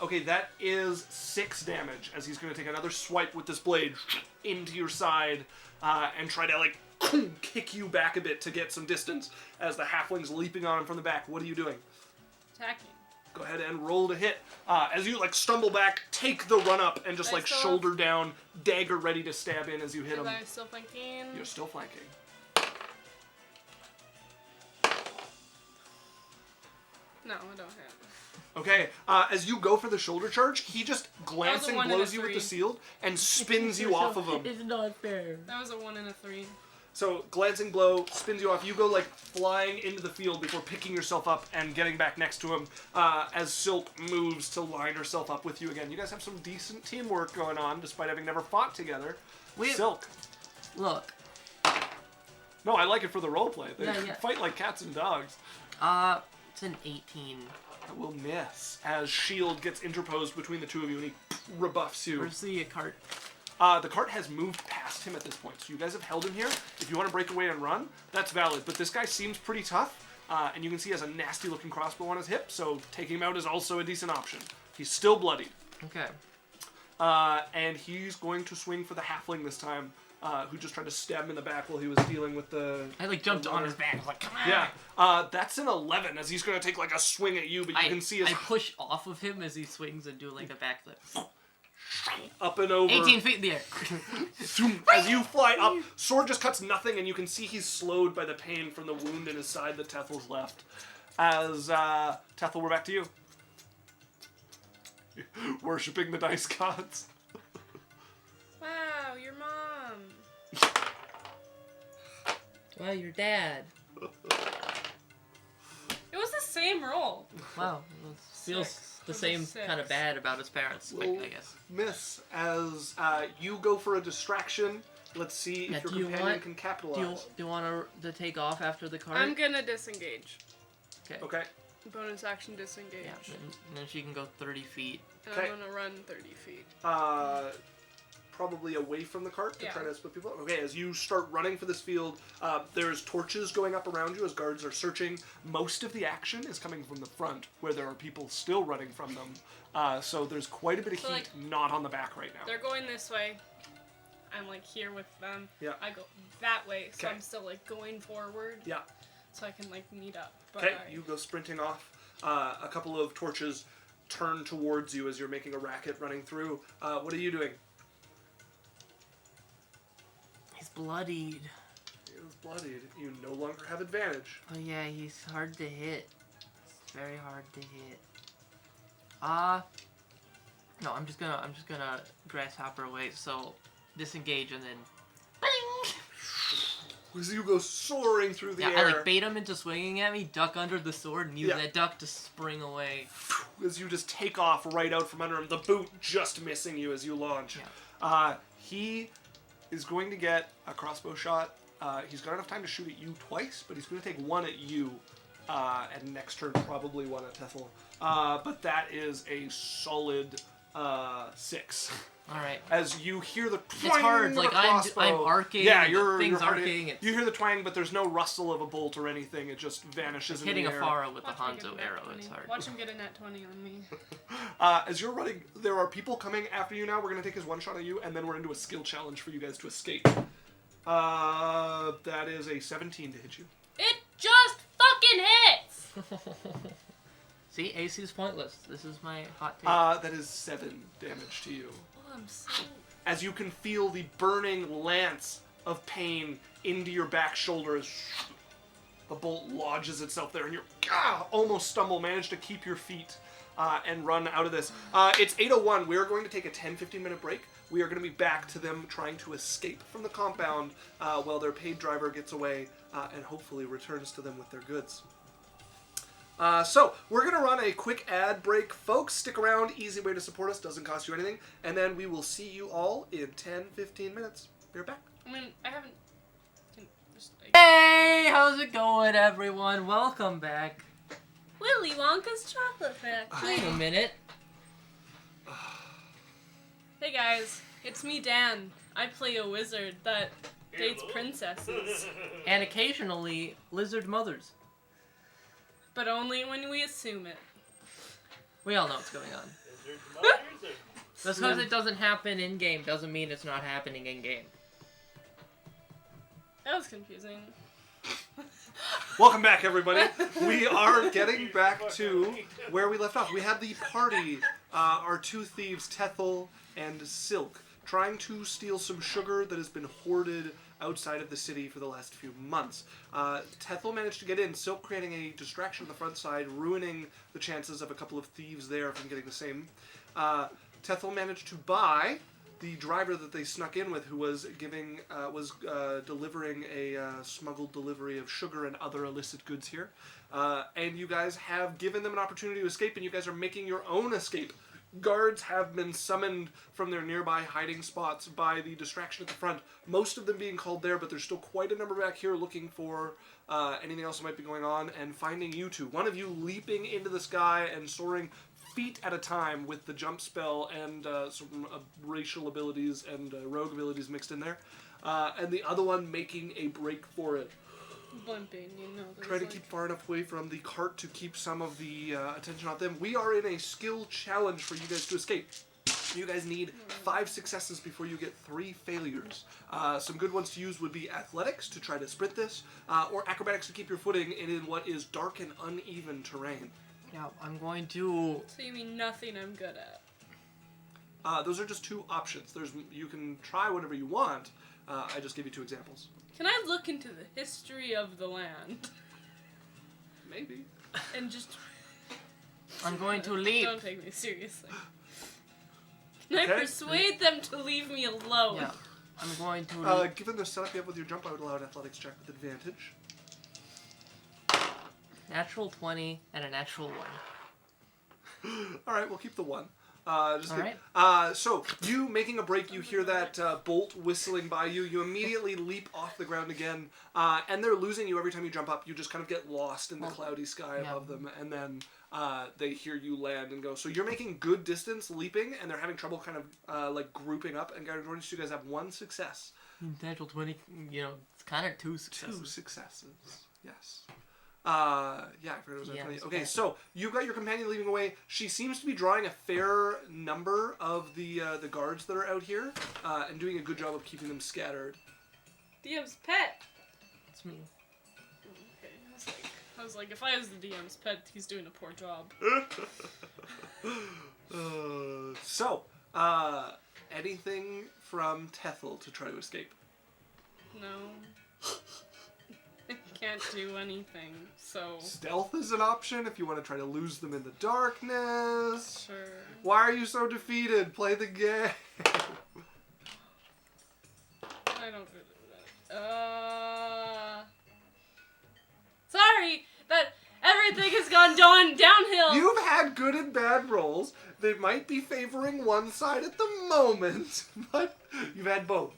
S2: Okay, that is 6 damage, as he's going to take another swipe with this blade into your side and try to, like, kick you back a bit to get some distance as the halfling's leaping on him from the back. What are you doing?
S1: Attacking.
S2: Go ahead and roll to hit. As you, like, stumble back, take the run up and just, like,
S1: Nice
S2: shoulder down, dagger ready to stab in as you hit
S1: Am
S2: him.
S1: I still flanking?
S2: You're still flanking.
S1: No, I don't hit.
S2: Okay, as you go for the shoulder charge, he just glancing
S1: 1 and a
S2: blows you with the
S1: 3.
S2: shield and spins you off of him.
S3: It's not fair.
S1: That was a 1 and a 3.
S2: So, glancing blow spins you off. You go, like, flying into the field before picking yourself up and getting back next to him as Silk moves to line herself up with you again. You guys have some decent teamwork going on, despite having never fought together. Silk.
S3: Look.
S2: No, I like it for the roleplay. They
S3: Yeah.
S2: fight like cats and dogs.
S3: It's an 18.
S2: I will miss as shield gets interposed between the two of you and he rebuffs you.
S3: Where's the cart?
S2: The cart has moved past him at this point, so you guys have held him here. If you want to break away and run, that's valid. But this guy seems pretty tough, and you can see he has a nasty-looking crossbow on his hip, so taking him out is also a decent option. He's still bloodied.
S3: Okay.
S2: And he's going to swing for the halfling this time, who just tried to stab him in the back while he was dealing with the...
S3: I like jumped on his back. I was like, come on.
S2: Yeah, that's an 11, as he's going to take like a swing at you, but you can see his...
S3: I push off of him as he swings and do like a backflip.
S2: Up and over.
S3: 18 feet in the air.
S2: As you fly up, sword just cuts nothing, and you can see he's slowed by the pain from the wound in his side that Tethel's left. As, Tethel, we're back to you. Worshipping the dice gods.
S1: Wow, your mom.
S3: Wow, your dad.
S1: It was the same roll.
S3: Wow. Feels
S1: 6.
S3: the
S1: It was
S3: same
S1: 6.
S3: kind of bad about his parents,
S2: Well,
S3: I guess.
S2: Miss, as you go for a distraction, let's see if
S3: Yeah,
S2: your
S3: do you
S2: companion
S3: want-
S2: can
S3: Do
S2: capitalize.
S3: you want to take off after the cart?
S1: I'm gonna disengage.
S3: Okay.
S2: Okay.
S1: Bonus action disengage.
S3: Yeah, and then she can go 30 feet.
S1: And
S2: Okay.
S1: I'm gonna run 30 feet.
S2: Probably away from the cart to
S1: Yeah.
S2: try to split people up. Okay, as you start running for this field, there's torches going up around you as guards are searching. Most of the action is coming from the front, where there are people still running from them. So there's quite a bit of
S1: So,
S2: heat
S1: like,
S2: not on the back right now.
S1: They're going this way. I'm like here with them.
S2: Yeah.
S1: I go that way, so
S2: Okay.
S1: I'm still like going forward.
S2: Yeah.
S1: So I can like meet up. But
S2: Okay, you go sprinting off. A couple of torches turn towards you as you're making a racket running through. What are you doing?
S3: He's bloodied.
S2: He was bloodied. You no longer have advantage.
S3: Oh yeah, he's hard to hit. It's very hard to hit. No, I'm just gonna grasshopper away. So disengage and then. Bing!
S2: As you go soaring through the
S3: Yeah,
S2: air.
S3: I like bait him into swinging at me, duck under the sword, and use
S2: Yeah.
S3: that duck to spring away.
S2: As you just take off right out from under him, the boot just missing you as you launch.
S3: Yeah.
S2: He is going to get a crossbow shot. He's got enough time to shoot at you twice, but he's going to take one at you and next turn probably one at Tethel. But that is a solid 6.
S3: All right.
S2: As you hear the twang
S3: It's hard.
S2: of
S3: Like
S2: a crossbow.
S3: I'm arcing.
S2: Yeah,
S3: and
S2: you're
S3: things
S2: hard
S3: arcing.
S2: You hear the twang, but there's no rustle of a bolt or anything. It just vanishes
S3: It's
S2: in
S3: hitting
S2: the
S3: a
S2: air.
S3: Farah with the
S1: Watch me get a
S3: Hanzo
S1: nat
S3: arrow.
S1: 20.
S3: It's hard.
S1: Watch him get a nat 20 on me.
S2: As you're running, there are people coming after you now. We're going to take his one shot at you, and then we're into a skill challenge for you guys to escape. That is a 17 to hit you.
S1: It just fucking hits!
S3: See, AC is pointless. This is my hot take.
S2: That is 7 damage to you.
S1: Oh, I'm so...
S2: As you can feel the burning lance of pain into your back shoulder as the bolt lodges itself there, and you almost manage to keep your feet and run out of this. It's 8:01. We are going to take a 10-15 minute break. We are going to be back to them trying to escape from the compound while their paid driver gets away and hopefully returns to them with their goods. So, we're going to run a quick ad break. Folks, stick around. Easy way to support us. Doesn't cost you anything. And then we will see you all in 10-15 minutes. Be right back.
S1: I mean, I haven't... Just, like...
S3: Hey, how's it going, everyone? Welcome back.
S1: Willy Wonka's Chocolate Factory.
S3: Wait a minute.
S1: Hey guys, it's me, Dan. I play a wizard that dates princesses.
S3: And occasionally, lizard mothers.
S1: But only when we assume it.
S3: We all know what's going on. Just because it doesn't happen in-game doesn't mean it's not happening in-game.
S1: That was confusing.
S2: Welcome back, everybody. We are getting back to where we left off. We had the party, our two thieves, Tethel and Silk, trying to steal some sugar that has been hoarded outside of the city for the last few months. Tethel managed to get in, Silk creating a distraction on the front side, ruining the chances of a couple of thieves there from getting the same. Tethel managed to buy the driver that they snuck in with, who was delivering a smuggled delivery of sugar and other illicit goods here. And you guys have given them an opportunity to escape, and you guys are making your own escape. Guards have been summoned from their nearby hiding spots by the distraction at the front. Most of them being called there, but there's still quite a number back here looking for anything else that might be going on and finding you two. One of you leaping into the sky and soaring feet at a time with the jump spell and some racial abilities and rogue abilities mixed in there. And the other one making a break for it.
S1: Bumping, you know.
S2: Try to keep far enough away from the cart to keep some of the attention off them. We are in a skill challenge for you guys to escape. You guys need 5 successes before you get 3 failures. Some good ones to use would be athletics to try to sprint this, or acrobatics to keep your footing in what is dark and uneven terrain.
S3: Yeah, I'm going to...
S1: So you mean nothing I'm good at?
S2: Those are just 2 options. You can try whatever you want. I just gave you 2 examples.
S1: Can I look into the history of the land?
S2: Maybe.
S1: And just...
S3: I'm going to leave.
S1: Don't take me seriously. Can I
S2: Okay.
S1: persuade them to leave me alone?
S3: Yeah, I'm going to...
S2: Given the setup you have with your jump, I would allow an athletics check with advantage.
S3: Natural 20 and a natural 1.
S2: Alright, we'll keep the 1. So, you making a break, you hear that bolt whistling by you. You immediately leap off the ground again, and they're losing you every time you jump up. You just kind of get lost in the cloudy sky above them, and then they hear you land and go. So you're making good distance leaping, and they're having trouble kind of like grouping up and getting towards you. You guys have 1 success.
S3: Natural 20, you know, it's kind of 2 successes.
S2: 2 successes, yes. I forgot it was 20. Okay, so you've got your companion leaving away. She seems to be drawing a fair number of the guards that are out here, and doing a good job of keeping them scattered.
S1: DM's pet!
S3: It's me.
S1: Okay, I was like, if I was the DM's pet, he's doing a poor job.
S2: Anything from Tethel to try to escape?
S1: No. I can't do anything, so...
S2: Stealth is an option if you want to try to lose them in the darkness.
S1: Sure.
S2: Why are you so defeated? Play the game.
S1: I don't really do that. Sorry! That everything has gone downhill!
S2: You've had good and bad rolls. They might be favoring one side at the moment, but you've had both.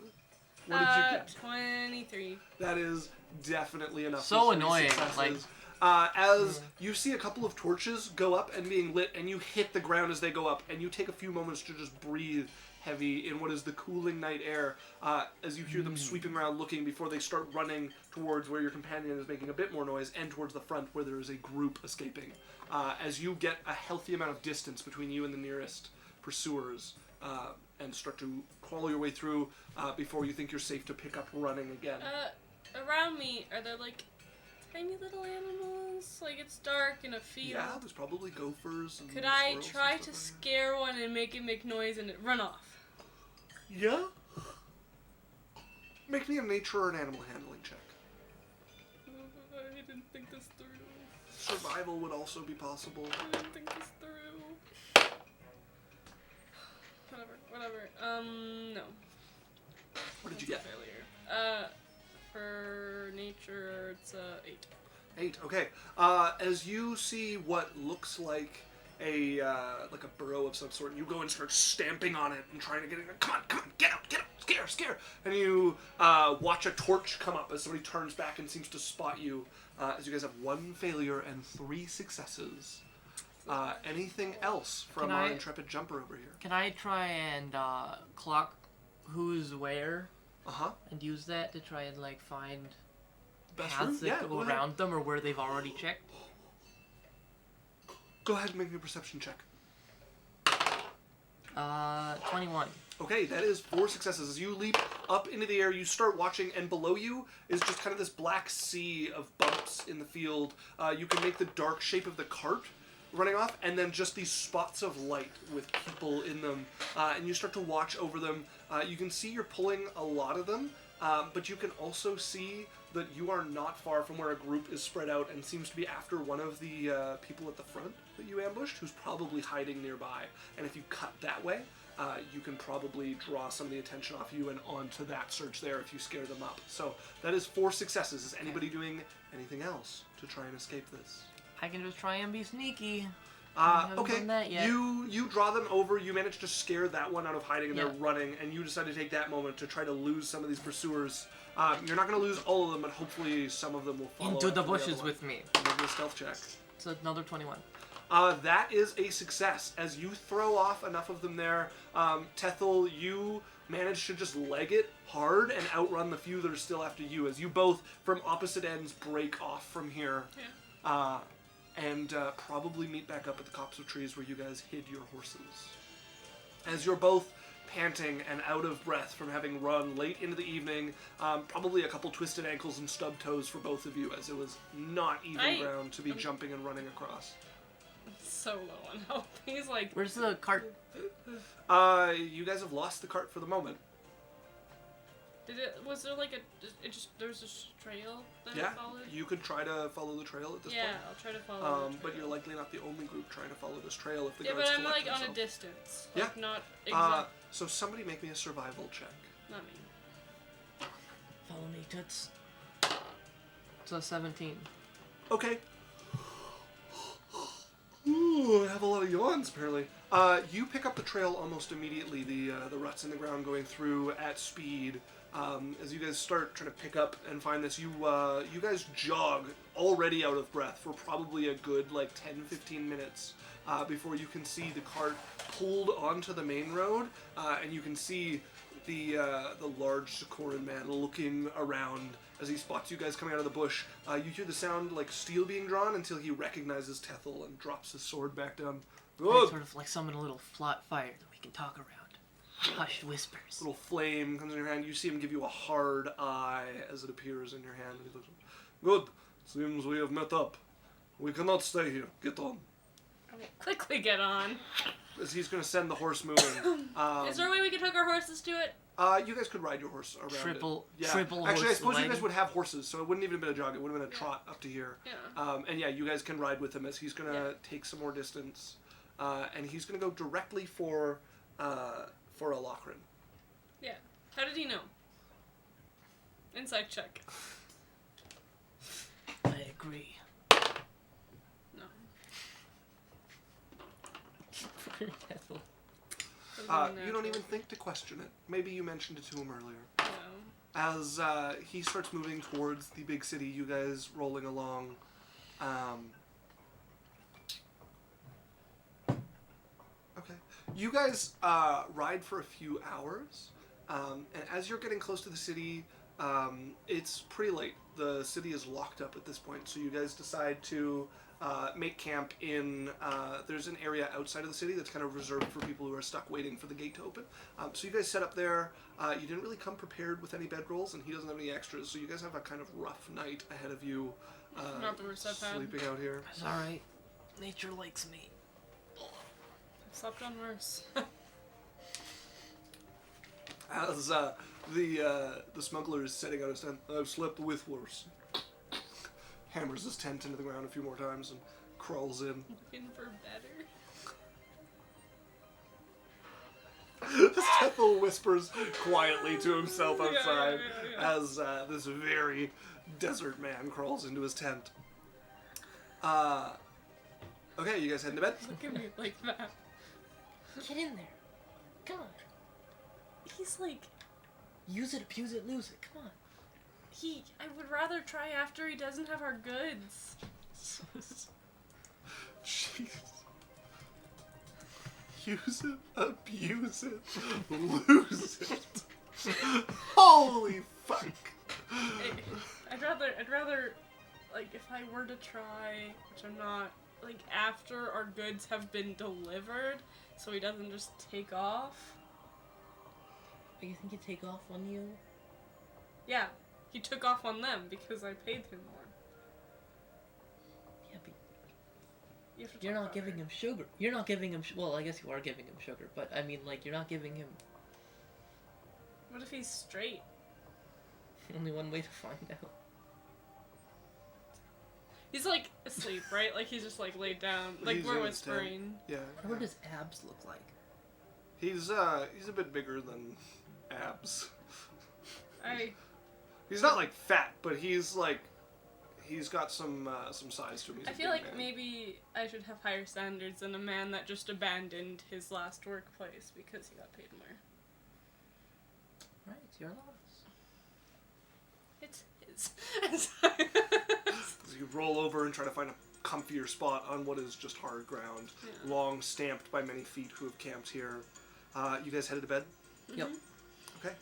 S2: What did you get?
S1: 23.
S2: That is definitely enough.
S3: So
S2: for 3
S3: annoying,
S2: successes.
S3: like-
S2: As you see a couple of torches go up and being lit, and you hit the ground as they go up, and you take a few moments to just breathe heavy in what is the cooling night air, as you hear them sweeping around looking before they start running towards where your companion is making a bit more noise, and towards the front where there is a group escaping. As you get a healthy amount of distance between you and the nearest pursuers, and start to crawl your way through before you think you're safe to pick up running again.
S1: Around me, are there like tiny little animals? Like it's dark in a field.
S2: Yeah, there's probably gophers and
S1: Could I
S2: squirrels
S1: try
S2: and
S1: to
S2: stuff like
S1: scare one and make it make noise and it run off?
S2: that. Yeah? Make me a nature or an animal handling check.
S1: I didn't think this through.
S2: Survival would also be possible.
S1: I didn't think this through. Whatever. No.
S2: What did you
S1: That's
S2: get?
S1: a failure. For nature, it's 8.
S2: 8. Okay. As you see what looks like a burrow of some sort, and you go and start stamping on it and trying to get it. Come on, get out, scare! And you watch a torch come up as somebody turns back and seems to spot you. As you guys have 1 failure and 3 successes. Anything else from our intrepid jumper over here?
S3: Can I try and clock who's where? And use that to try and like find paths that go around them or where they've already checked?
S2: Go ahead and make me a perception check.
S3: 21.
S2: Okay, that is 4 successes. As you leap up into the air, you start watching, and below you is just kind of this black sea of bumps in the field. You can make the dark shape of the cart running off, and then just these spots of light with people in them. And you start to watch over them. You can see you're pulling a lot of them, but you can also see that you are not far from where a group is spread out and seems to be after one of the people at the front that you ambushed, who's probably hiding nearby. And if you cut that way, you can probably draw some of the attention off you and onto that search there if you scare them up. So that is 4 successes. Is anybody doing anything else to try and escape this?
S3: I can just try and be sneaky. Okay, done that yet.
S2: You draw them over, you manage to scare that one out of hiding, and they're running, and you decide to take that moment to try to lose some of these pursuers. You're not going to lose all of them, but hopefully some of them will follow
S3: into the
S2: after
S3: bushes
S2: other
S3: with me.
S2: Make me a stealth check.
S3: So another 21.
S2: That is a success. As you throw off enough of them there, Tethel, you manage to just leg it hard and outrun the few that are still after you, as you both, from opposite ends, break off from here.
S1: Yeah.
S2: And probably meet back up at the copse of trees where you guys hid your horses. As you're both panting and out of breath from having run late into the evening, probably a couple twisted ankles and stubbed toes for both of you, as it was not even ground to be jumping and running across.
S1: So low on health. He's like...
S3: Where's the cart?
S2: You guys have lost the cart for the moment.
S1: Was there like there was a trail that I followed?
S2: You could try to follow the trail at this point.
S1: Yeah, I'll try to follow the trail.
S2: But you're likely not the only group trying to follow this trail if the
S1: guards
S2: guards
S1: but I'm like
S2: themselves.
S1: on a distance.
S2: Yeah.
S1: Like, not exact.
S2: So somebody make me a survival check.
S1: Not me.
S3: Follow me, Toots. It's a 17.
S2: Okay. Ooh, I have a lot of yawns, apparently. You pick up the trail almost immediately, the ruts in the ground going through at speed. As you guys start trying to pick up and find this, you guys jog already out of breath for probably a good, like, 10-15 minutes before you can see the cart pulled onto the main road, and you can see the large Sokoran man looking around as he spots you guys coming out of the bush. You hear the sound like steel being drawn until he recognizes Tethel and drops his sword back down.
S3: I sort of like summon a little flat fire that we can talk around. Hushed whispers.
S2: Little flame comes in your hand. You see him give you a hard eye as it appears in your hand. He looks, good. Seems we have met up. We cannot stay here. Get on.
S1: I will quickly get on.
S2: As he's going to send the horse moving.
S1: Is there a way we could hook our horses to it?
S2: You guys could ride your horse around
S3: triple
S2: Actually,
S3: horse
S2: I suppose
S3: leg.
S2: you guys would have horses, so it wouldn't even have been a jog. It would have been a trot up to here.
S1: Yeah.
S2: And yeah, you guys can ride with him as he's going to take some more distance. And he's going to go directly for Alochrin.
S1: Yeah. How did he know? Insight check.
S3: I agree.
S1: No.
S2: You don't even think to question it. Maybe you mentioned it to him earlier.
S1: No.
S2: As he starts moving towards the big city, you guys rolling along. Okay. You guys ride for a few hours, and as you're getting close to the city, it's pretty late. The city is locked up at this point, so you guys decide to make camp in... there's an area outside of the city that's kind of reserved for people who are stuck waiting for the gate to open. So you guys set up there. You didn't really come prepared with any bedrolls, and he doesn't have any extras, so you guys have a kind of rough night ahead of you.
S1: Not the worst I've had.
S2: Sleeping out here.
S3: It's alright. Nature likes me.
S1: I've slept on worse.
S2: As the smuggler is setting out his tent, I've slept with worse. Hammers his tent into the ground a few more times and crawls in.
S1: Looking for better.
S2: Tethel whispers quietly to himself outside
S1: Yeah.
S2: as this very desert man crawls into his tent. Okay, you guys heading to bed?
S1: Look at me like that.
S3: Get in there. Come on.
S1: He's like,
S3: Use it, abuse it, lose it. Come on.
S1: I would rather try after he doesn't have our goods.
S2: Jeez. Use it, abuse it, lose it. Holy fuck.
S1: I'd rather, like, if I were to try, which I'm not, like, after our goods have been delivered, so he doesn't just take off.
S3: You think he'd take off on you?
S1: Yeah, he took off on them because I paid him more.
S3: Yeah, but
S1: You have to
S3: you're
S1: talk
S3: not
S1: about
S3: giving
S1: her.
S3: him sugar. You're not giving him... well, I guess you are giving him sugar, but I mean, like, you're not giving him...
S1: What if he's straight?
S3: only one way to find out.
S1: He's, like, asleep, right? Like, he's just, like, laid down. Like,
S2: He's
S1: we're
S2: in his tent.
S1: whispering.
S2: Yeah.
S3: What does abs look like?
S2: He's a bit bigger than abs. He's not like fat, but he's got some size to him. He's
S1: I
S2: a
S1: feel
S2: big
S1: like
S2: man.
S1: maybe I should have higher standards than a man that just abandoned his last workplace because he got paid more.
S3: Right, it's your loss.
S1: It's his.
S2: So you roll over and try to find a comfier spot on what is just hard ground,
S1: Yeah.
S2: long stamped by many feet who have camped here. You guys headed to bed?
S3: Yep.
S2: Okay.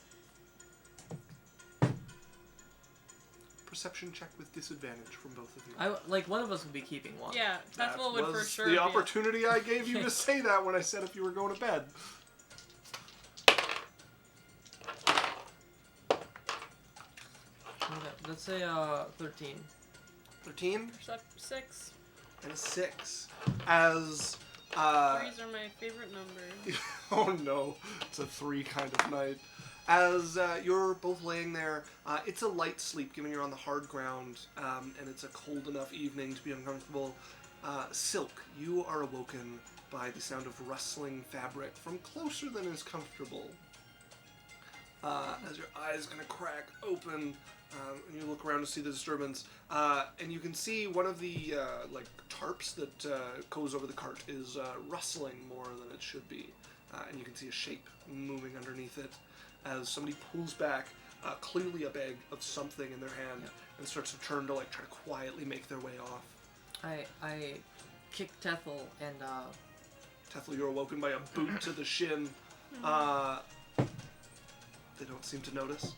S2: Perception check with disadvantage from both of you.
S3: One of us would be keeping watch.
S1: Yeah,
S2: That
S1: Tethel would for
S2: was
S1: sure
S2: the
S1: be
S2: opportunity I gave you to say that when I said if you were going to bed.
S3: Okay, let's say 13.
S2: 13
S1: 6.
S2: and a 6. As
S1: Threes are my favorite number.
S2: oh no, it's a 3 kind of night. As you're both laying there, it's a light sleep given you're on the hard ground, and it's a cold enough evening to be uncomfortable. Silk, you are awoken by the sound of rustling fabric from closer than is comfortable. As your eyes kind of crack open, and you look around to see the disturbance, and you can see one of the tarps that goes over the cart is rustling more than it should be, and you can see a shape moving underneath it as somebody pulls back clearly a bag of something in their hand and starts to turn to try to quietly make their way off.
S3: I kick Tethel and
S2: Tethel, you're awoken by a boot to the shin. They don't seem to notice.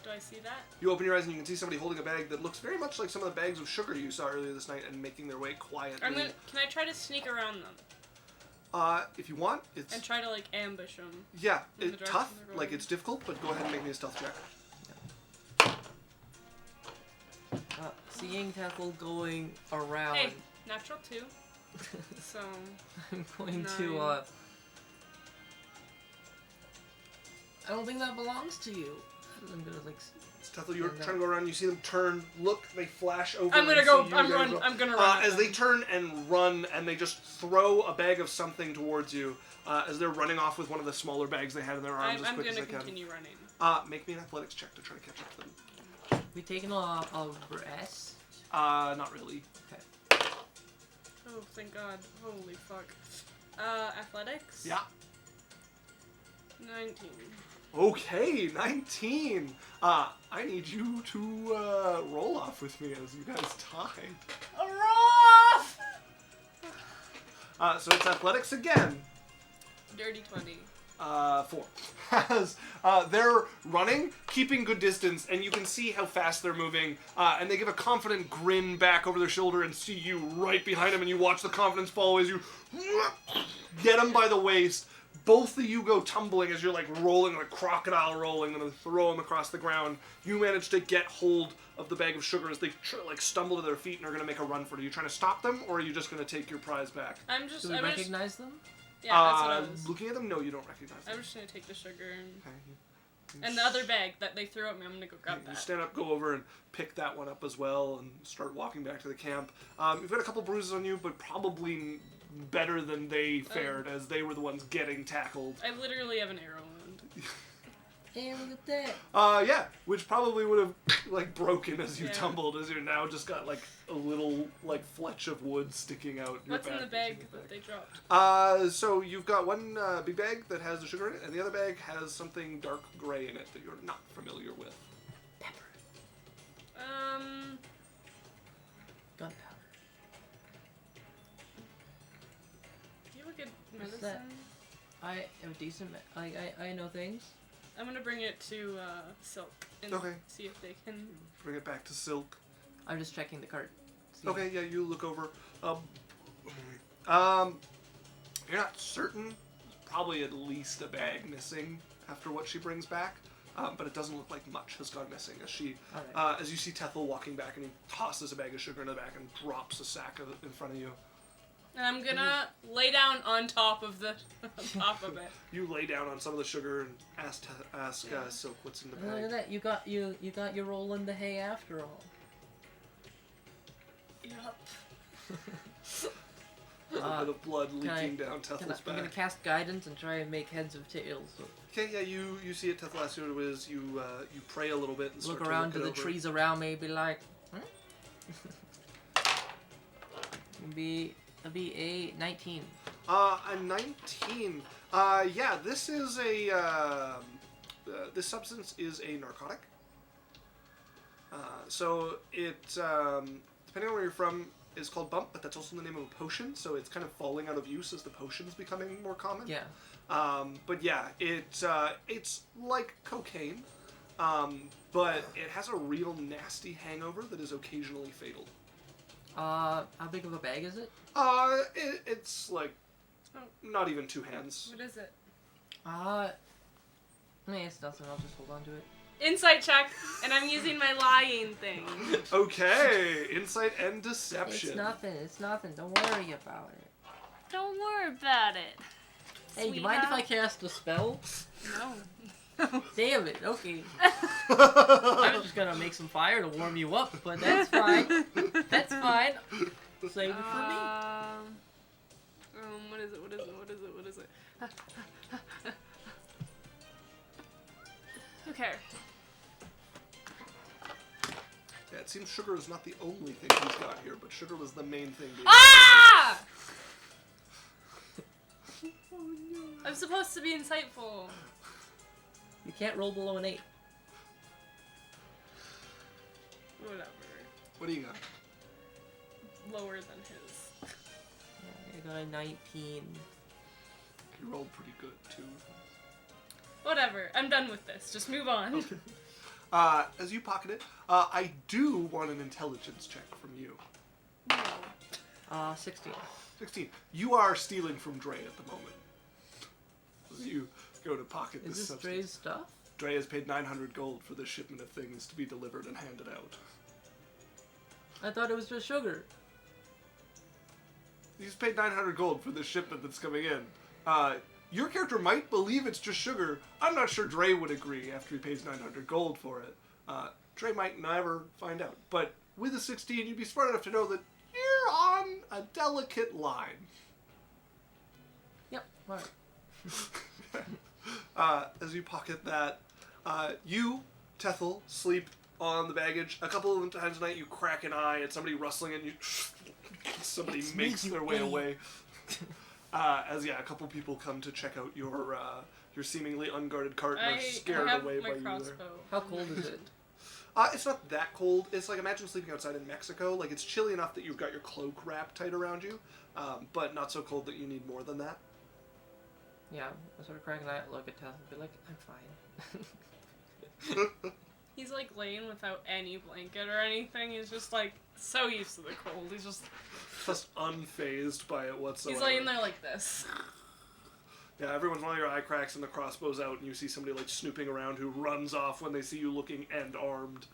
S1: Do I see that?
S2: You open your eyes and you can see somebody holding a bag that looks very much like some of the bags of sugar you saw earlier this night and making their way quietly.
S1: Can I try to sneak around them?
S2: If you want, it's...
S1: And try to, ambush them?
S2: Yeah,
S1: in the
S2: it's tough,
S1: direction they're going.
S2: it's difficult, but go ahead and make me a stealth check.
S3: seeing Tethel going around.
S1: Hey, natural 2. So...
S3: I'm going
S1: 9.
S3: to I don't think that belongs to you. I'm gonna
S2: Tethel, you're trying to go around, you see them turn, look, they flash over.
S1: I'm gonna
S2: and
S1: go,
S2: see you,
S1: I'm gonna run.
S2: as they turn and run, and they just throw a bag of something towards you, as they're running off with one of the smaller bags they had in their arms as quick as they
S1: I'm
S2: can.
S1: gonna continue running.
S2: Make me an athletics check to try to catch up to them.
S3: we taking a rest.
S2: Not really.
S3: Okay.
S1: Oh, thank God. Holy fuck. Athletics?
S2: Yeah.
S1: 19.
S2: Okay, 19. I need you to roll off with me as you guys tied. So it's athletics again.
S1: Dirty 20.
S2: 4. As they're running, keeping good distance, and you can see how fast they're moving, and they give a confident grin back over their shoulder and see you right behind them, and you watch the confidence follow as you get them by the waist. Both of you go tumbling as you're like rolling, like crocodile rolling, and then throw them across the ground. You manage to get hold of the bag of sugar as they like stumble to their feet and are going to make a run for it. Are you trying to stop them, or are you just going to take your prize back?
S3: Do we recognize them?
S1: Yeah, that's what I was.
S2: Looking at them, no, you don't recognize them.
S1: I'm just gonna take the sugar
S2: Okay.
S1: and the other bag that they threw at me. I'm gonna go grab
S2: You
S1: that.
S2: stand up, go over, and pick that one up as well, and start walking back to the camp. You've got a couple bruises on you, but probably better than they fared, as they were the ones getting tackled.
S1: I literally have an arrow wound.
S3: Hey, look at that.
S2: Yeah, which probably would have like broken as you
S1: Yeah.
S2: tumbled, as you're now just got like a little like fletch of wood sticking out.
S1: What's in the bag that they dropped?
S2: So you've got one big bag that has the sugar in it, and the other bag has something dark gray in it that you're not familiar with.
S3: Gunpowder.
S1: Do you have a good
S3: What's
S1: medicine?
S3: that? I am decent. I know things.
S1: I'm gonna bring it to Silk and
S2: Okay.
S1: see if they can.
S2: Bring it back to Silk.
S3: I'm just checking the cart. See.
S2: Okay, yeah, you look over. You're not certain. There's probably at least a bag missing after what she brings back, but it doesn't look like much has gone missing. As she,
S3: Alright.
S2: as you see Tethel walking back, and he tosses a bag of sugar in the back and drops a sack of it in front of you.
S1: And I'm gonna lay down on top of the on top of it.
S2: You lay down on some of the sugar and ask Silk what's in the
S3: Look
S2: bag.
S3: at that. You got your roll in the hay after all.
S1: Yup.
S2: A bit of blood leaking down Tethel's
S3: I'm gonna
S2: back.
S3: cast guidance and try and make heads of tails. So
S2: Okay, yeah, you see it. Tethel asks you what it is. You pray a little bit and
S3: look
S2: start
S3: around
S2: to
S3: to
S2: look
S3: the
S2: it over.
S3: trees around me, be like, It'll be a 19.
S2: A 19. Yeah, this is a, this substance is a narcotic. So it, depending on where you're from, is called bump, but that's also the name of a potion, so it's kind of falling out of use as the potion's becoming more common.
S3: Yeah.
S2: But yeah, it's like cocaine, but it has a real nasty hangover that is occasionally fatal.
S3: How big of a bag is it?
S2: It's like not even 2 hands.
S1: What is it?
S3: It's nothing. I'll just hold on to it.
S1: Insight check, and I'm using my lying thing.
S2: Okay, insight and deception.
S3: It's nothing. Don't worry about it.
S1: Don't worry about it.
S3: Hey, you mind if I cast a spell?
S1: No.
S3: Damn it. Okay. I was just gonna make some fire to warm you up, but that's fine. That's fine. Save it for me.
S1: What is it? Okay.
S2: Yeah, it seems sugar is not the only thing he's got here, but sugar was the main thing.
S1: Ah! I'm supposed to be insightful.
S3: You can't roll below an 8.
S1: Whatever.
S2: What do you got?
S1: Lower than his.
S3: I got a 19.
S2: You rolled pretty good, too.
S1: Whatever. I'm done with this. Just move on.
S2: Okay. As you pocket it, I do want an intelligence check from you.
S1: No.
S3: 16.
S2: 16. You are stealing from Drae at the moment. As you go to pocket
S3: Is this
S2: substance.
S3: Dre's stuff?
S2: Drae has paid 900 gold for this shipment of things to be delivered and handed out.
S3: I thought it was just sugar.
S2: He's paid 900 gold for this shipment that's coming in. Your character might believe it's just sugar. I'm not sure Drae would agree after he pays 900 gold for it. Drae might never find out. But with a 16, you'd be smart enough to know that you're on a delicate line.
S3: Yep. Alright.
S2: As you pocket that, you, Tethel, sleep on the baggage. A couple of times a night you crack an eye at somebody rustling and you... somebody makes their way away. As a couple people come to check out your your seemingly unguarded cart and are
S1: I
S2: scared
S1: have
S2: away
S1: my
S2: by you there.
S1: crossbow.
S3: How cold is it?
S2: It's not that cold. It's like, imagine sleeping outside in Mexico. Like, it's chilly enough that you've got your cloak wrapped tight around you, but not so cold that you need more than that.
S3: Yeah, I sort of crack an eye, look at Tethel, and be like, I'm fine.
S1: He's like laying without any blanket or anything. He's just like so used to the cold. He's just
S2: Just unfazed by it whatsoever.
S1: he's laying there like this.
S2: Yeah, every once in a while your eye cracks and the crossbow's out and you see somebody like snooping around who runs off when they see you looking and armed.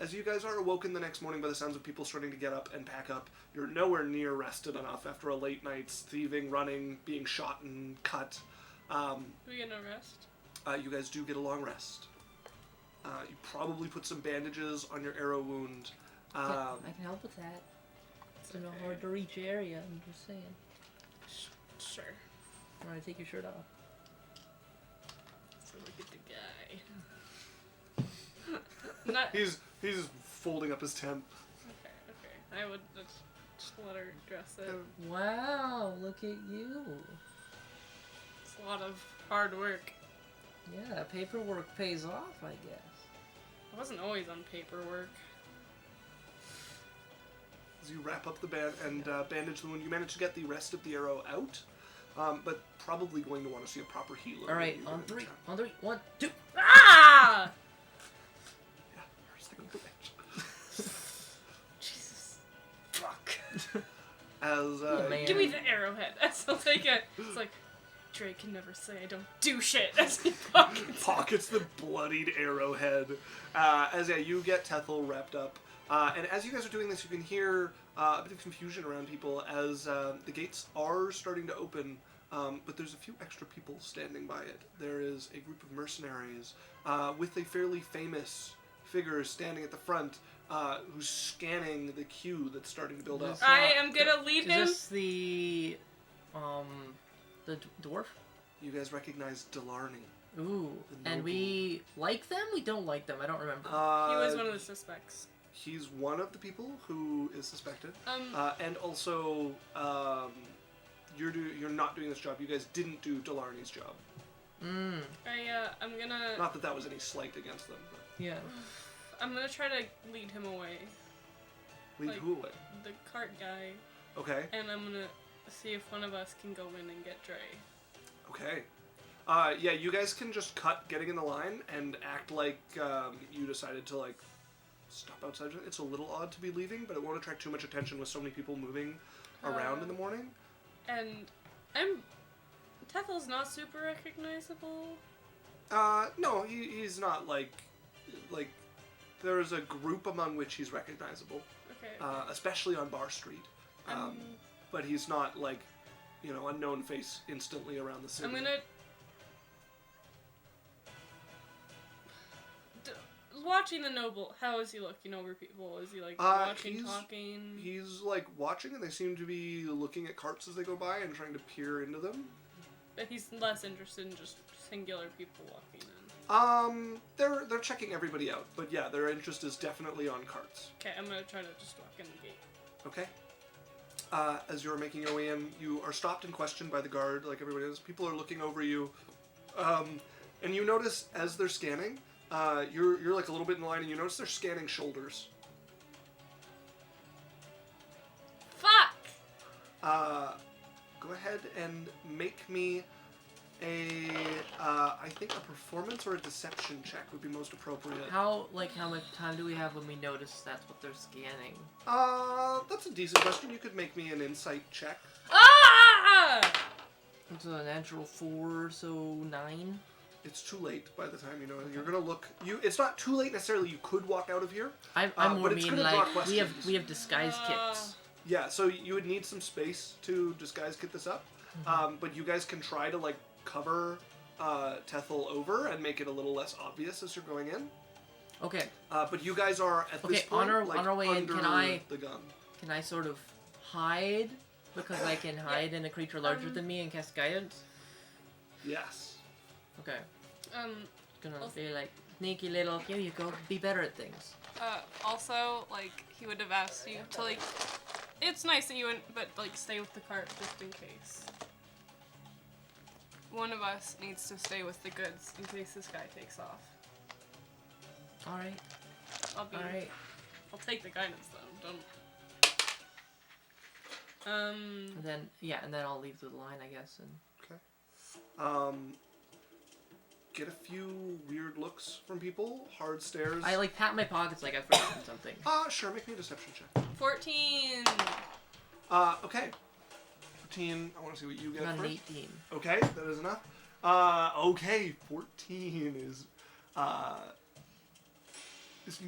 S2: As you guys are awoken the next morning by the sounds of people starting to get up and pack up, you're nowhere near rested enough after a late night's thieving, running, being shot and cut.
S1: Do we get no rest?
S2: You guys do get a long rest. You probably put some bandages on your arrow wound.
S3: I can help with that. It's in a hard to reach area, I'm just saying.
S1: Sure.
S3: Alright, take your shirt off.
S1: So look at the guy. Not
S2: He's folding up his tent.
S1: okay. I would just let her dress it.
S3: Wow, look at you.
S1: It's a lot of hard work.
S3: Yeah, paperwork pays off, I guess.
S1: I wasn't always on paperwork.
S2: As you wrap up the bandage the wound, you manage to get the rest of the arrow out, but probably going to want to see a proper healer.
S3: Alright,
S2: when
S3: on
S2: you
S3: three.
S2: return.
S3: On three. 1, 2.
S1: Ah!
S2: Yeah, first thing on the bench.
S1: Jesus. Fuck.
S2: As
S3: Oh, man.
S1: Give me the arrowhead. I'll take it. It's like Drae can never say I don't do shit as he pockets.
S2: pockets the bloodied arrowhead. As you get Tethel wrapped up. And as you guys are doing this, you can hear a bit of confusion around people as the gates are starting to open, but there's a few extra people standing by it. There is a group of mercenaries with a fairly famous figure standing at the front who's scanning the queue that's starting to build up.
S1: I am gonna lead
S3: Is
S1: him.
S3: this the dwarf?
S2: You guys recognize Delarney.
S3: Ooh,
S2: The
S3: and
S2: noble.
S3: we like them? We don't like them, I don't remember.
S1: He was one of the suspects.
S2: He's one of the people who is suspected.
S1: Um,
S2: And also, you're not doing this job. You guys didn't do Delarney's job.
S1: I'm gonna
S2: Not that that was any slight against them, but
S3: Yeah.
S1: I'm gonna try to lead him away.
S2: lead
S1: Like-
S2: who away?
S1: The cart guy.
S2: Okay,
S1: And I'm gonna see if one of us can go in and get Drae.
S2: okay. Yeah, you guys can just cut getting in the line and act like you decided to like stop outside. It's a little odd to be leaving, but it won't attract too much attention with so many people moving around in the morning.
S1: And Tethel's not super recognizable.
S2: No, he's not like there's a group among which he's recognizable,
S1: Okay.
S2: especially on Bar Street. But he's not like, unknown face instantly around the city.
S1: I'm gonna watching the noble. How is he looking over people? Is he like watching, talking?
S2: He's like watching, and they seem to be looking at carts as they go by and trying to peer into them.
S1: But he's less interested in just singular people walking in.
S2: They're checking everybody out, but yeah, their interest is definitely on carts.
S1: Okay, I'm gonna try to just walk in the gate.
S2: Okay. As you're making your way in, you are stopped and questioned by the guard, like everybody is. People are looking over you, and you notice as they're scanning, you're like a little bit in line, and you notice they're scanning shoulders.
S1: Fuck!
S2: Go ahead and make me I think a performance or a deception check would be most appropriate.
S3: How much time do we have when we notice that's what they're scanning?
S2: That's a decent question. You could make me an insight check.
S1: Ah!
S3: It's a natural 4, so 9.
S2: It's too late by the time you're gonna look. It's not too late necessarily. You could walk out of here.
S3: I'm more
S2: but it's
S3: mean
S2: gonna draw
S3: like
S2: questions.
S3: we have disguise kits.
S2: Yeah, so you would need some space to disguise kit this up. But you guys can try to like cover Tethel over and make it a little less obvious as you're going in.
S3: Okay.
S2: But you guys are at this point
S3: on our way in,
S2: under the gun.
S3: Can I sort of hide because I can hide in a creature larger than me and cast guidance?
S2: Yes.
S3: Okay. Gonna be like sneaky little. Here you go. Be better at things.
S1: Also, like, he would have asked you to, like, it's nice that you went, but, like, stay with the cart just in case. one of us needs to stay with the goods in case this guy takes off.
S3: All right.
S1: All right. I'll take the guidance though. Don't.
S3: And then I'll leave the line, I guess. And
S2: Okay. Get a few weird looks from people, hard stares.
S3: I like pat my pockets like I've forgotten something.
S2: Sure, make me a deception check.
S1: 14.
S2: Okay. 14, I want to see what you get
S3: Not an
S2: first.
S3: 18.
S2: Okay, that is enough. Okay, 14 is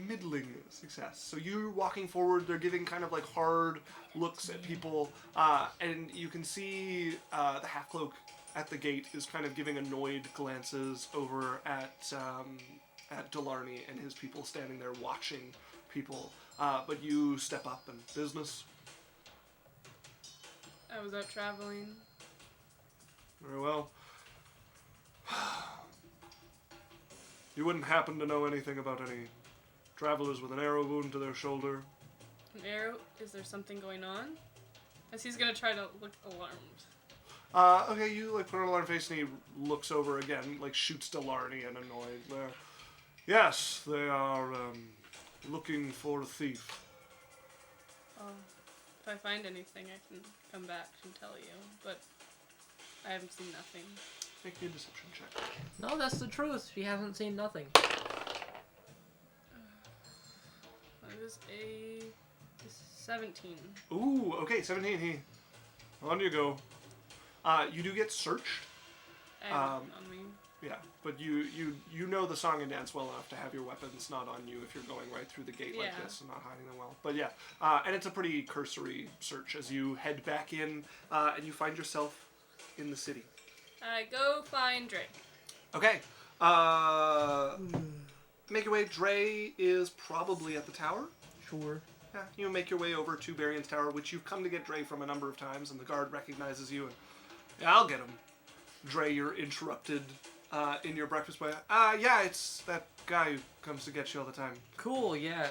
S2: middling success. So you're walking forward, they're giving kind of like hard looks at people, and you can see the half-cloak at the gate is kind of giving annoyed glances over at Delarney and his people standing there watching people. But you step up and business.
S1: I was out traveling.
S2: Very well. You wouldn't happen to know anything about any travelers with an arrow wound to their shoulder?
S1: An arrow? Is there something going on? As he's gonna try to look alarmed.
S2: Okay, you like put on an alarm face and he looks over again, like shoots Delarney and annoyed there. Yes, they are looking for a thief.
S1: Oh, if I find anything, I can come back and tell you. But I haven't seen nothing.
S2: Make me a deception check.
S3: No, that's the truth. She hasn't seen nothing.
S1: It was a 17.
S2: Ooh, okay, 17. On you go. You do get searched.
S1: On me.
S2: Yeah, but you know the song and dance well enough to have your weapons not on you if you're going right through the gate like this and not hiding them well. But yeah, and it's a pretty cursory search as you head back in and you find yourself in the city.
S1: I go find Drae.
S2: Okay. Make your way. Drae is probably at the tower.
S3: Sure.
S2: Yeah, you make your way over to Barion's Tower, which you've come to get Drae from a number of times, and the guard recognizes you. And yeah, I'll get him. Drae, you're interrupted in your breakfast by, yeah, it's that guy who comes to get you all the time.
S3: Cool, yeah.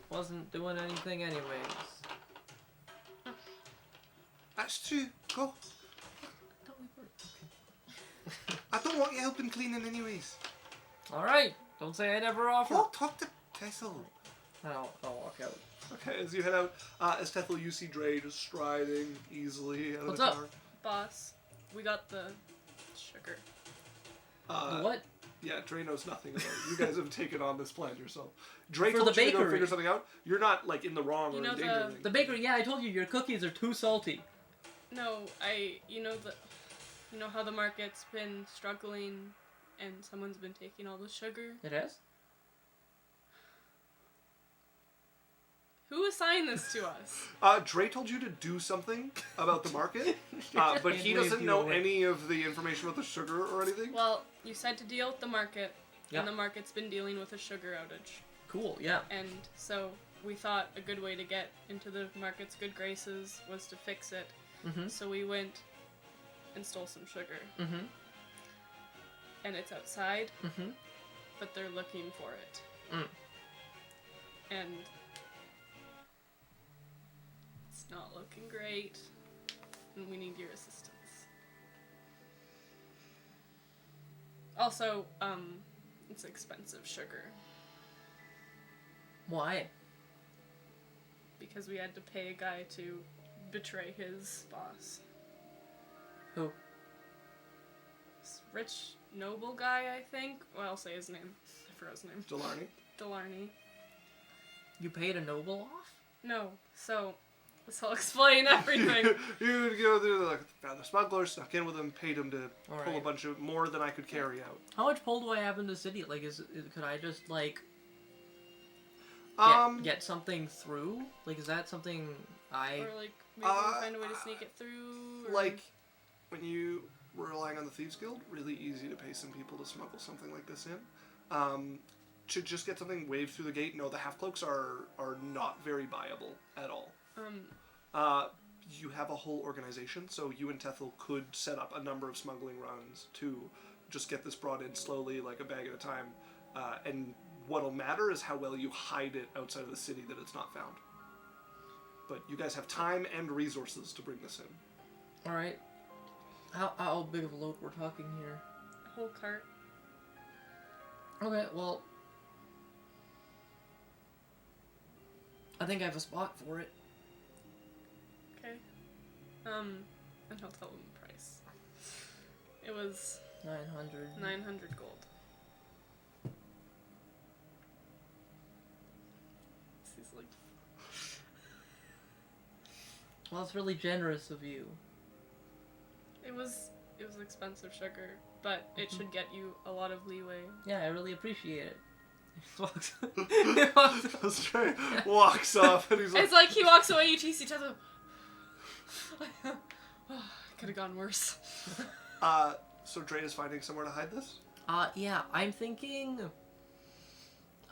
S3: Wasn't doing anything anyways.
S2: That's true. Go.
S3: Don't we work?
S2: I don't want your help in cleaning anyways.
S3: Alright. Don't say I never offered.
S2: Go talk to Tethel.
S3: I'll walk out.
S2: Okay, as you head out, as Tethel, you see Drae just striding easily out of
S3: What's
S2: the
S3: up?
S2: tower.
S1: Boss, we got the sugar.
S3: What?
S2: Yeah, Drae knows nothing about it. You guys have taken on this plan yourself. Drae
S3: For
S2: told
S3: the
S2: you to go
S3: bakery.
S2: figure something out. You're not, like, in the wrong
S1: You
S2: or
S1: know
S2: in danger. or
S1: the-
S2: anything.
S3: The bakery, yeah, I told you, your cookies are too salty.
S1: No, you know how the market's been struggling and someone's been taking all the sugar?
S3: It is?
S1: Who assigned this to us?
S2: Drae told you to do something about the market, but he
S3: Can't
S2: doesn't
S3: wave
S2: know
S3: you away.
S2: any of the information about the sugar or anything.
S1: Well, you said to deal with the market,
S3: Yeah.
S1: and the market's been dealing with a sugar outage.
S3: Cool, yeah.
S1: And so we thought a good way to get into the market's good graces was to fix it.
S3: Mm-hmm.
S1: So we went and stole some sugar.
S3: Mm-hmm.
S1: And it's outside,
S3: Mm-hmm.
S1: but they're looking for it.
S3: Mm.
S1: And it's not looking great. And we need your assistance. Also, it's expensive sugar.
S3: Why?
S1: Because we had to pay a guy to betray his boss.
S3: Who?
S1: This rich, noble guy, I think. Well, I'll say his name. I forgot his name.
S2: Delarney.
S1: Delarney.
S3: You paid a noble off?
S1: No, so this will explain everything.
S2: you go through found the smuggler, snuck in with him, paid him to pull a
S3: Alright.
S2: bunch of more than I could carry out.
S3: How much pull do I have in the city? Like, could I just, like, get something through? Like, is that something I...
S1: Or like maybe we find a way to sneak it through. Or...
S2: Like, when you were relying on the Thieves Guild, really easy to pay some people to smuggle something like this in. To just get something waved through the gate, no, the half-cloaks are not very viable at all. You have a whole organization, so you and Tethel could set up a number of smuggling runs to just get this brought in slowly, like a bag at a time. And what'll matter is how well you hide it outside of the city that it's not found. But you guys have time and resources to bring this in.
S3: Alright. How big of a load we're talking here?
S1: A whole cart.
S3: Okay, well, I think I have a spot for it.
S1: Okay. And he'll tell him the price. It was
S3: 900.
S1: 900 gold. He's like,
S3: Well, it's really generous of you.
S1: it was expensive sugar, but it should get you a lot of leeway.
S3: Yeah, I really appreciate it. He walks.
S2: Drae walks off and he's like,
S1: It's like he walks away, you see Tethel. Could have gone worse.
S2: so Drae is finding somewhere to hide this?
S3: Yeah, I'm thinking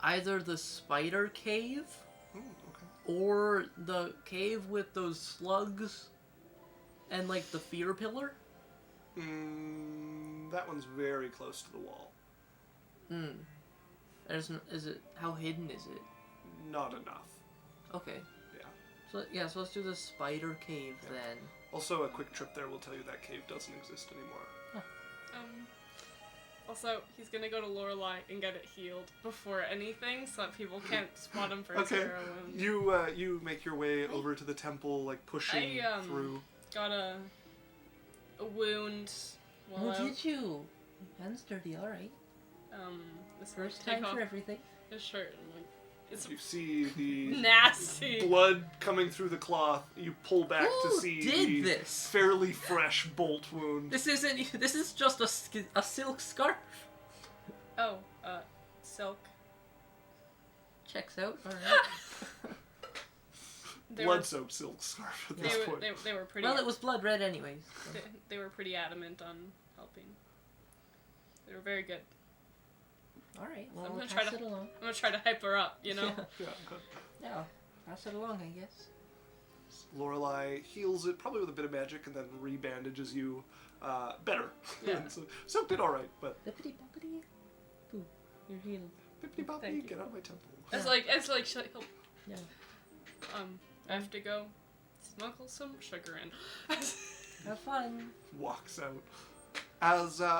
S3: either the spider cave
S2: Okay.
S3: or the cave with those slugs and like the fear pillar.
S2: That one's very close to the wall.
S3: Is it, how hidden is it?
S2: Not enough.
S3: Okay.
S2: Yeah.
S3: So let's do the spider cave then.
S2: Also, a quick trip there will tell you that cave doesn't exist anymore.
S1: Also, he's gonna go to Lorelei and get it healed before anything, so that people can't spot him for his
S2: Okay.
S1: arrow wound.
S2: You make your way over to the temple, like pushing through.
S1: Got a wound. While
S3: Oh, did you? My hand's dirty, alright.
S1: This
S3: First
S1: take
S3: time
S1: off
S3: for everything.
S1: his shirt and like it's
S2: You see the
S1: nasty.
S2: blood coming through the cloth. You pull back to
S3: Who
S2: see
S3: did
S2: the
S3: this?
S2: fairly fresh bolt wound.
S3: This is just a silk scarf.
S1: Oh, silk.
S3: Checks out, alright.
S2: Blood-soaked silk scarf at this point.
S1: They were pretty.
S3: Well, it was blood red anyways. So.
S1: They were pretty adamant on helping. They were very good.
S3: Alright, well,
S1: I'm
S3: I'll
S1: gonna
S3: pass
S1: try to-
S3: it along.
S1: I'm gonna try to hype her up, you know.
S2: Yeah.
S3: Yeah, pass it along, I guess.
S2: Lorelei heals it, probably with a bit of magic, and then rebandages you better.
S1: Yeah.
S2: So, soaked it alright, but
S3: Bippity boppity. Boo, you're healed.
S2: bippity boppity,
S1: Thank you.
S2: get out of my temple.
S1: It's like she'll,
S3: Yeah.
S1: I have to go smuggle some sugar in.
S3: Have fun.
S2: Walks out.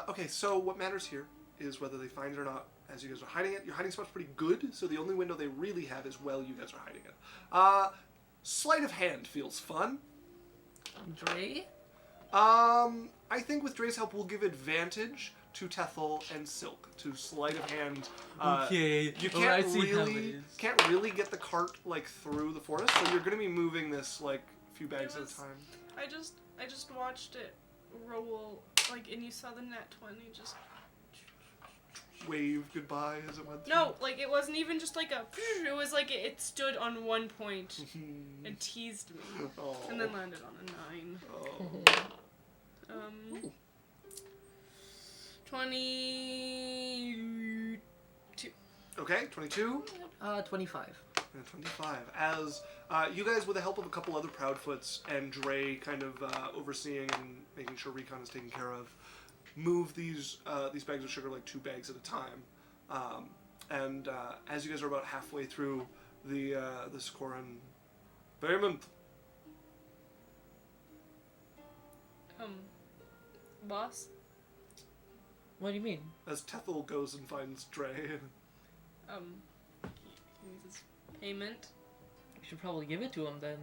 S2: Okay, so what matters here is whether they find it or not. As you guys are hiding it, your hiding spot's pretty good, so the only window they really have is while you guys are hiding it. Sleight of hand feels fun.
S3: Drae?
S2: I think with Drae's help, we'll give advantage to Tethel and Silk to sleight of hand.
S3: Okay.
S2: You
S3: Oh, I
S2: can't
S3: see how it
S2: really
S3: is.
S2: can't really get the cart like through the forest, so you're gonna be moving this like a few bags at a time.
S1: I just watched it roll like, and you saw the net 20 just.
S2: Wave goodbye as it went through.
S1: No, like it wasn't even just like a. It was like it stood on one point and teased me,
S2: Oh.
S1: and then landed on a 9.
S2: Oh.
S1: 22.
S2: Okay, 22.
S3: 25.
S2: And 25. As you guys, with the help of a couple other Proudfoots and Drae kind of overseeing and making sure recon is taken care of, move these bags of sugar like 2 bags at a time. And as you guys are about halfway through the Scoran payment.
S1: Boss?
S3: What do you mean?
S2: As Tethel goes and finds Drae.
S1: He needs his payment.
S3: You should probably give it to him then.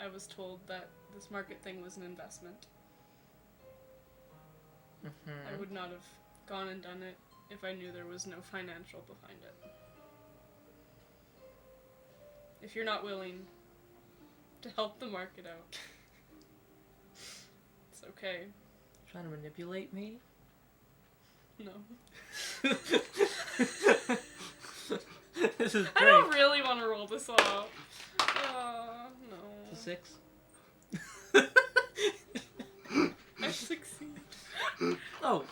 S1: I was told that this market thing was an investment. I would not have gone and done it if I knew there was no financial behind it. If you're not willing to help the market out, it's okay.
S3: Trying to manipulate me?
S1: No.
S3: This is
S1: I
S3: great.
S1: don't really want to roll this off. No.
S3: It's a 6.
S1: I succeed.
S3: Oh,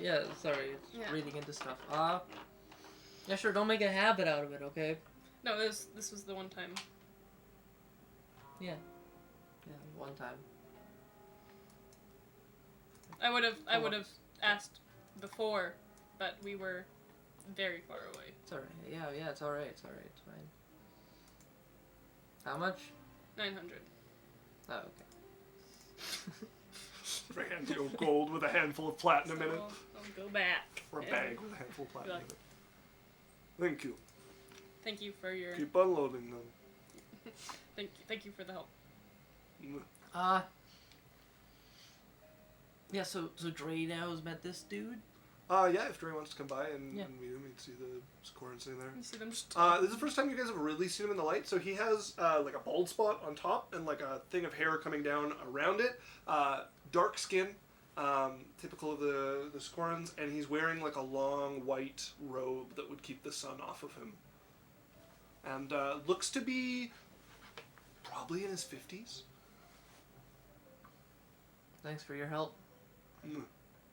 S3: yeah, sorry. It's
S1: Yeah.
S3: reading into stuff. Yeah, sure, don't make a habit out of it, okay?
S1: No, this was the one time.
S3: Yeah. Yeah, one time.
S1: I would have asked before, but we were very far away.
S3: It's alright. Yeah, it's alright. It's alright. It's fine. How much?
S1: 900.
S3: Oh, okay.
S2: For hand you gold with a handful of platinum in it.
S1: I'll go back.
S2: Or a
S1: and
S2: bag with a handful of platinum
S1: like-
S2: in it. Thank you.
S1: Thank you for your.
S2: Keep unloading them.
S1: Thank you for the help.
S3: Yeah, so Drae now has met this dude?
S2: Yeah, if Drae wants to come by and
S3: Yeah.
S2: meet him, you'd see the Scoran sitting there.
S1: You see them just.
S2: This is the first time you guys have really seen him in the light. So he has like a bald spot on top and like a thing of hair coming down around it. Dark skin, typical of the Scorans, and he's wearing like a long white robe that would keep the sun off of him. And looks to be probably in his 50s.
S3: Thanks for your help.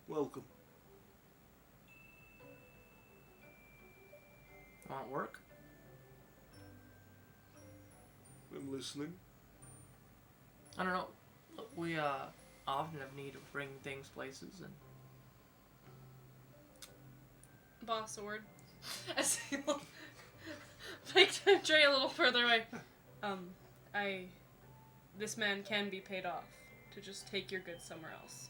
S2: Welcome.
S3: Want work?
S2: I'm listening.
S3: I don't know. We often have need of bringing things places, and
S1: Boss a word. As he make Drae a little further away. This man can be paid off to just take your goods somewhere else.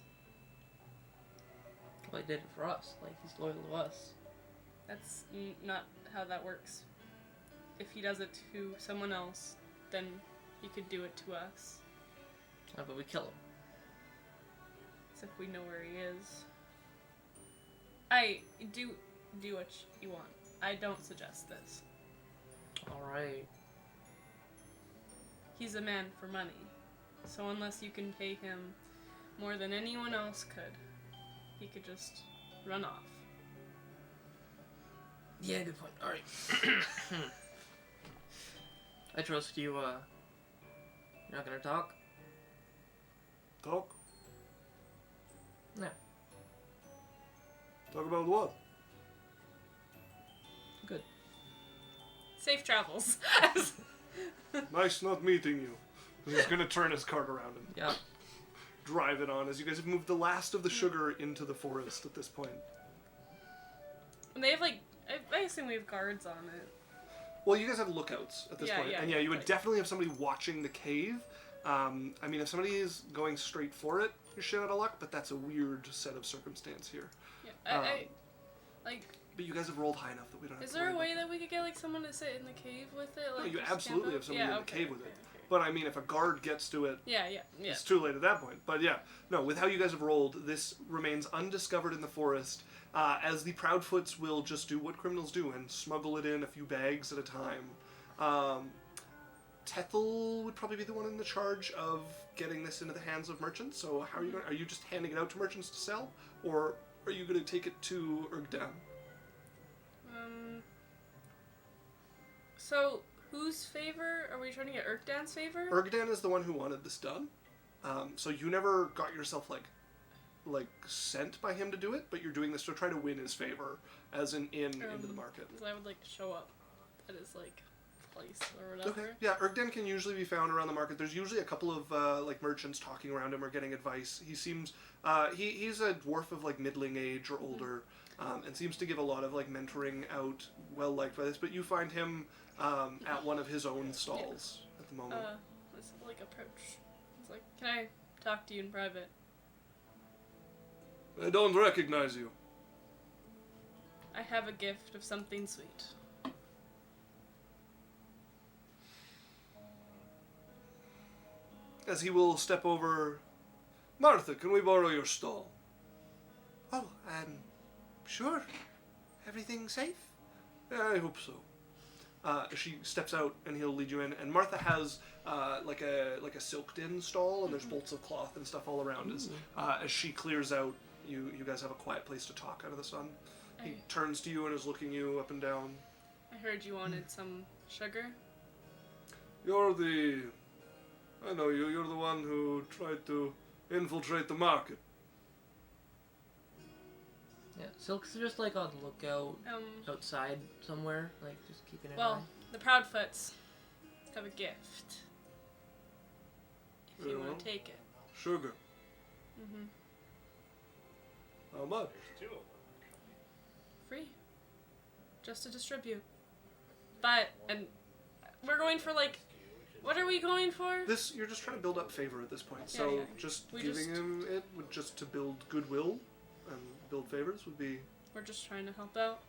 S3: well, he did it for us. Like, he's loyal to us.
S1: That's not how that works. If he does it to someone else, then he could do it to us.
S3: But we kill him.
S1: So if we know where he is. I do what you want. I don't suggest this.
S3: Alright.
S1: He's a man for money. So unless you can pay him more than anyone else could, he could just run off.
S3: Yeah, good point. Alright. I trust you, you're not gonna talk?
S2: Talk?
S3: No.
S2: Talk about what?
S3: Good.
S1: Safe travels.
S2: Nice not meeting you. He's gonna turn his cart around and
S3: Yeah.
S2: drive it on as you guys have moved the last of the sugar into the forest at this point.
S1: And they have like, I assume we have guards on it.
S2: Well, you guys have lookouts at this
S1: Yeah,
S2: point.
S1: yeah,
S2: And yeah, you would
S1: like-
S2: definitely have somebody watching the cave. I mean, if somebody is going straight for it, you're shit out of luck, but that's a weird set of circumstance here.
S1: Yeah, I like.
S2: But you guys have rolled high enough that we don't have
S1: Is
S2: to
S1: there a
S2: worry
S1: way
S2: about
S1: that we could get like someone to sit in the cave with it?
S2: No,
S1: Like,
S2: you
S1: just
S2: absolutely
S1: camp
S2: have
S1: out?
S2: somebody
S1: Yeah,
S2: in the
S1: okay,
S2: cave with
S1: okay,
S2: it.
S1: okay.
S2: But I mean, if a guard gets to it,
S1: Yeah.
S2: it's too late at that point. But yeah, no, with how you guys have rolled, this remains undiscovered in the forest, as the Proudfoots will just do what criminals do and smuggle it in a few bags at a time. Tethel would probably be the one in the charge of getting this into the hands of merchants. So how are you going? Are you just handing it out to merchants to sell, or are you going to take it to Irgdan?
S1: So whose favor are we trying to get? Irgdan's favor?
S2: Irgdan is the one who wanted this done. So you never got yourself like sent by him to do it, but you're doing this to try to win his favor as an in into the market.
S1: Because I would like to show up at his like place or whatever.
S2: Okay. Yeah, Irgdan can usually be found around the market. There's usually a couple of like merchants talking around him or getting advice. He seems he's a dwarf of like middling age or older, and seems to give a lot of like mentoring out, well liked by this. But you find him at one of his own stalls at the moment.
S1: Let's like approach. It's like, can I talk to you in private?
S2: I don't recognize you.
S1: I have a gift of something sweet.
S2: As he will step over. Martha, can we borrow your stall? Oh, sure. Everything safe? I hope so. She steps out and he'll lead you in. And Martha has like a silked-in stall, and there's bolts of cloth and stuff all around. As she clears out, you guys have a quiet place to talk out of the sun. He turns to you and is looking you up and down.
S1: I heard you wanted some sugar.
S2: I know you. You're the one who tried to infiltrate the market.
S3: Yeah, Silk's just like on the lookout outside somewhere, like just keeping an eye.
S1: Well, the Proudfoots have a gift. If you
S2: Yeah.
S1: want to take it.
S2: Sugar.
S1: Mm-hmm.
S2: How much?
S4: There's 2 of them.
S1: Free. Just to distribute. But, and we're going for like What are we going for?
S2: You're just trying to build up favor at this point.
S1: Yeah,
S2: So
S1: yeah.
S2: just
S1: We
S2: giving
S1: just-
S2: him it would just to build goodwill and build favors would be.
S1: We're just trying to help out.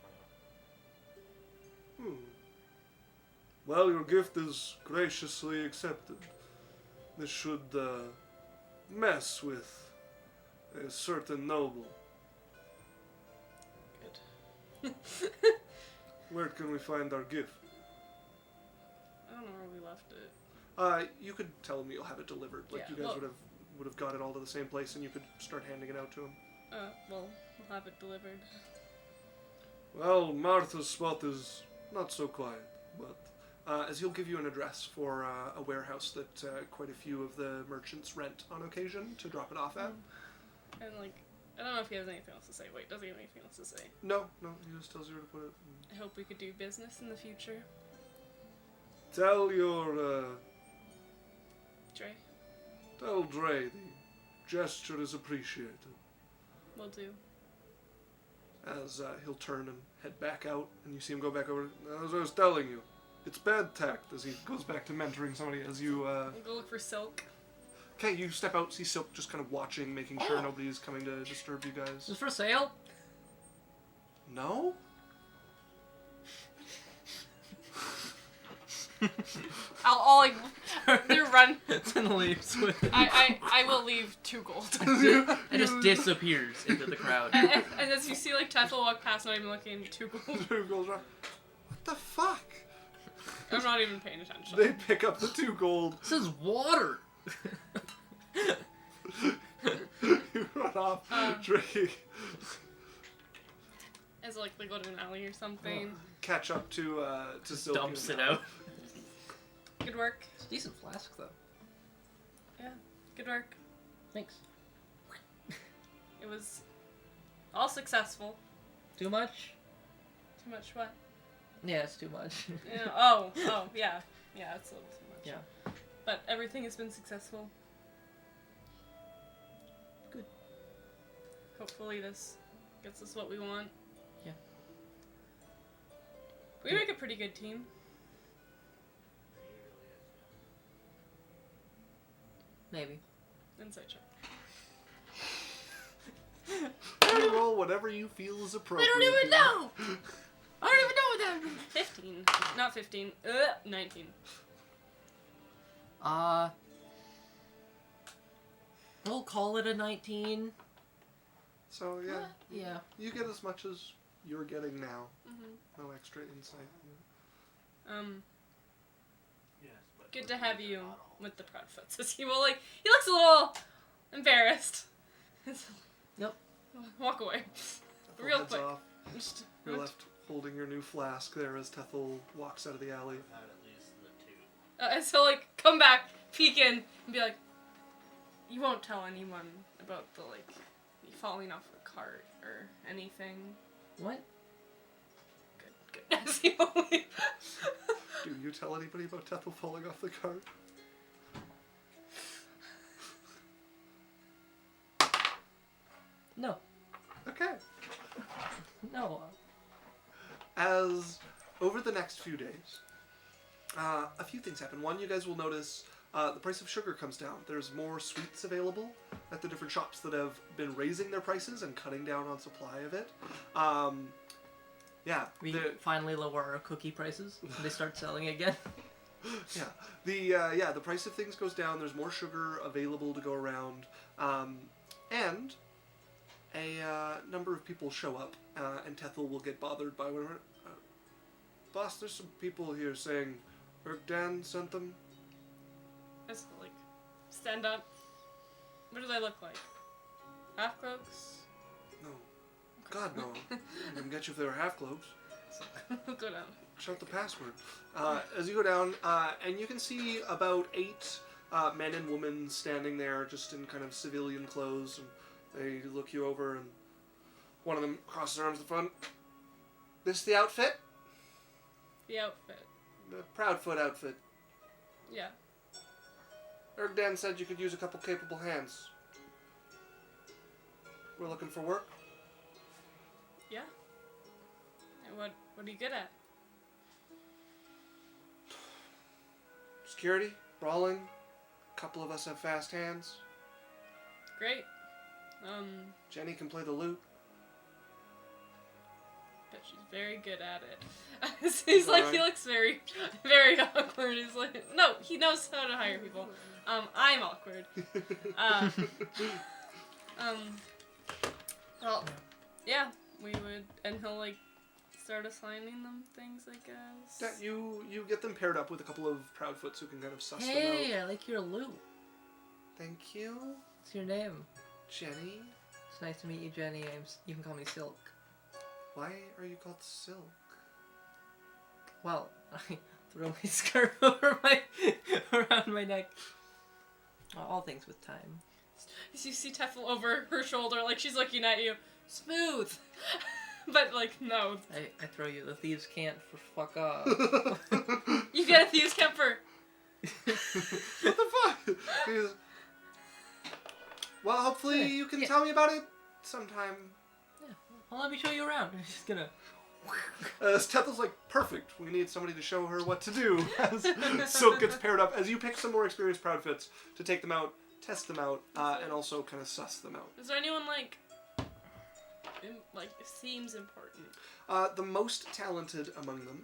S2: Well, your gift is graciously accepted. This should mess with a certain noble.
S1: Good.
S2: Where can we find our gift?
S1: I don't know where we left it.
S2: You could tell him you'll have it delivered. Like
S1: Yeah,
S2: you guys
S1: well-
S2: would have got it all to the same place, and you could start handing it out to him.
S1: Well, we'll have it delivered.
S2: Well, Martha's spot is not so quiet, but as he'll give you an address for a warehouse that quite a few of the merchants rent on occasion to drop it off at.
S1: And like, I don't know if he has anything else to say. Wait, does he have anything else to say?
S2: No, he just tells you where to put it.
S1: I hope we could do business in the future.
S2: Tell your
S1: Drae,
S2: tell Drae the gesture is appreciated.
S1: will do.
S2: As he'll turn and head back out, and you see him go back over. As I was telling you, it's bad tact. As he goes back to mentoring somebody, as you.
S1: We'll go look for Silk.
S2: Okay, you step out, see Silk just kind of watching, making sure nobody's coming to disturb you guys.
S3: Is this for sale?
S2: No?
S1: I'll like run.
S3: And leaves with it.
S1: I will leave 2 gold.
S3: It just disappears into the crowd.
S1: and as you see like Tethel walk past, not even looking, 2 gold.
S2: Who goes around? What the fuck?
S1: I'm not even paying attention.
S2: They pick up the 2 gold.
S3: This is water.
S2: You run off. Drae.
S1: As like they go to an alley or something.
S2: Catch up to Silk.
S3: Dumps it out.
S1: Good work.
S3: It's a decent flask though.
S1: Yeah, good work.
S3: Thanks.
S1: It was all successful.
S3: Too much?
S1: Too much what?
S3: Yeah, it's too much.
S1: Yeah, oh, yeah. Yeah, it's a little too much.
S3: Yeah.
S1: But everything has been successful.
S3: Good.
S1: Hopefully this gets us what we want.
S3: Yeah.
S1: We make a pretty good team.
S3: Maybe.
S1: Insight check.
S2: You roll whatever you feel is appropriate.
S3: I don't even know! I don't even know what that means.
S1: 15. Not 15. 19.
S3: We'll call it a 19.
S2: So yeah,
S3: Yeah.
S2: you get as much as you're getting now.
S1: Mm-hmm.
S2: No extra insight.
S4: Yes, but
S1: Good to have you with the Proudfoots. He looks a little embarrassed.
S3: Yep.
S1: Walk away.
S2: Tethel
S1: Real
S2: heads
S1: quick.
S2: off.
S1: Just,
S2: You're left holding your new flask there as Tethel walks out of the alley.
S4: I've had at least the 2.
S1: and so like come back, peek in, and be like, you won't tell anyone about the like you falling off the cart or anything.
S3: What?
S1: Good. As he will leave.
S2: Do you tell anybody about Tethel falling off the cart?
S3: No.
S2: Okay.
S3: No.
S2: As over the next few days, a few things happen. One, you guys will notice the price of sugar comes down. There's more sweets available at the different shops that have been raising their prices and cutting down on supply of it. Yeah.
S3: We finally lower our cookie prices. They start selling again.
S2: Yeah. The price of things goes down. There's more sugar available to go around, and a number of people show up, and Tethel will get bothered by whatever. Boss, there's some people here saying Irgdan sent them.
S1: Just like stand up. What do they look like? Half cloaks?
S2: No. God, no. I wouldn't get you if they were half cloaks.
S1: Go down.
S2: Shout the password. As you go down, and you can see about 8 men and women standing there just in kind of civilian clothes, and they look you over, and one of them crosses their arms to the front. This the outfit?
S1: The outfit.
S2: The Proudfoot outfit.
S1: Yeah.
S2: Irgdan said you could use a couple capable hands. We're looking for work.
S1: Yeah. And what are you good at?
S2: Security? brawling. A couple of us have fast hands.
S1: Great.
S2: Jenny can play the lute.
S1: But she's very good at it. He's like, he
S2: Alright.
S1: looks very, very awkward. He's like, no, he knows how to hire people. I'm awkward. Well, yeah, we would, and he'll like start assigning them things, I guess.
S2: Yeah, you get them paired up with a couple of Proudfoots who can kind of suss them
S3: Hey,
S2: out.
S3: I like your loot.
S2: Thank you,
S3: What's your name?
S2: Jenny.
S3: It's nice to meet you, Jenny. You can call me Silk.
S2: Why are you called Silk?
S3: Well, I throw my skirt around my neck. All things with time.
S1: You see Tethel over her shoulder, like she's looking at you. Smooth! But, like, no.
S3: I throw you the thieves can't for fuck off.
S1: You get a Thieves Kemper!
S2: What the fuck? He's- Well, hopefully
S3: Yeah,
S2: you can
S3: yeah.
S2: tell me about it sometime.
S3: Well, let me show you around. I'm just gonna.
S2: Tethel's like, perfect. We need somebody to show her what to do. As Silk gets paired up, as you pick some more experienced Proudfoots to take them out, test them out, and also kind of suss them out.
S1: Is there anyone, like, seems important?
S2: The most talented among them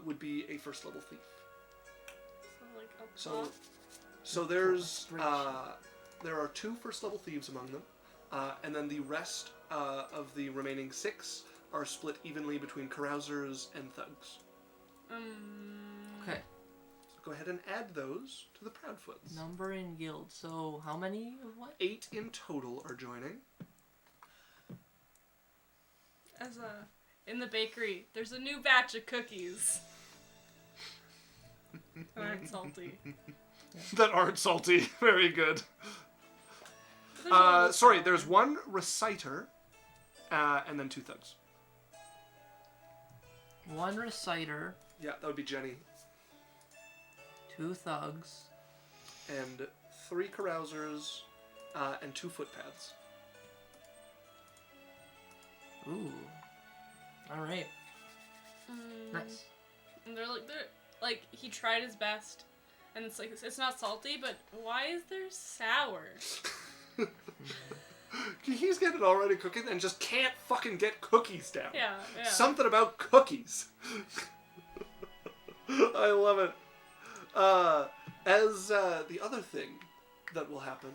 S2: would be a first level thief.
S1: So, like, up
S2: So,
S1: top?
S2: so there are 2 first level thieves among them, and then the rest of the remaining 6 are split evenly between carousers and thugs.
S3: Okay.
S2: So go ahead and add those to the Proudfoots.
S3: Number in guild. So how many of what?
S2: 8 in total are joining.
S1: In the bakery, there's a new batch of cookies. That aren't salty.
S2: That aren't salty. Very good.
S1: There's a little
S2: Sorry,
S1: sour.
S2: there's 1 reciter, and then 2 thugs.
S3: 1 reciter,
S2: Yeah, that would be Jenny.
S3: 2 thugs.
S2: And 3 carousers, and 2 footpads.
S3: Ooh. All right. Nice.
S1: And they're like, he tried his best, and it's like, it's not salty, but why is there sour?
S2: He's getting already cooking and just can't fucking get cookies down.
S1: Yeah.
S2: Something about cookies. I love it. The other thing that will happen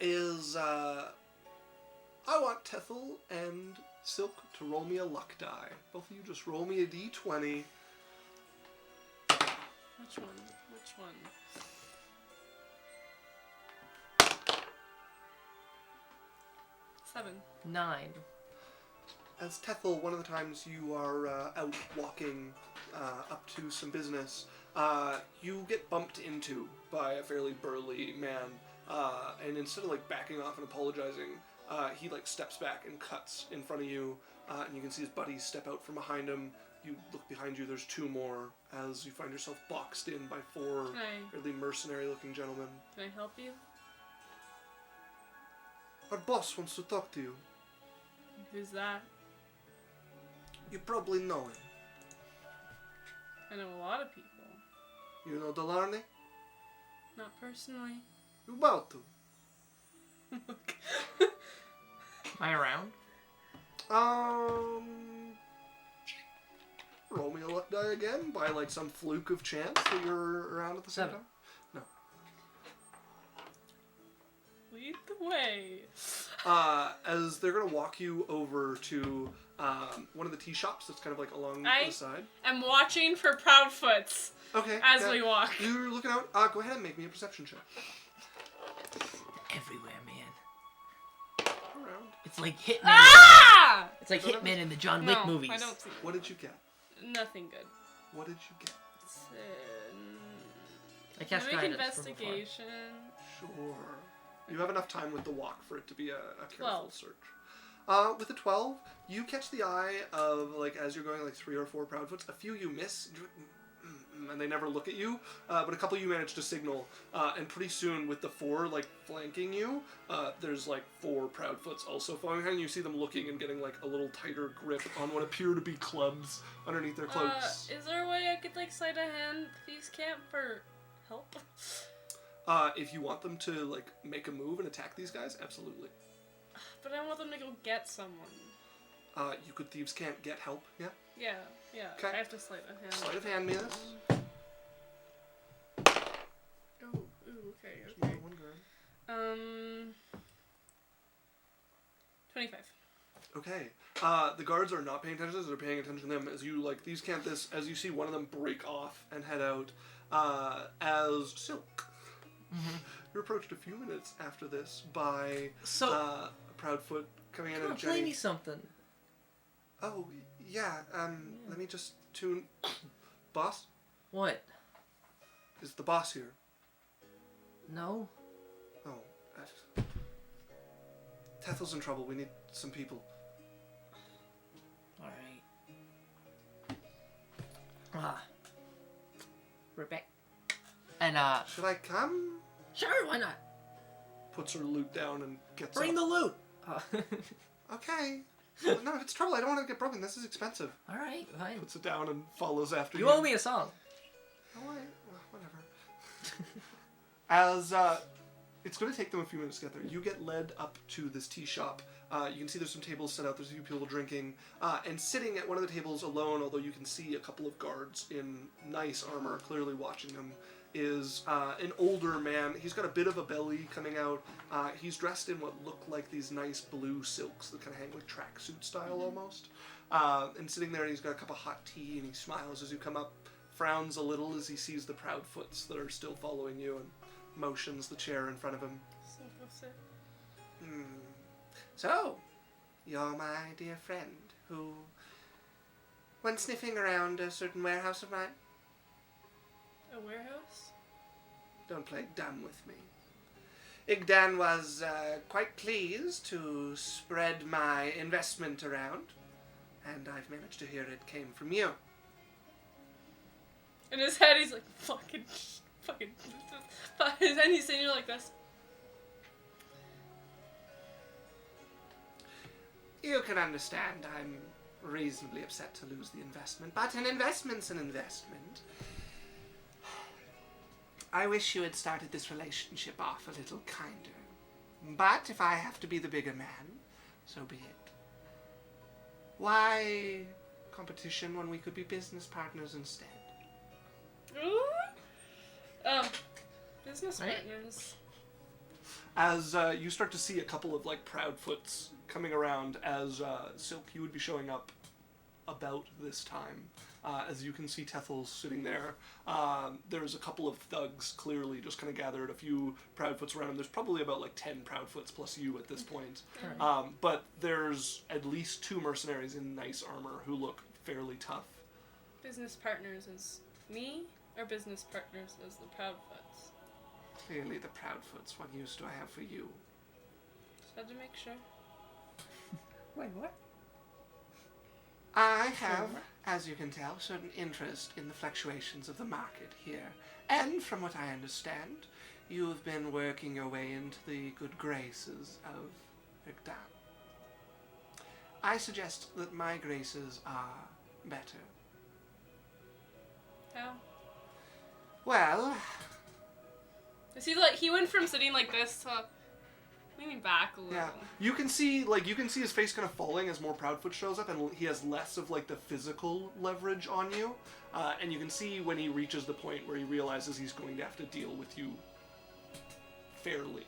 S2: is I want Tethel and Silk to roll me a luck die. Both of you just roll me a d20.
S1: Which one? Seven.
S3: 9.
S2: As Tethel, one of the times you are out walking up to some business, you get bumped into by a fairly burly man, and instead of like backing off and apologizing, he like steps back and cuts in front of you, and you can see his buddies step out from behind him. You look behind you, there's 2 more, as you find yourself boxed in by 4 fairly mercenary-looking gentlemen.
S1: Can I help you?
S2: Our boss wants to talk to you.
S1: Who's that?
S2: You probably know him.
S1: I know a lot of people.
S2: You know Delarney?
S1: Not personally.
S2: You about to.
S3: Am I around?
S2: Roll me a luck die again by like some fluke of chance that you're around at the same
S3: 7.
S2: time. No.
S1: Lead the way.
S2: As they're gonna walk you over to one of the tea shops that's kind of like along the side.
S1: I'm watching for Proudfoots
S2: Okay.
S1: as
S2: yeah.
S1: we walk.
S2: You're looking out. Go ahead and make me a perception check.
S3: Everywhere, man.
S2: Around.
S3: It's like Hitman.
S1: Ah!
S3: It's like Hitman in the John
S1: No,
S3: Wick movies.
S1: I don't see it.
S2: What did you get?
S1: Nothing good.
S2: What did you get?
S3: I cast
S1: Can I make
S3: guidance from afar.
S1: investigation?
S2: Sure. You have enough time with the walk for it to be a careful
S1: 12.
S2: search. With a 12, you catch the eye of, like, as you're going, like, 3 or 4 Proudfoots. A few you miss, and they never look at you, but a couple you manage to signal, and pretty soon, with the 4, like, flanking you, there's, like, 4 Proudfoots also following behind you. You see them looking and getting, like, a little tighter grip on what appear to be clubs underneath their cloaks.
S1: Is there a way I could, like, sleight of hand these camp or help?
S2: If you want them to like make a move and attack these guys, absolutely.
S1: But I want them to go get someone.
S2: You could thieves can't get help. Yeah.
S1: Yeah.
S2: Okay.
S1: I have to sleight of hand.
S2: Sleight of hand me this.
S1: Okay.
S2: One guard.
S1: 25.
S2: Okay. The guards are not paying attention. They're paying attention to them as you like these can't this as you see one of them break off and head out as Silk.
S3: Mm-hmm.
S2: You're approached a few minutes after this by Proudfoot coming in
S3: Come on,
S2: and Jenny.
S3: play me something.
S2: Oh yeah. Let me just tune. Boss,
S3: What?
S2: is the boss here?
S3: No.
S2: Oh. Tethel's in trouble. We need some people.
S3: Alright. We're back. And,
S2: Should I come?
S3: sure, why not?
S2: Puts her loot down and gets
S3: Bring
S2: up.
S3: the loot!
S2: Okay. Well, no, if it's trouble, I don't want to get broken. This is expensive.
S3: Alright, fine.
S2: Puts it down and follows after you.
S3: You owe me a song.
S2: Oh, wait. Well, whatever. As, it's going to take them a few minutes to get there. You get led up to this tea shop. You can see there's some tables set out. There's a few people drinking. And sitting at one of the tables alone, although you can see a couple of guards in nice armor clearly watching them, is an older man. He's got a bit of a belly coming out. He's dressed in what look like these nice blue silks that kind of hang like tracksuit style almost. And sitting there, and he's got a cup of hot tea, and he smiles as you come up, frowns a little as he sees the Proudfoots that are still following you, and motions the chair in front of him. So, you're my dear friend who went sniffing around a certain warehouse of mine?
S1: A warehouse?
S2: Don't play dumb with me. Irgdan was quite pleased to spread my investment around, and I've managed to hear it came from you.
S1: In his head, he's like, fucking. And he's sitting there like this.
S2: You can understand I'm reasonably upset to lose the investment, but an investment's an investment. I wish you had started this relationship off a little kinder. But if I have to be the bigger man, so be it. Why competition when we could be business partners instead?
S1: Business
S3: Right.
S1: partners.
S2: As you start to see a couple of like Proudfoots coming around, as Silk, you would be showing up about this time. As you can see Tethel sitting there. There's a couple of thugs clearly just kind of gathered, a few Proudfoots around him. There's probably about like 10 Proudfoots plus you at this point.
S3: Right.
S2: But there's at least 2 mercenaries in nice armor who look fairly tough.
S1: Business partners is me, or business partners is the Proudfoots?
S2: Clearly the Proudfoots. What use do I have for you?
S1: Just had to make sure.
S3: Wait, what?
S2: I have, as you can tell, certain interest in the fluctuations of the market here. And from what I understand, you have been working your way into the good graces of Irgdan. I suggest that my graces are better.
S1: How?
S2: Well,
S1: Is he like, he went from sitting like this to leaning back a little.
S2: yeah, you can see his face kind of falling as more Proudfoot shows up, and he has less of like the physical leverage on you. And you can see when he reaches the point where he realizes he's going to have to deal with you fairly.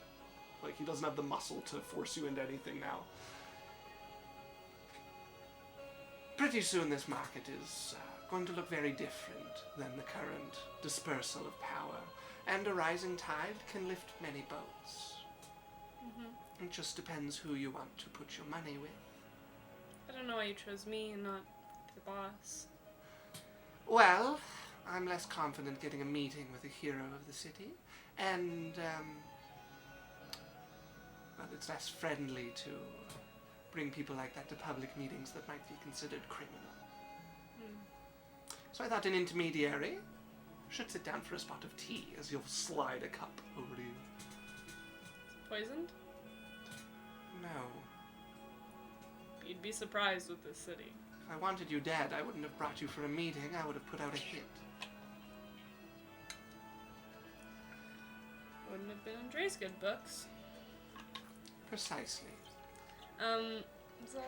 S2: Like, he doesn't have the muscle to force you into anything now. Pretty soon this market is going to look very different than the current dispersal of power, and a rising tide can lift many boats. It just depends who you want to put your money with.
S1: I don't know why you chose me and not the boss.
S2: Well, I'm less confident getting a meeting with a hero of the city, and, well, it's less friendly to bring people like that to public meetings that might be considered criminal. So I thought an intermediary should sit down for a spot of tea as you'll slide a cup over to you.
S1: Poisoned?
S2: No.
S1: You'd be surprised with this city.
S2: If I wanted you dead, I wouldn't have brought you for a meeting. I would have put out a hit.
S1: wouldn't have been in Drae's good books.
S2: Precisely.
S1: So...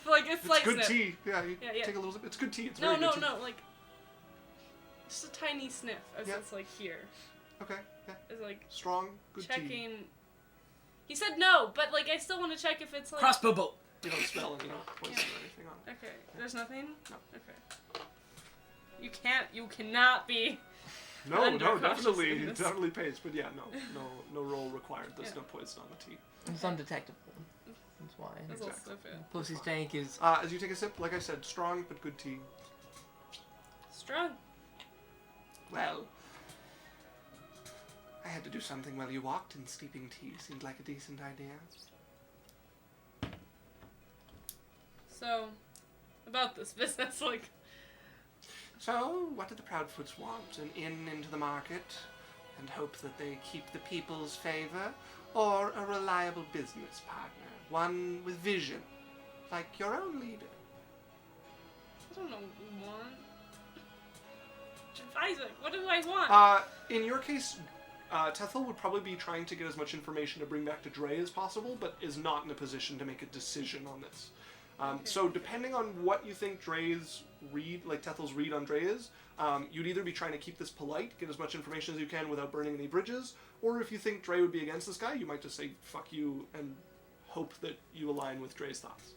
S1: like, it's like
S2: good
S1: snip.
S2: tea. Yeah, you
S1: Yeah.
S2: take a little sip. It's good tea. It's
S1: No,
S2: very good tea.
S1: like... Just a tiny sniff, as
S2: Yeah.
S1: it's, like, here.
S2: Okay, yeah.
S1: It's, like,
S2: Strong, good
S1: checking...
S2: tea.
S1: He said no, but, like, I still want to check if it's, like...
S3: Crossbow bolt.
S2: You don't smell any poison or anything on it.
S1: Okay, there's nothing?
S2: No.
S1: Okay. You cannot be...
S2: No,
S1: Under
S2: definitely,
S1: cautious in this.
S2: definitely pays. But yeah, no roll required. There's
S1: Yeah.
S2: no poison on the tea.
S3: It's undetectable. That's why.
S1: That's
S2: Exactly.
S1: also fair.
S3: Pussy's tank is.
S2: As you take a sip, like I said, strong but good tea.
S1: Strong.
S2: Well, I had to do something while you walked, and steeping tea seemed like a decent idea.
S1: So, about this business, like...
S2: So, what do the Proudfoots want? An in into the market, and hope that they keep the people's favor, or a reliable business partner, one with vision, like your own leader?
S1: I don't know what we want. Isaac, what do I want?
S2: In your case, Tethel would probably be trying to get as much information to bring back to Drae as possible, but is not in a position to make a decision on this. So depending on what you think Drae's read, like Tethel's read on Drae is, you'd either be trying to keep this polite, get as much information as you can without burning any bridges, or if you think Drae would be against this guy, you might just say, fuck you, and hope that you align with Drae's thoughts.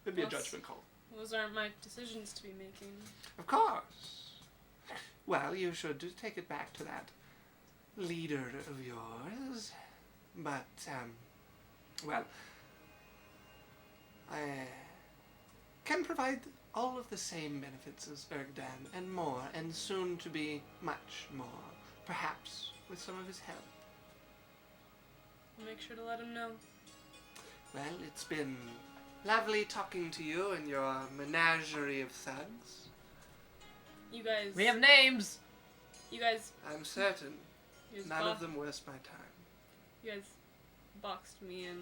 S2: It'd be a judgment call.
S1: Those aren't my decisions to be making.
S2: Of course. Well, you should take it back to that leader of yours. But, well, I can provide all of the same benefits as Irgdan, and more, and soon to be much more. Perhaps with some of his help.
S1: I'll make sure to let him know.
S2: Well, it's been lovely talking to you and your menagerie of thugs.
S1: You guys...
S3: We have names!
S1: You guys...
S2: I'm certain
S1: You guys,
S2: none of them worth my time.
S1: you guys boxed me in,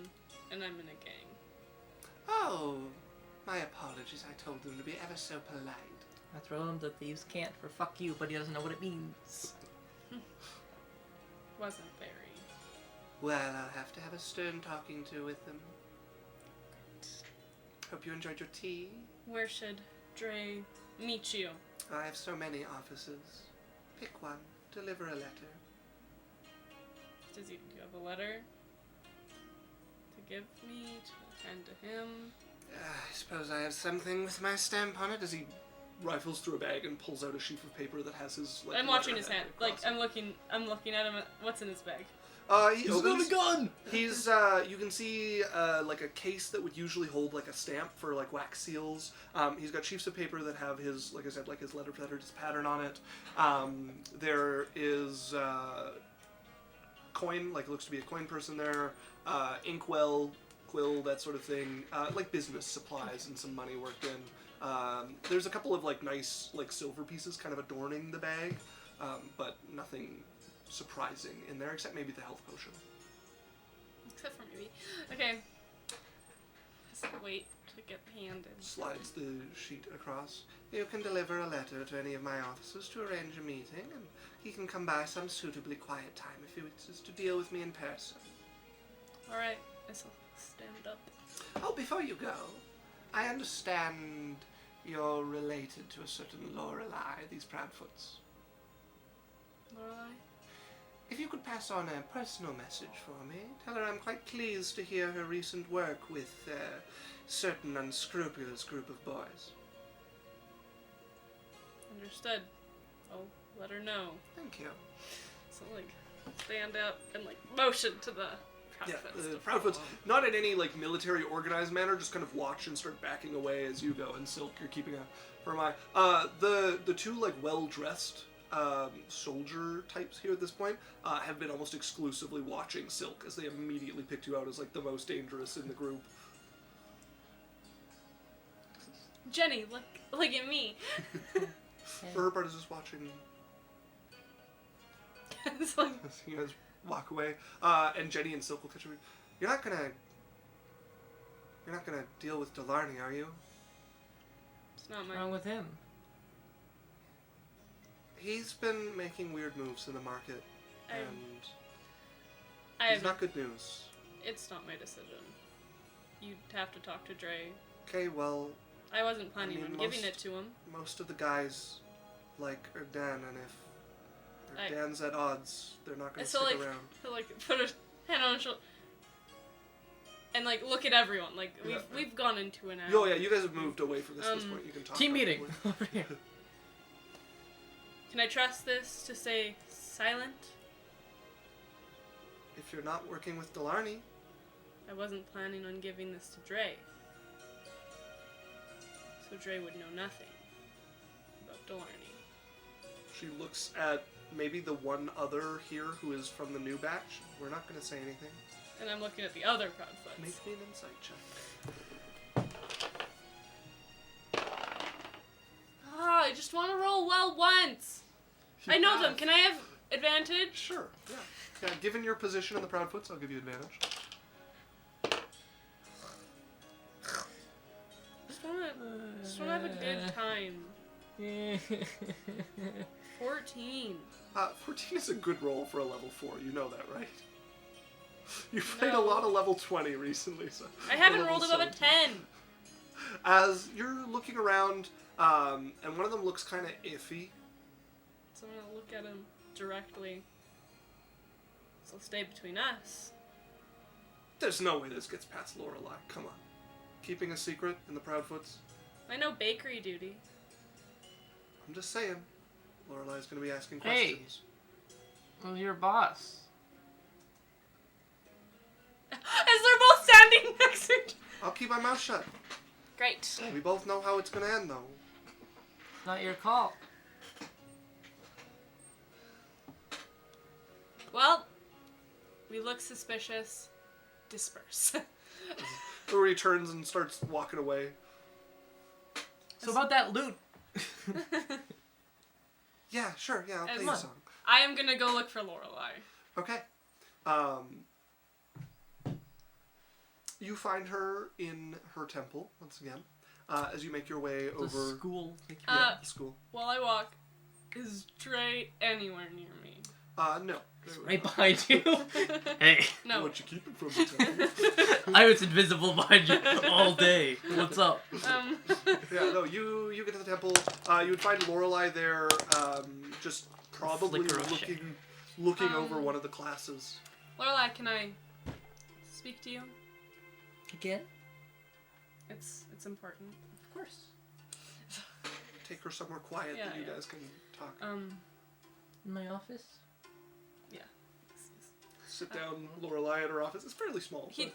S1: and I'm in a gang.
S2: Oh, my apologies. I told them to be ever so polite.
S3: I throw him the thieves can't for fuck you, but he doesn't know what it means.
S1: Wasn't very.
S2: Well, I'll have to have a stern talking to with them. Hope you enjoyed your tea.
S1: Where should Drae meet you?
S2: I have so many offices. Pick one. Deliver a letter.
S1: Do you have a letter to give me, to hand to him?
S2: I suppose I have something with my stamp on it. As he rifles through a bag and pulls out a sheaf of paper that has his. Like,
S1: I'm watching his
S2: letterhead
S1: hand. Like
S2: across it.
S1: I'm looking at him. What's in his bag?
S2: He
S3: He's
S2: opens.
S3: got a gun!
S2: He's, you can see, like a case that would usually hold, like, a stamp for, like, wax seals. He's got sheafs of paper that have his, like I said, like his letterhead pattern on it. There is, coin, like, it looks to be a coin person there. Inkwell, quill, that sort of thing. Like business supplies and some money worked in. There's a couple of, like, nice, like, silver pieces kind of adorning the bag, but nothing surprising in there, except maybe the health potion.
S1: Except for maybe. Okay. Just wait to get handed.
S2: Slides the sheet across. You can deliver a letter to any of my officers to arrange a meeting, and he can come by some suitably quiet time if he wishes to deal with me in person.
S1: Alright, I shall stand up.
S2: Oh, before you go, I understand you're related to a certain Lorelei, these Proudfoots.
S1: Lorelei?
S2: If you could pass on a personal message for me, tell her I'm quite pleased to hear her recent work with a certain unscrupulous group of boys.
S1: Understood. I'll let her know.
S2: Thank you.
S1: So, like, stand up and, like, motion to the
S2: Yeah,
S1: Proudfoots.
S2: the
S1: to
S2: Proudfoots,
S1: follow.
S2: not in any like military organized manner, just kind of watch and start backing away as you go. And Silk, you're keeping a firm eye. The two like well dressed soldier types here at this point have been almost exclusively watching Silk as they immediately picked you out as like the most dangerous in the group.
S1: Jenny, look at me.
S2: For her part, is just watching.
S1: It's like,
S2: As you guys walk away, and Jenny and Silk will catch you. You're not gonna deal with Delarney, are you?
S1: it's not
S3: What's
S1: my...
S3: wrong with him?
S2: He's been making weird moves in the market, and it's not good news.
S1: It's not my decision. You'd have to talk to Drae.
S2: Okay, well...
S1: I wasn't planning on giving it to him.
S2: Most of the guys like Irgdan, and if Irgdan's at odds, they're not going to stick around.
S1: So put a hand on his shoulder and look at everyone. We've gone into an hour.
S2: Oh yeah, you guys have moved away from this at this point. You can talk.
S3: Team meeting over here.
S1: Can I trust this to stay silent?
S2: If you're not working with Delarney.
S1: I wasn't planning on giving this to Drae. So Drae would know nothing about Delarney.
S2: She looks at maybe the one other here who is from the new batch. We're not going to say anything.
S1: And I'm looking at the other Proudfoots.
S2: Make me an insight check.
S1: I just want to roll well once. I know them. Can I have advantage?
S2: Sure, yeah. Yeah, given your position in the Proudfoots, I'll give you advantage.
S1: Just want to have a good time. 14.
S2: 14 is a good roll for a level 4. You know that, right? You've played a lot of level 20 recently, so...
S1: I haven't rolled above a 10.
S2: As you're looking around, and one of them looks kind of iffy.
S1: So I'm going to look at him directly. So it'll stay between us.
S2: There's no way this gets past Lorelei. Come on. Keeping a secret in the Proudfoots?
S1: I know bakery duty.
S2: I'm just saying. Lorelei's going to be asking questions.
S3: Well, your boss.
S1: As they're both standing next to each other.
S2: I'll keep my mouth shut.
S1: Great.
S2: We both know how it's going to end, though.
S3: It's not your call.
S1: Well, we look suspicious. Disperse.
S2: Or he turns and starts walking away.
S3: So about that loot.
S2: Yeah, sure. Yeah, I'll play you a song.
S1: I am gonna go look for Lorelei.
S2: Okay. You find her in her temple, once again, as you make your way over...
S3: The school.
S2: Yeah, the school.
S1: While I walk, is Drae anywhere near me?
S2: No.
S3: Right behind you. Hey.
S1: No.
S2: What you keeping from the temple?
S3: I was invisible behind you all day. What's up?
S2: Yeah, no, you get to the temple. You would find Lorelei there, just probably looking over one of the classes.
S1: Lorelei, can I speak to you?
S3: Again?
S1: It's important.
S3: Of course.
S2: Take her somewhere quiet that you guys can talk.
S3: In my office?
S1: Yeah.
S2: Sit down, Lorelei at her office. It's fairly small.
S3: She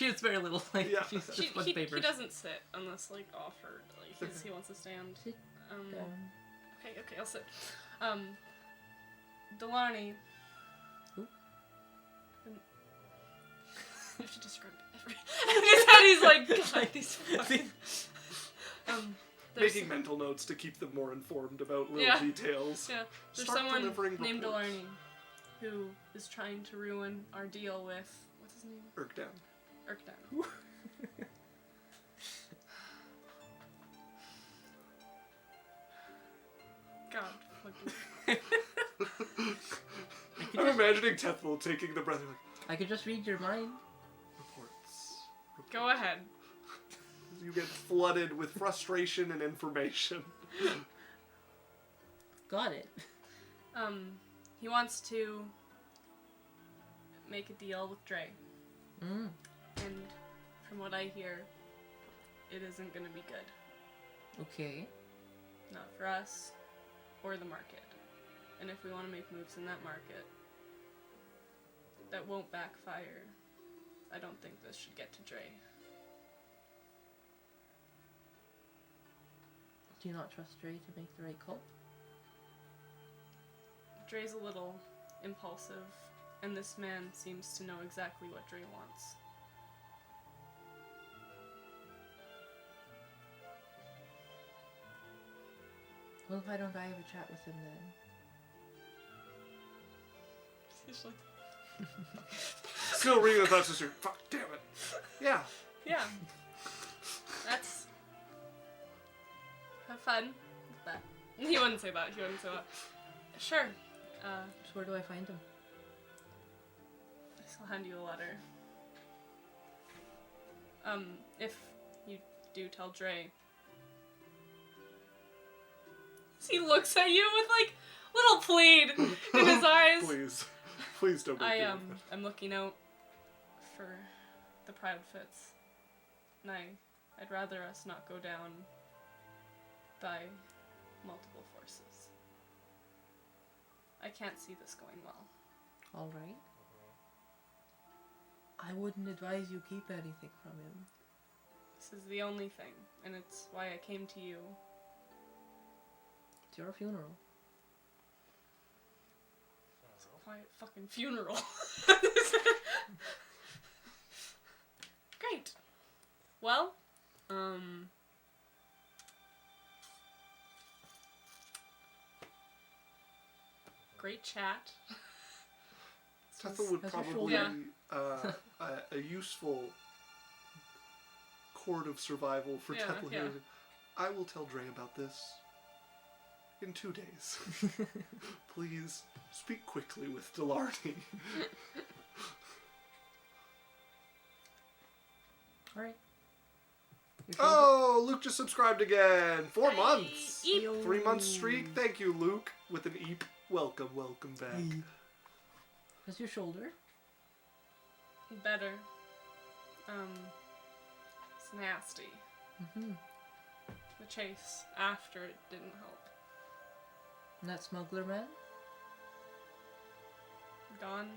S3: has very little.
S2: Yeah.
S3: She's just one paper.
S1: He doesn't sit unless offered. He wants to stand.
S3: Sit down.
S1: Okay, I'll sit. Delarney.
S3: Who?
S1: You should describe it. In his head, he's God, these fucking...
S2: Making mental notes to keep them more informed about little details.
S1: Yeah. There's
S2: Start
S1: someone
S2: delivering
S1: named
S2: reports.
S1: Delarney who is trying to ruin our deal with... What's his name? Irgdan. God.
S2: I'm imagining Tethel taking the breath.
S3: I could just read your mind.
S2: Reports.
S1: Go ahead.
S2: You get flooded with frustration and information.
S3: Got it.
S1: He wants to make a deal with Drae.
S3: Mm.
S1: And from what I hear, it isn't going to be good.
S3: Okay.
S1: Not for us or the market. And if we want to make moves in that market, that won't backfire. I don't think this should get to Drae.
S3: Do you not trust Drae to make the right call?
S1: Drae's a little impulsive, and this man seems to know exactly what Drae wants.
S3: Well, why don't I have a chat with him then?
S2: Still reading the thoughts, sister. Fuck, damn it. Yeah.
S1: Yeah. That's... Have fun with that. He wouldn't say that. Sure.
S3: So where do I find him?
S1: I'll hand you a letter. If you do tell Drae. He looks at you with, like, little plead in his eyes.
S2: Please. Please don't make me do that.
S1: I'm looking out for the Proudfoots. And I'd rather us not go down by multiple forces. I can't see this going well.
S3: Alright. I wouldn't advise you keep anything from him.
S1: This is the only thing, and it's why I came to you.
S3: It's your funeral.
S1: It's a quiet fucking funeral. Great. Well, great chat.
S2: Tethel would
S3: How's your
S2: probably
S1: shoulder?
S2: a useful cord of survival for
S1: Yeah,
S2: Tethel
S1: yeah.
S2: here. I will tell Drae about this in 2 days. Please speak quickly with Delarney.
S3: Alright.
S2: Oh, Luke just subscribed again. 4
S1: Hey,
S2: months.
S1: eep.
S2: 3 month streak. Thank you, Luke. With an eep. Welcome back.
S3: How's your shoulder?
S1: Better. It's nasty.
S3: Mm-hmm.
S1: The chase after it didn't help.
S3: And that smuggler man?
S1: Gone.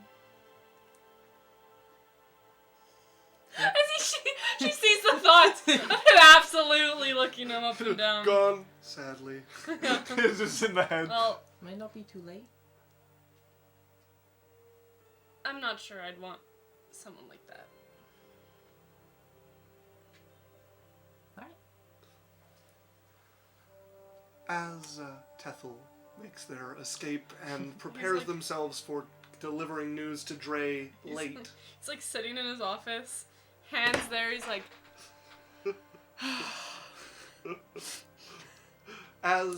S1: As she sees the thoughts of him absolutely looking him up and down.
S2: Gone, sadly. It's just in the head.
S1: Well,
S3: Might not be too late.
S1: I'm not sure I'd want someone like that.
S3: Alright.
S2: As Tethel makes their escape and prepares
S1: like-
S2: themselves for delivering news to Drae late.
S1: He's like sitting in his office, hands there, he's like,
S2: As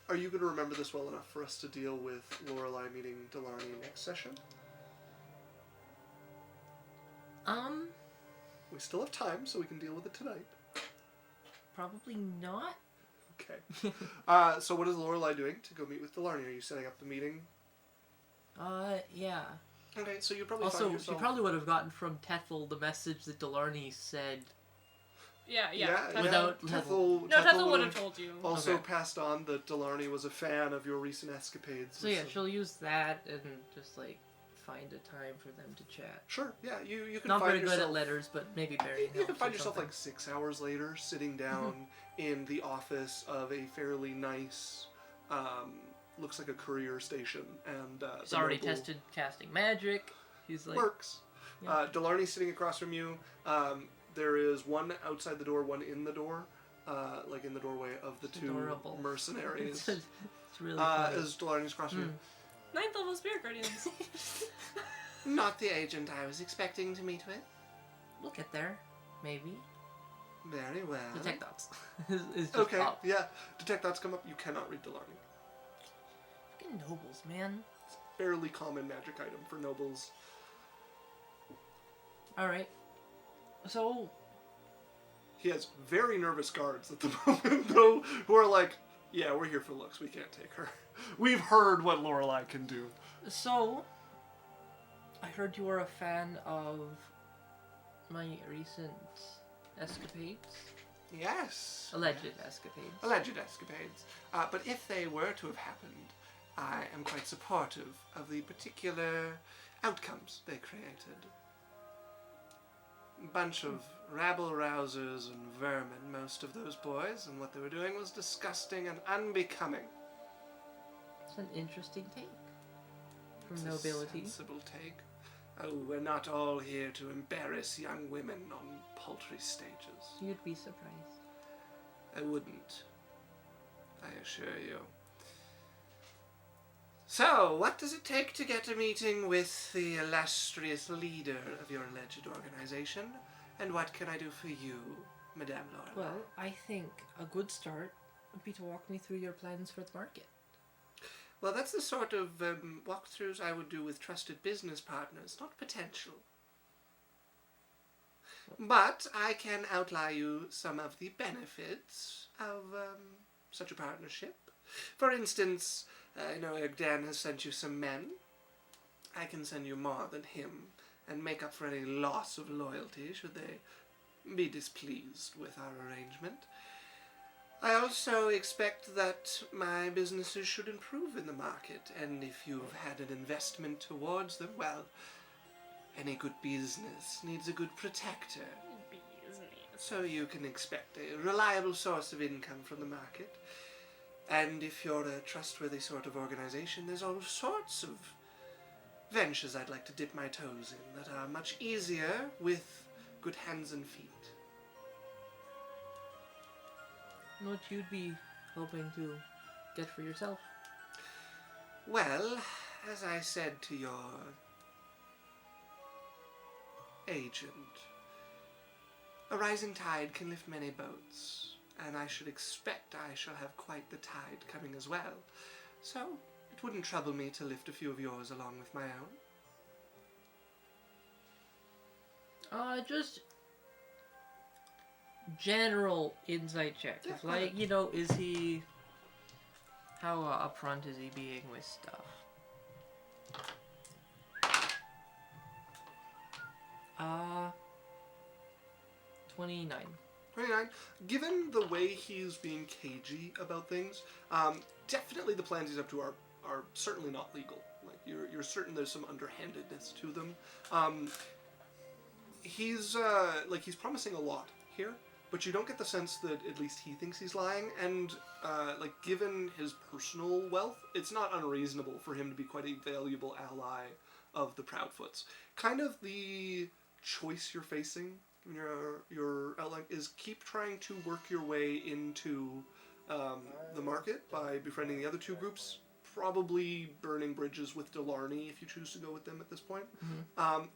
S2: are you going to remember this well enough for us to deal with Lorelei meeting Delarney next session? We still have time, so we can deal with it tonight.
S3: Probably not.
S2: Okay. So what is Lorelei doing to go meet with Delarney? Are you setting up the meeting?
S3: Yeah.
S2: Okay, so you probably
S3: Also,
S2: find
S3: she
S2: yourself...
S3: probably would have gotten from Tethel the message that Delarney said.
S1: yeah.
S2: Yeah,
S3: Without
S2: Tethel.
S1: No, Tethel would have told you.
S2: Also
S3: Okay.
S2: passed on that Delarney was a fan of your recent escapades.
S3: So yeah, she'll use that and just like find a time for them to chat.
S2: Sure, yeah, you can
S3: Not
S2: find
S3: very
S2: yourself...
S3: good at letters, but maybe burying
S2: You can
S3: helps
S2: find
S3: or
S2: yourself
S3: something.
S2: like 6 hours later sitting down in the office of a fairly nice, looks like a courier station, and
S3: He's
S2: the
S3: already
S2: noble
S3: tested casting magic. He's like
S2: works.
S3: Yeah.
S2: Delarney's sitting across from you. There is one outside the door, one in the door, like in the doorway of the
S3: It's
S2: two
S3: adorable.
S2: mercenaries.
S3: it's really funny.
S2: As Delarney's across from you.
S1: 9th level spirit guardians.
S2: Not the agent I was expecting to meet with.
S3: We'll get there, maybe.
S2: Very well.
S3: Detect thoughts. is just
S2: Okay,
S3: up.
S2: yeah. Detect thoughts come up. You cannot read Delarney.
S3: Fucking nobles, man.
S2: Fairly common magic item for nobles.
S3: All right. So
S2: He has very nervous guards at the moment, though, who are like, yeah, we're here for looks. We can't take her. We've heard what Lorelei can do.
S3: I heard you were a fan of my recent escapades.
S2: Yes.
S3: Alleged escapades.
S2: Alleged escapades. But if they were to have happened, I am quite supportive of the particular outcomes they created. Bunch of rabble-rousers and vermin, most of those boys, and what they were doing was disgusting and unbecoming.
S3: It's an interesting take from
S2: It's
S3: nobility.
S2: a sensible take. Oh, we're not all here to embarrass young women on paltry stages.
S3: You'd be surprised.
S2: I wouldn't. I assure you. So, what does it take to get a meeting with the illustrious leader of your alleged organization? And what can I do for you, Madame Lorelei?
S3: Well, I think a good start would be to walk me through your plans for the market.
S2: Well, that's the sort of walkthroughs I would do with trusted business partners, not potential. But I can outline you some of the benefits of such a partnership. For instance, I know Irgdan has sent you some men. I can send you more than him and make up for any loss of loyalty should they be displeased with our arrangement. I also expect that my businesses should improve in the market, and if you've had an investment towards them, well, any good business needs a good protector. So you can expect a reliable source of income from the market. And if you're a trustworthy sort of organization, there's all sorts of ventures I'd like to dip my toes in that are much easier with good hands and feet.
S3: What you'd be hoping to get for yourself?
S2: Well, as I said to your agent, a rising tide can lift many boats, and I should expect I shall have quite the tide coming as well. So, it wouldn't trouble me to lift a few of yours along with my own.
S3: Just general insight check.
S2: Yeah,
S3: It's like, you know, is he... How upfront is he being with stuff? 29.
S2: 29. Given the way he's being cagey about things, definitely the plans he's up to are certainly not legal. Like you're certain there's some underhandedness to them. He's promising a lot here, but you don't get the sense that at least he thinks he's lying. And given his personal wealth, it's not unreasonable for him to be quite a valuable ally of the Proudfoots. Kind of the choice you're facing in your outline is keep trying to work your way into the market by befriending the other two groups, probably burning bridges with Delarney if you choose to go with them at this point,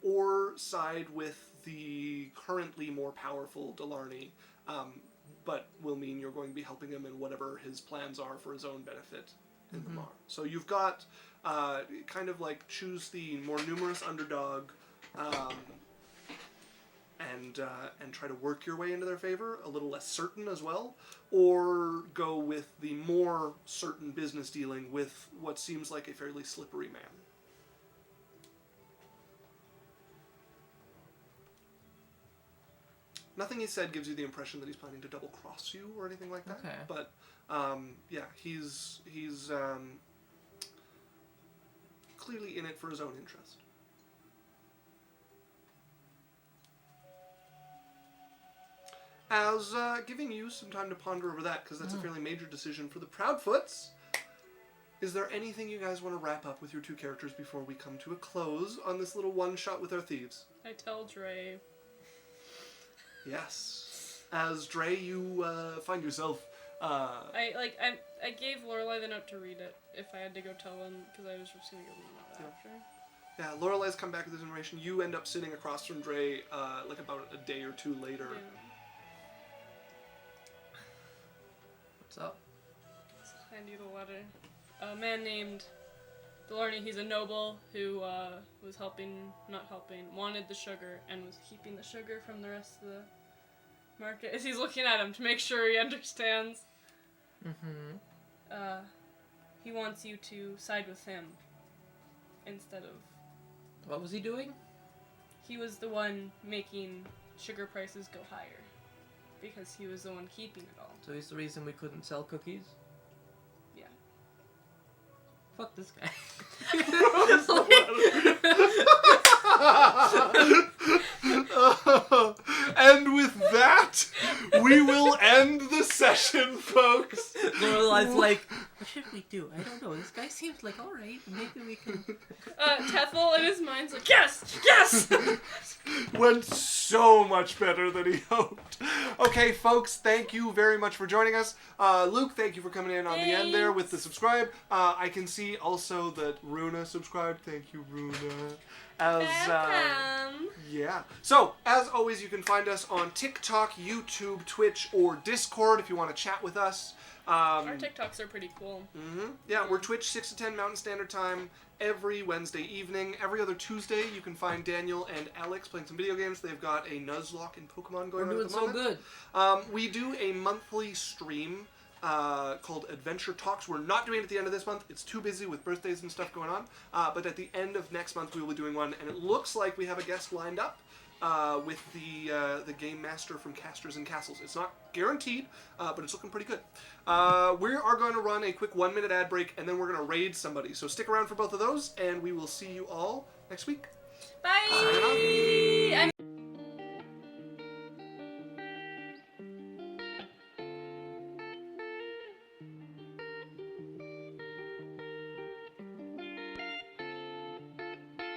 S2: or side with the currently more powerful Delarney, but will mean you're going to be helping him in whatever his plans are for his own benefit in the Mar. So you've got kind of like choose the more numerous underdog and try to work your way into their favor, a little less certain as well, or go with the more certain business dealing with what seems like a fairly slippery man. Nothing he said gives you the impression that he's planning to double-cross you or anything like that.
S3: Okay.
S2: But, he's clearly in it for his own interest. As giving you some time to ponder over that, because that's a fairly major decision for the Proudfoots, is there anything you guys want to wrap up with your two characters before we come to a close on this little one-shot with our thieves?
S1: I tell Drae.
S2: Yes. As Drae, you find yourself...
S1: I gave Lorelei the note to read it if I had to go tell them, because I was just going to go read it after.
S2: Yeah, Lorelei's come back with this information. You end up sitting across from Drae about a day or two later.
S1: Yeah.
S3: What's up?
S1: I'll hand you the letter. A man named Delarney, he's a noble who was wanted the sugar and was keeping the sugar from the rest of the market. As he's looking at him to make sure he understands. He wants you to side with him instead of...
S3: What was he doing?
S1: He was the one making sugar prices go higher because he was the one keeping it all.
S3: So he's the reason we couldn't sell cookies?
S1: Yeah.
S3: Fuck this guy.
S2: And with that, we will end the session, folks.
S3: Lorelei's like, what should we do? I don't know. This guy seems like alright. Maybe we can...
S1: Tethel in his mind's like, yes! Yes!
S2: Went so much better than he hoped. Okay, folks, thank you very much for joining us. Luke, thank you for coming in on the end there with the subscribe. I can see also that Runa subscribed. Thank you, Runa.
S1: Welcome.
S2: Yeah. So, as always, you can find us on TikTok, YouTube, Twitch, or Discord if you want to chat with us.
S1: Our TikToks are pretty cool.
S2: Yeah, we're Twitch 6 to 10 Mountain Standard Time every Wednesday evening. Every other Tuesday, you can find Daniel and Alex playing some video games. They've got a Nuzlocke in Pokemon going on at the moment.
S3: We're doing
S2: so good. We do a monthly stream called Adventure Talks. We're not doing it at the end of this month. It's too busy with birthdays and stuff going on. But at the end of next month, we will be doing one. And it looks like we have a guest lined up. With the game master from Casters and Castles. It's not guaranteed, but it's looking pretty good. We are going to run a quick 1-minute ad break, and then we're going to raid somebody. So stick around for both of those, and we will see you all next week.
S1: Bye.
S2: Signing off.